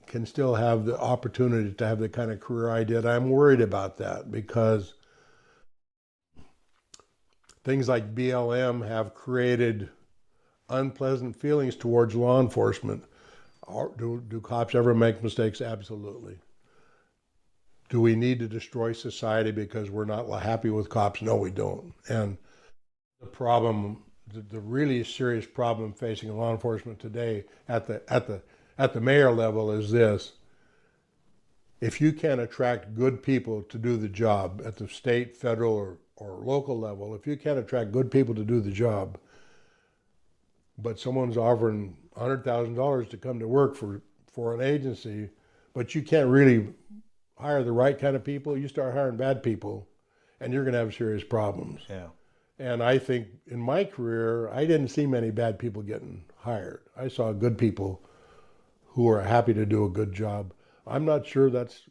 Speaker 1: can still have the opportunity to have the kind of career I did. I'm worried about that because things like BLM have created unpleasant feelings towards law enforcement. Do cops ever make mistakes? Absolutely. Do we need to destroy society because we're not happy with cops? No, we don't. And the problem, the really serious problem facing law enforcement today at the mayor level is this: if you can't attract good people to do the job at the state, federal, or local level, if you can't attract good people to do the job, but someone's offering $100,000 to come to work for an agency, but you can't really hire the right kind of people, you start hiring bad people, and you're going to have serious problems.
Speaker 2: Yeah.
Speaker 1: And I think in my career, I didn't see many bad people getting hired. I saw good people who are happy to do a good job. I'm not sure that's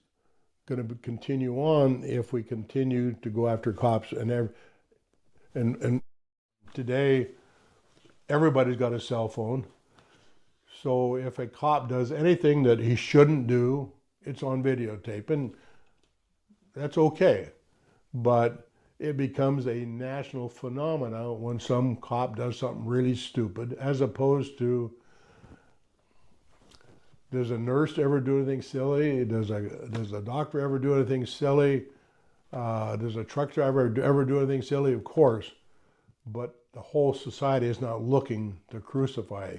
Speaker 1: going to continue on if we continue to go after cops. And today, everybody's got a cell phone. So if a cop does anything that he shouldn't do, it's on videotape, and that's okay. But it becomes a national phenomenon when some cop does something really stupid, as opposed to Does a nurse ever do anything silly? Does a doctor ever do anything silly? Does a truck driver ever do anything silly? Of course, but the whole society is not looking to crucify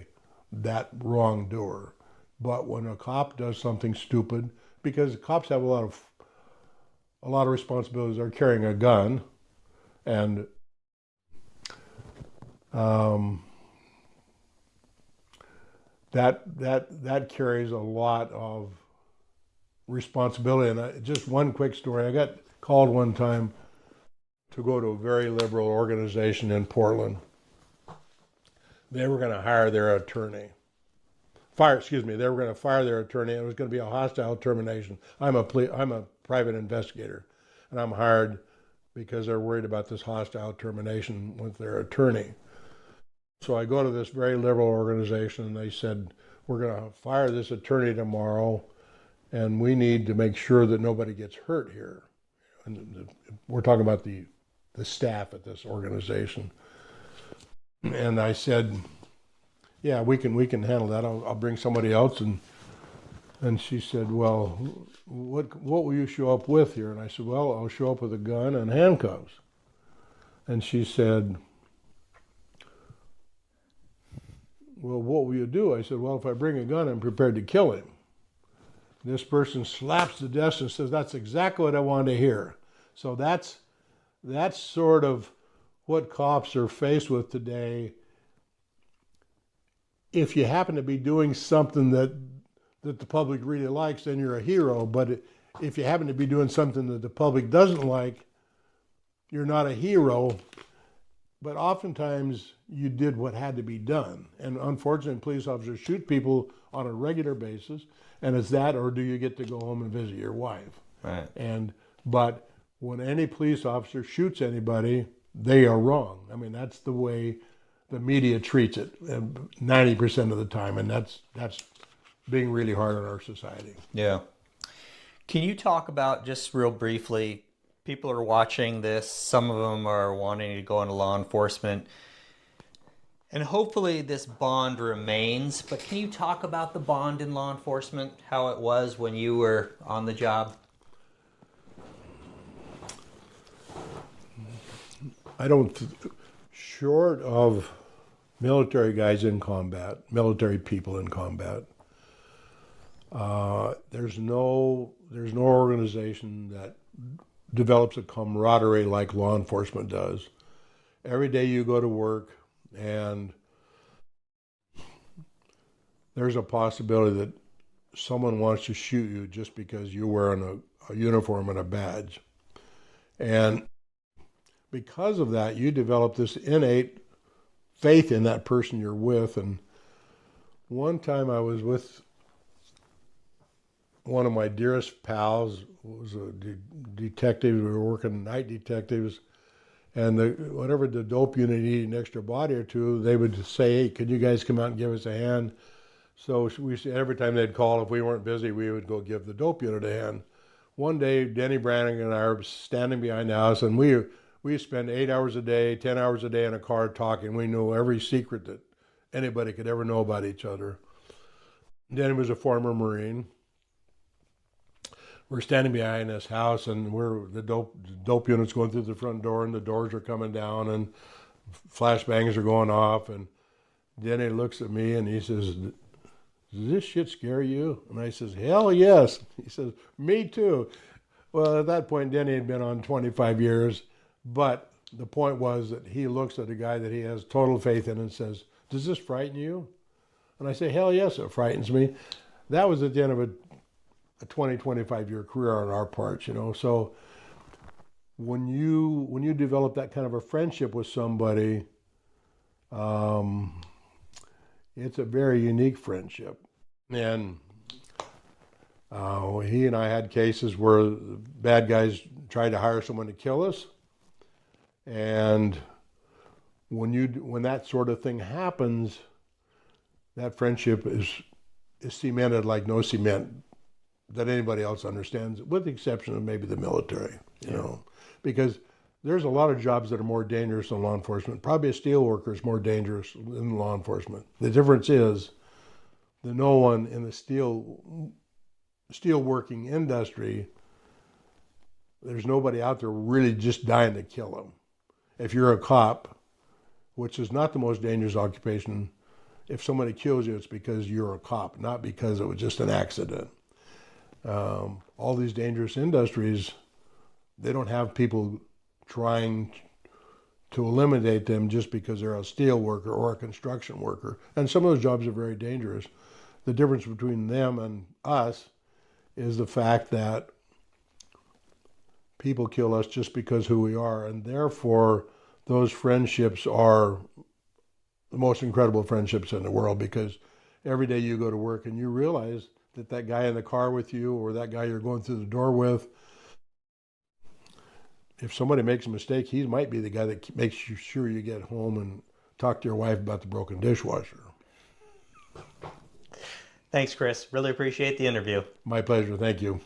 Speaker 1: that wrongdoer. But when a cop does something stupid, because cops have a lot of responsibilities. They're carrying a gun, and that carries a lot of responsibility. And just one quick story. I got called one time to go to a very liberal organization in Portland. They were going to hire their attorney. They were going to fire their attorney. It was going to be a hostile termination. I'm a private investigator, and I'm hired because they're worried about this hostile termination with their attorney. So I go to this very liberal organization, and they said, we're going to fire this attorney tomorrow, and we need to make sure that nobody gets hurt here. And we're talking about the staff at this organization. And I said, yeah, we can handle that. I'll bring somebody else. And she said, well, what will you show up with here? And I said, well, I'll show up with a gun and handcuffs. And she said, well, what will you do? I said, well, if I bring a gun, I'm prepared to kill him. This person slaps the desk and says, that's exactly what I wanted to hear. So that's sort of what cops are faced with today. If you happen to be doing something that the public really likes, then you're a hero. But if you happen to be doing something that the public doesn't like, you're not a hero. But oftentimes you did what had to be done. And unfortunately, police officers shoot people on a regular basis. And it's that, or do you get to go home and visit your wife?
Speaker 2: Right.
Speaker 1: But when any police officer shoots anybody, they are wrong. I mean, that's the way the media treats it 90% of the time, and that's being really hard on our society.
Speaker 2: Yeah. Can you talk about, just real briefly, people are watching this, some of them are wanting to go into law enforcement, and hopefully this bond remains, but can you talk about the bond in law enforcement, how it was when you were on the job?
Speaker 1: Short of military guys in combat, military people in combat, there's no organization that develops a camaraderie like law enforcement does. Every day you go to work, and there's a possibility that someone wants to shoot you just because you're wearing a uniform and a badge. And because of that, you develop this innate faith in that person you're with. And one time I was with one of my dearest pals, who was a detective. We were working night detectives, and whatever the dope unit needed an extra body or two, they would say, hey, could you guys come out and give us a hand? So every time they'd call, if we weren't busy, we would go give the dope unit a hand. One day, Denny Brannigan and I were standing behind the house, and we spend 8 hours a day, 10 hours a day in a car talking. We knew every secret that anybody could ever know about each other. Denny was a former Marine. We're standing behind this house, and the dope unit's going through the front door, and the doors are coming down, and flashbangs are going off. And Denny looks at me, and he says, does this shit scare you? And I says, hell yes. He says, me too. Well, at that point, Denny had been on 25 years, but the point was that he looks at a guy that he has total faith in and says, does this frighten you? And I say, hell yes, it frightens me. That was at the end of a 20, 25-year career on our part, you know. So when you develop that kind of a friendship with somebody, it's a very unique friendship. And he and I had cases where the bad guys tried to hire someone to kill us. And when that sort of thing happens, that friendship is cemented like no cement that anybody else understands, with the exception of maybe the military, you know, because there's a lot of jobs that are more dangerous than law enforcement. Probably a steel worker is more dangerous than law enforcement. The difference is that no one in the steel working industry, there's nobody out there really just dying to kill them. If you're a cop, which is not the most dangerous occupation, if somebody kills you, it's because you're a cop, not because it was just an accident. All these dangerous industries, they don't have people trying to eliminate them just because they're a steel worker or a construction worker. And some of those jobs are very dangerous. The difference between them and us is the fact that people kill us just because who we are, and therefore those friendships are the most incredible friendships in the world, because every day you go to work and you realize that that guy in the car with you or that guy you're going through the door with, if somebody makes a mistake, he might be the guy that makes sure you get home and talk to your wife about the broken dishwasher.
Speaker 2: Thanks, Chris. Really appreciate the interview.
Speaker 1: My pleasure. Thank you.